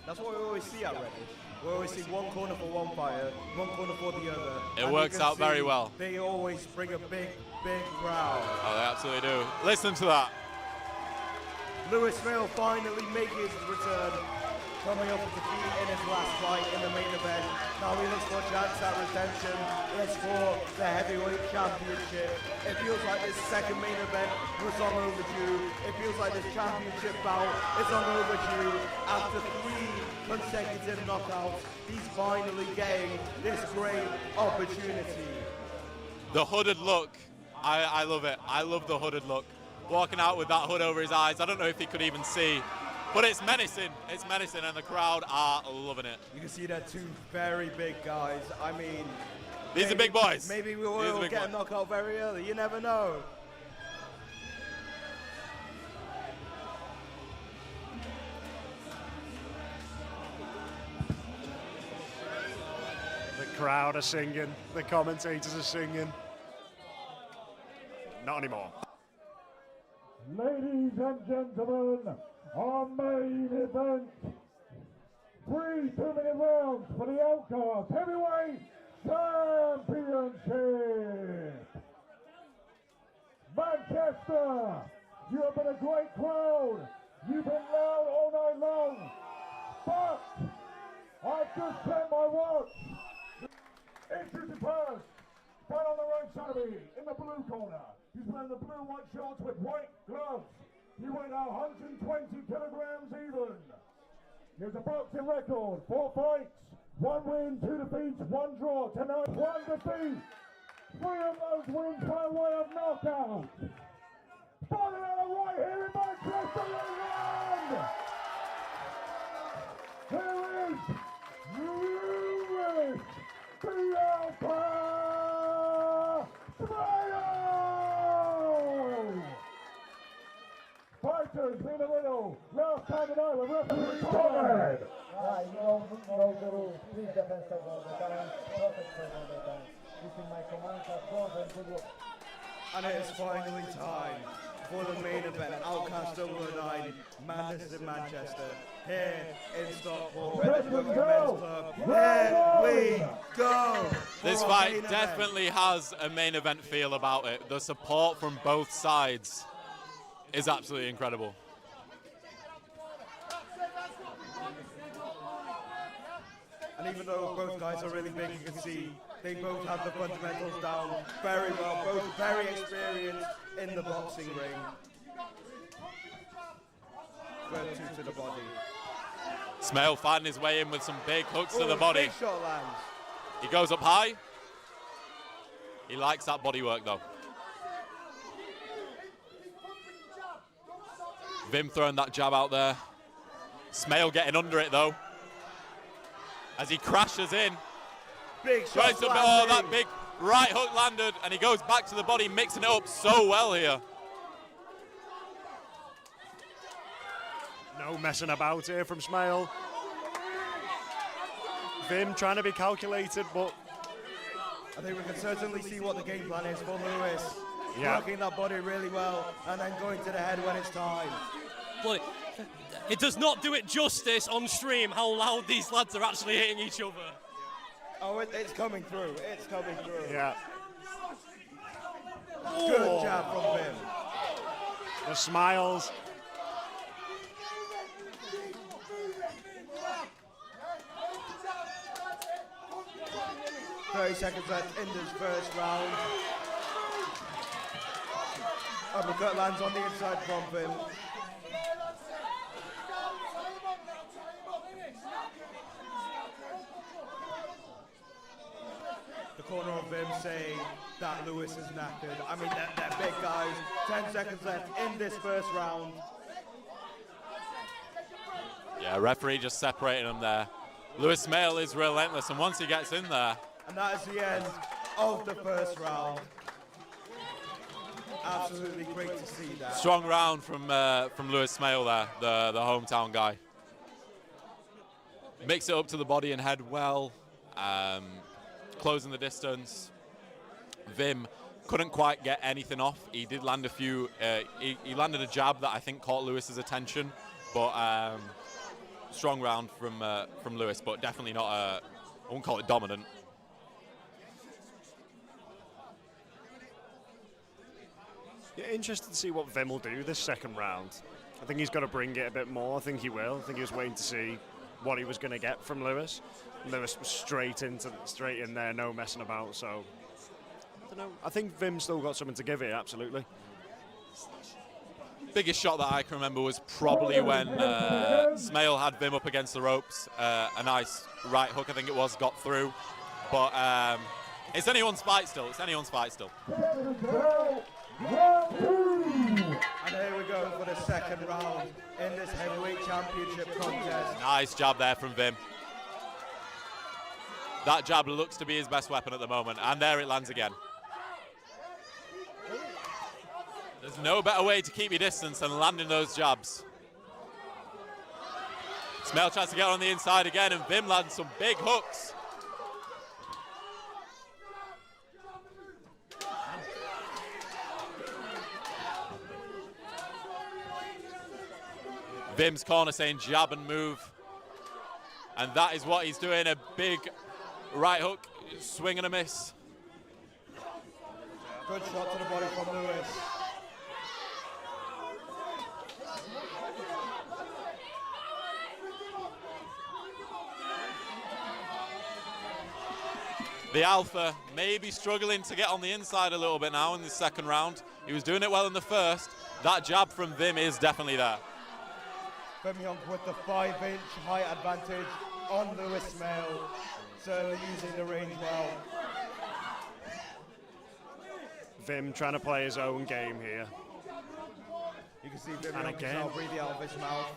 That's what we always see at Reddit. We always see one corner for one fighter, one corner for the other. It works out very well. They always bring a big, big crowd. Oh, they absolutely do. Listen to that. Lewis Smale finally making his return, coming up with defeat in his last fight in the main event. Now he looks for a chance at redemption. It's for the heavyweight championship. It feels like this second main event was long overdue. It feels like this championship bout is long overdue. After 3 consecutive knockouts, he's finally getting this great opportunity. The hooded look, I love it. I love the hooded look. Walking out with that hood over his eyes. I don't know if he could even see. But it's menacing, and the crowd are loving it. You can see they're 2 very big guys. I mean, these are big boys. Maybe we will get a knockout very early. You never know. The crowd are singing. The commentators are singing. Not anymore. Ladies and gentlemen, our main event. 3 2-minute rounds for the Outcasts Heavyweight Championship. Manchester, you have been a great crowd. You've been loud all night long. But I've just checked my watch. Introducing first, stand on the right side of me, in the blue corner. He's wearing the blue-white shorts with white gloves. He weighed out 120 kilograms even. He has a boxing record, 4 fights, 1 win, 2 defeats, 1 draw. Tonight, 1 defeat. 3 of those wins by way of knockout. Starting out the right here in Manchester, England. Here is Lewis the Alpha Smale. Fighters in the middle. Last time tonight, we're referee Conrad. You know the rules. Please defend all the time. Protect all the time. This is my command. Good luck. And it is finally time for the main event. Outcast 009, Manchester. Here in Stockport. Here we go. This fight definitely has a main event feel about it. The support from both sides is absolutely incredible. And even though both guys are really big, you can see they both have the fundamentals down very well. Both very experienced in the boxing ring. Good 2 to the body. Smale finding his way in with some big hooks to the body. Big shot lands. He goes up high. He likes that body work though. Vim throwing that jab out there. Smale getting under it though. As he crashes in. Big shot. Oh, that big right hook landed, and he goes back to the body, mixing it up so well here. No messing about here from Smale. Vim trying to be calculated, but I think we can certainly see what the game plan is for Lewis. Yeah. Working that body really well, and then going to the head when it's time. But it does not do it justice on stream how loud these lads are actually hitting each other. Oh, it's coming through. It's coming through. yeah. Good jab from Vim. The smiles. "30 seconds left in this first round." Uppercut lands on the inside from Vim. The corner of Vim saying that Lewis is knackered. I mean, they're big guys. 10 seconds left in this first round. Yeah, referee just separating them there. Lewis Smale is relentless, and once he gets in there... And that is the end of the first round. Absolutely great to see that. Strong round from Lewis Smale there, the hometown guy. Mix it up to the body and head well, closing the distance. Vim couldn't quite get anything off. He did land a few, he landed a jab that I think caught Lewis's attention, but strong round from Lewis, but definitely not, I won't call it dominant. Yeah, interested to see what Vim will do this second round. I think he's got to bring it a bit more. I think he will. I think he was waiting to see what he was going to get from Lewis. Lewis was straight in there, no messing about. So I don't know. I think Vim's still got something to give here. Absolutely. Biggest shot that I can remember was probably when Smale had Vim up against the ropes. A nice right hook, I think it was, got through. But it's anyone's fight still. It's anyone's fight still. And here we go for the second round in this heavyweight championship contest. Nice jab there from Vim. That jab looks to be his best weapon at the moment, and there it lands again. There's no better way to keep your distance than landing those jabs. Smale tries to get on the inside again, and Vim lands some big hooks. Vim's corner saying jab and move. And that is what he's doing, a big right hook, swing and a miss. Good shot to the body from Lewis. The Alpha may be struggling to get on the inside a little bit now in the second round. He was doing it well in the first. That jab from Vim is definitely there. Vim Young with the 5-inch height advantage on Lewis Smale, certainly using the range well. Vim trying to play his own game here. You can see Vim Young now breathing out of his mouth.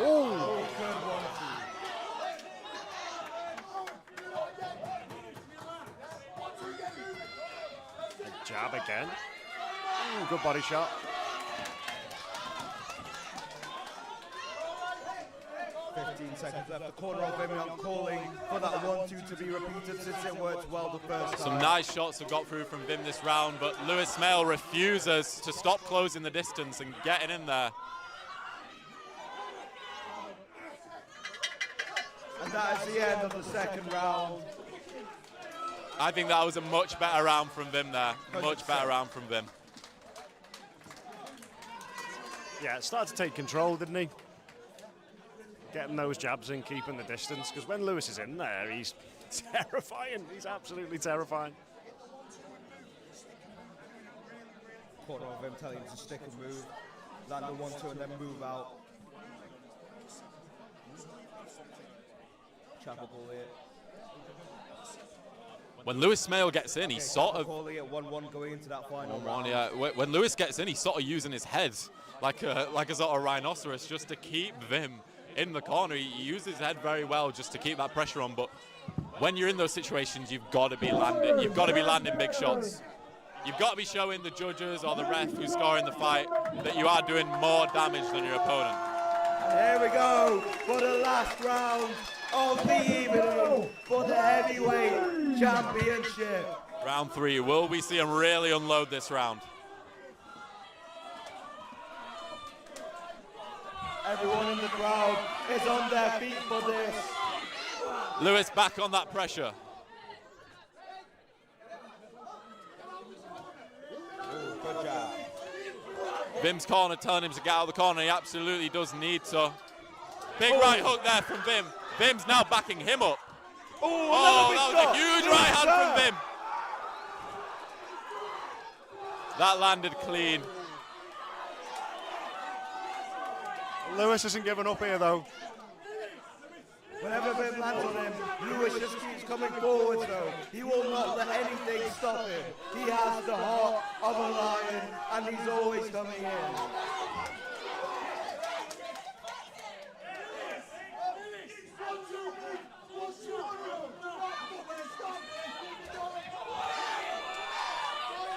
Oh, good one. Jab again. Ooh, good body shot. 15 seconds left. The corner of Vim Young calling for that 1-2 to be repeated since it worked well the first time. Some nice shots have got through from Vim this round, but Lewis Smale refuses to stop closing the distance and getting in there. And that is the end of the second round. I think that was a much better round from Vim there. Much better round from Vim. Yeah, it started to take control, didn't he? Getting those jabs in, keeping the distance. Because when Lewis is in there, he's terrifying. He's absolutely terrifying. Corner of him telling him to stick and move. Land the 1-2 and then move out. Chapel ball here. When Lewis Smale gets in, he's sort of... Calling it 1-1 going into that final round. Yeah. When Lewis gets in, he's sort of using his head like a sort of rhinoceros just to keep Vim in the corner. He uses his head very well just to keep that pressure on, but when you're in those situations, you've got to be landing. You've got to be landing big shots. You've got to be showing the judges or the ref who's scoring the fight that you are doing more damage than your opponent. Here we go for the last round of the evening for the heavyweight championship. Round 3. Will we see him really unload this round? Everyone in the crowd is on their feet for this. Lewis back on that pressure. Ooh, good job. Vim's corner telling him to get out of the corner. He absolutely does need to. Big right hook there from Vim. Vim's now backing him up. Oh, that was a huge right hand from Vim. That landed clean. Lewis isn't giving up here, though. Whenever Vim lands on him, Lewis just keeps coming forward though. He will not let anything stop him. He has the heart of a lion and he's always coming in.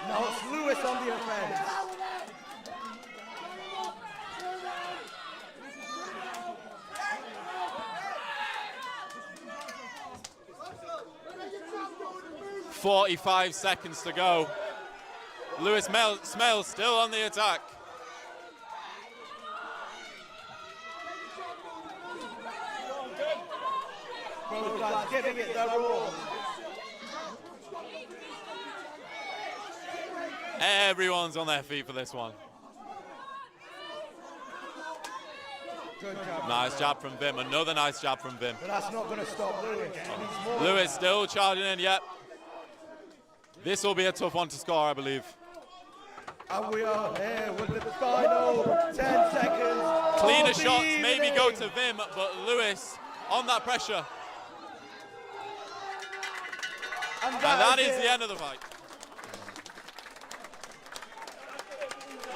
Now it's Lewis on the offense. 45 seconds to go. Lewis Smails still on the attack. Both guys giving it their all. Everyone's on their feet for this one. Good job. Nice jab from Vim. Another nice jab from Vim. But that's not going to stop Lewis. Lewis still charging in, yep. This will be a tough one to score, I believe. And we are here with the final 10 seconds. Cleaner shots maybe go to Vim, but Lewis on that pressure. And that is the end of the fight.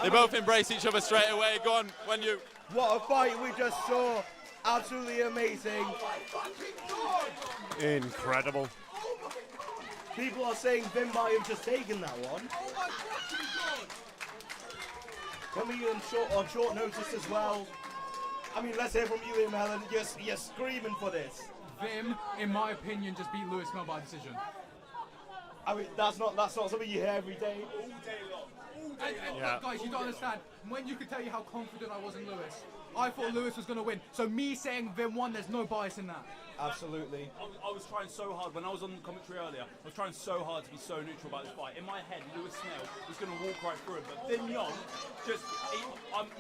They both embrace each other straight away. Go on, when you. What a fight we just saw. Absolutely amazing. Incredible. People are saying Vim might have just taken that one. Coming in on short notice as well. I mean, let's hear from you, Helen. You're screaming for this. Vim, in my opinion, just beat Lewis Smail by decision. I mean, that's not something you hear every day, all day long. Look, guys, you don't understand. When you could tell you how confident I was in Lewis, I thought Lewis was going to win. So me saying Vim won, there's no bias in that. Absolutely. I was trying so hard, when I was on the commentary earlier, I was trying so hard to be so neutral about this fight. In my head, Lewis Smail was going to walk right through it, but Vim Young,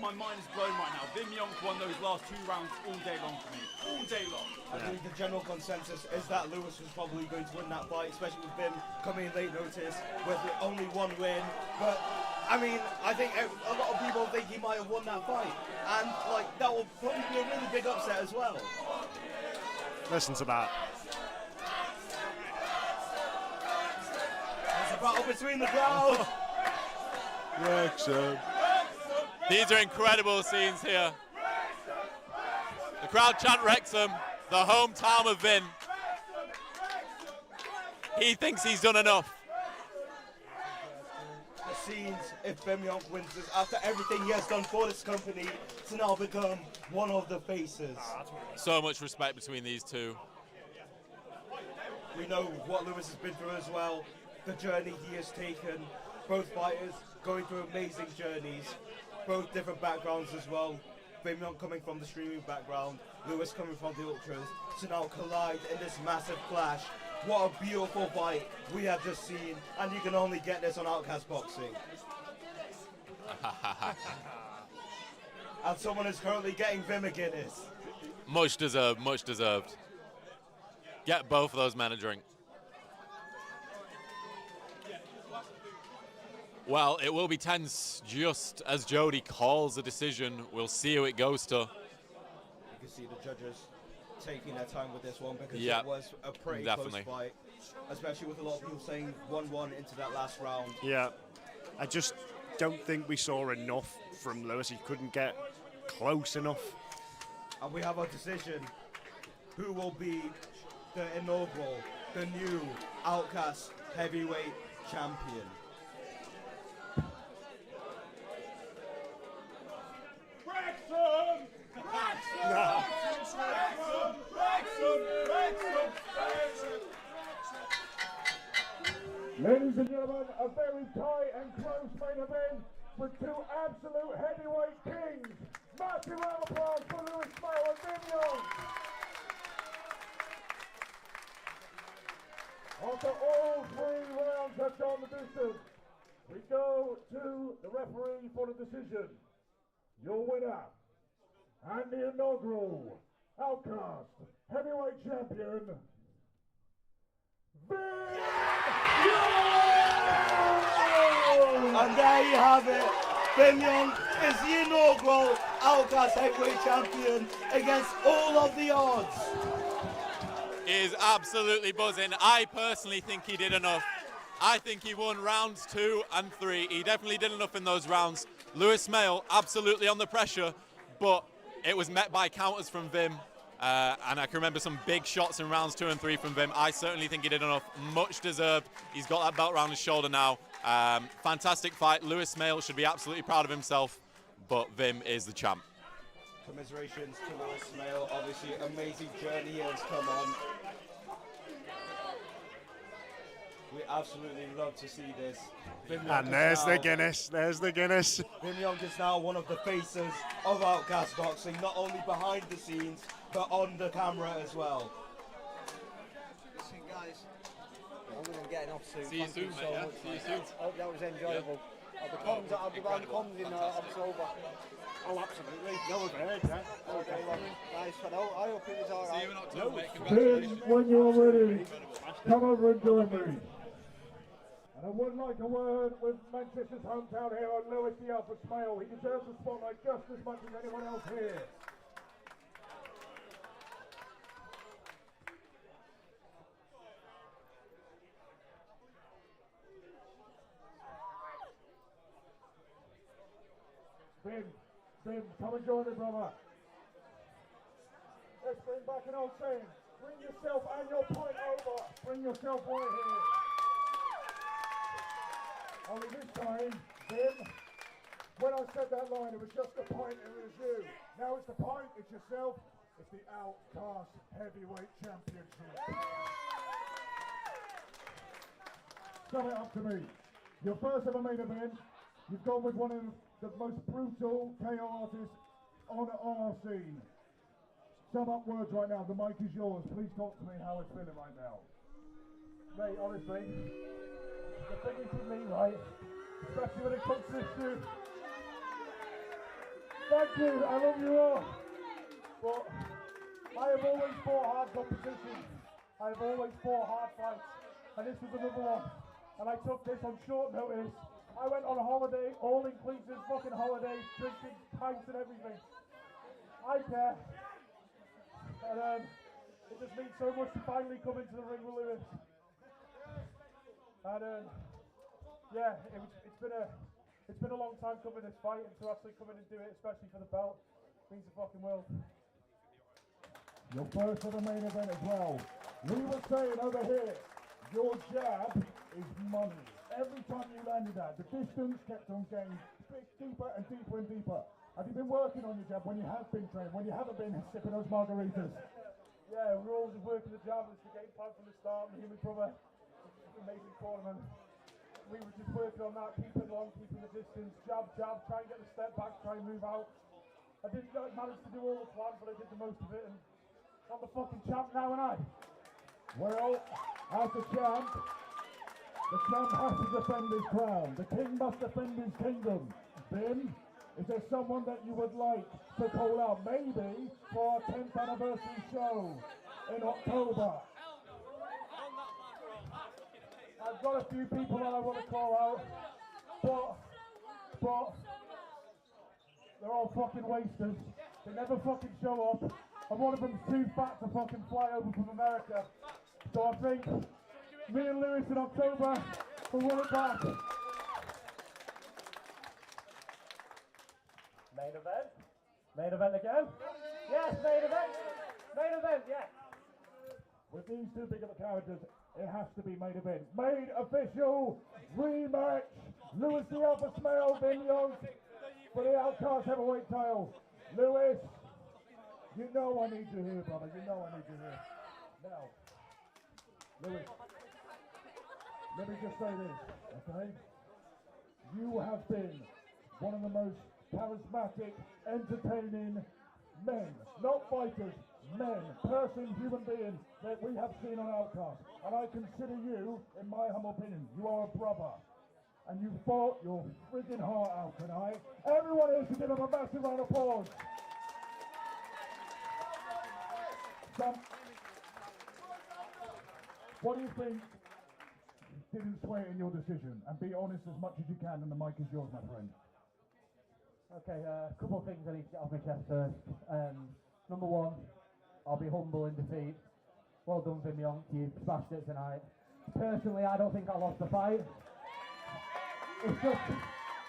my mind is blown right now. Vim Young won those last 2 rounds all day long for me. All day long. I believe the general consensus is that Lewis was probably going to win that fight, especially with Vim coming in late notice with only 1 win. But I mean, I think a lot of people think he might have won that fight, and like that will probably be a really big upset as well. Listen to that. There's a battle between the crowd. Wrexham. These are incredible scenes here. The crowd chant Wrexham, the hometown of Vim. He thinks he's done enough. The scenes, if Vim Young wins this, after everything he has done for this company, to now become one of the faces. So much respect between these two. We know what Lewis has been through as well, the journey he has taken. Both fighters going through amazing journeys, both different backgrounds as well. Vim Young coming from the streaming background, Lewis coming from the ultras, to now collide in this massive clash. What a beautiful fight we have just seen, and you can only get this on Outcasts Boxing. And someone is currently getting Vim a Guinness. Much deserved, much deserved. Get both of those men a drink. Well, it will be tense just as Jody calls a decision. We'll see who it goes to. You can see the judges taking their time with this one because Yep, it was a pretty definitely close fight, especially with a lot of people saying 1-1 into that last round. Yeah, I just don't think we saw enough from Lewis. He couldn't get close enough. And we have a decision. Who will be the inaugural, the new Outcast heavyweight champion? Wrexham! Wrexham! Wrexham! Wrexham! Wrexham! Ladies and gentlemen, a very tight and close main event with 2 absolute heavyweight kings. Massive round of applause for Lewis Smail and Vim Young. After all 3 rounds have gone the distance, we go to the referee for the decision. Your winner and the inaugural Outcast heavyweight champion, Vim Young! And there you have it. Vim Young is the inaugural Outcast heavyweight champion against all of the odds. He is absolutely buzzing. I personally think he did enough. I think he won rounds 2 and 3. He definitely did enough in those rounds. Lewis Mail absolutely on the pressure, but it was met by counters from Vim. And I can remember some big shots in rounds 2 and 3 from Vim. I certainly think he did enough. Much deserved. He's got that belt around his shoulder now. Fantastic fight. Lewis Mail should be absolutely proud of himself, but Vim is the champ. Commiserations to Lewis Mail. Obviously, amazing journey he has come on. We absolutely love to see this. And there's the Guinness. There's the Guinness. Vim Young is now one of the faces of Outcast Boxing, not only behind the scenes, but on the camera as well. Listen, guys, I'm going to be getting off soon. See you Thank soon, you mate, so yeah? much. See you soon. I hope that was enjoyable. I'll be buying comms in October. Oh, absolutely. No, we're good, yeah. Okay, nice. I hope it was all right. See you in October, mate. Then, Congratulations. when you're ready, come over and join me. And I would like a word with Manchester's hometown hero, Lewis the Alpha Smale. He deserves the spotlight just as much as anyone else here. Vim, come and join me, brother. Let's bring back an old saying. Bring yourself and your point over. Bring yourself right here. Only this time, Vim, when I said that line, it was just the point, it was you. Now it's the point, it's yourself, it's the Outcast Heavyweight Championship. Sum it up to me. Your first ever main event, you've gone with one of the most brutal KO artists on our scene. Sum up words right now, the mic is yours. Please talk to me how it's feeling right now. Mate, honestly, the thing is with me, right, especially when it comes to this shoot. Thank you, I love you all. But I have always fought hard competition. I have always fought hard fights. And this was another one. And I took this on short notice. I went on a holiday, all inclusive fucking holiday, drinking pints and everything. I care. And it just means so much to finally come into the ring with Lewis. And yeah, it's been a long time coming this fight, and to actually come in and do it, especially for the belt, means the fucking world. Your first of the main event as well. We were saying over here, your jab is money. Every time you landed that, the distance kept on getting deeper and deeper and deeper. Have you been working on your jab when you have been trained, when you haven't been sipping those margaritas? Yeah, we're always working the jab. It's the game plan from the start. Me and my brother, amazing cornerman. We were just working on that, keeping long, keeping the distance, jab, jab, try and get the step back, try and move out. I didn't manage to do all the plans, but I did the most of it, and I'm the fucking champ now, and I. Well, as the champ has to defend his crown. The king must defend his kingdom. Vim, is there someone that you would like to call out, maybe for our 10th anniversary show in October? I've got a few people that I want to call out, but they're all fucking wasters. They never fucking show up, and one of them's too fat to fucking fly over from America. So I think me and Lewis in October will run it back. Main event? Main event again? Yes, main event! Main event, yes! With these two big of a characters, it has to be main event. Made official rematch. Lewis the Alpha Smale, Vim Young for the Outcast Heavyweight title. Lewis, you know I need you here, brother. You know I need you here. Now, Lewis, let me just say this, okay? You have been one of the most charismatic, entertaining men, not fighters, men, person, human being that we have seen on Outcast. And I consider you, in my humble opinion, you are a brother. And you fought your friggin' heart out tonight. Everyone here should give him a massive round of applause. What do you think didn't sway in your decision? And be honest as much as you can, and the mic is yours, my friend. Okay, a couple of things I need to get off my chest first. Number one, I'll be humble in defeat. Well done, Vim Young. You smashed it tonight. Personally, I don't think I lost the fight. It's just,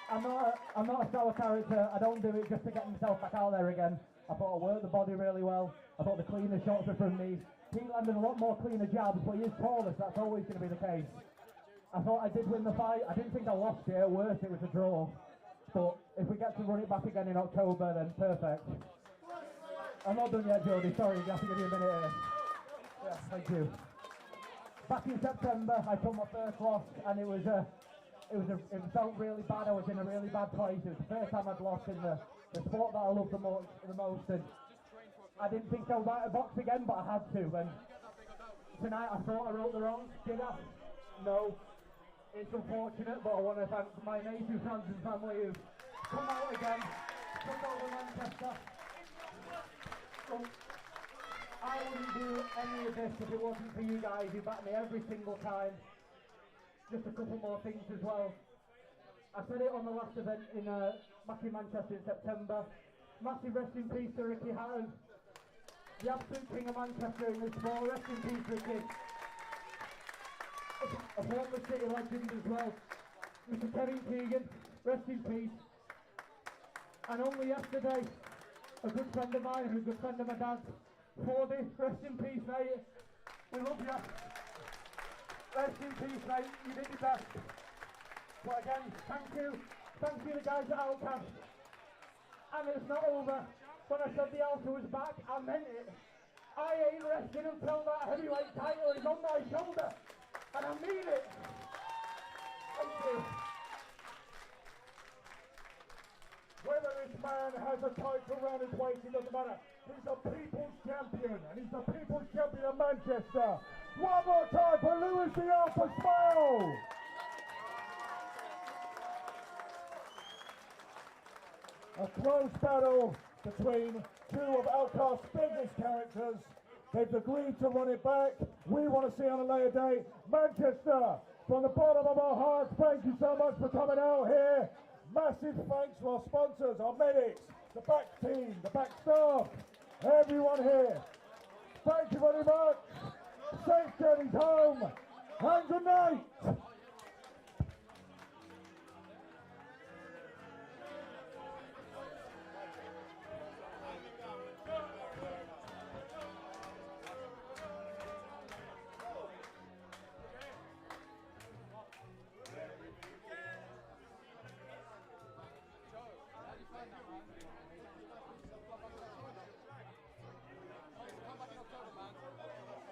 I'm not a sour character. I don't do it just to get myself back out there again. I thought I worked the body really well. I thought the cleaner shots were from me. He landed a lot more cleaner jabs, but he is taller, so that's always going to be the case. I thought I did win the fight. I didn't think I lost it. Worse, it was a draw. But if we get to run it back again in October, then perfect. I'm not done yet, Jody. Sorry, you have to give me a minute here. Yeah, thank you. Back in September, I took my first loss, and it felt really bad. I was in a really bad place. It was the first time I'd lost in the sport that I love the most, and I didn't think I was out of box again, but I had to. And tonight I thought I wrote the wrongs. Did I? No. It's unfortunate, but I want to thank my native fans and family who've come out again, come over Manchester. So, I wouldn't do any of this if it wasn't for you guys who back me every single time. Just a couple more things as well. I said it on the last event back in Manchester in September. Massive rest in peace to Ricky Hatton, the absolute king of Manchester in this sport. Rest in peace, Ricky. A former City legend as well. Mr. Kevin Keegan, rest in peace. And only yesterday, a good friend of mine, a good friend of my dad, Fordy, rest in peace, mate. We love you. Rest in peace, mate. You did your best. But again, thank you. Thank you, the guys at Outcasts. And it's not over. When I said the altar was back, I meant it. I ain't resting until that heavyweight title is on my shoulder. And I mean it. Thank you. Whether this man has a title around his waist, it doesn't matter. He's the people's champion, and he's the people's champion of Manchester. One more time for Lewis the Alpha Smile. A close battle between two of Outcast's biggest characters. They've agreed to run it back. We want to see on a later date. Manchester, from the bottom of our hearts, thank you so much for coming out here. Massive thanks to our sponsors, our medics, the back team, the back staff, everyone here. Thank you very much. Safe journeys home, and good night.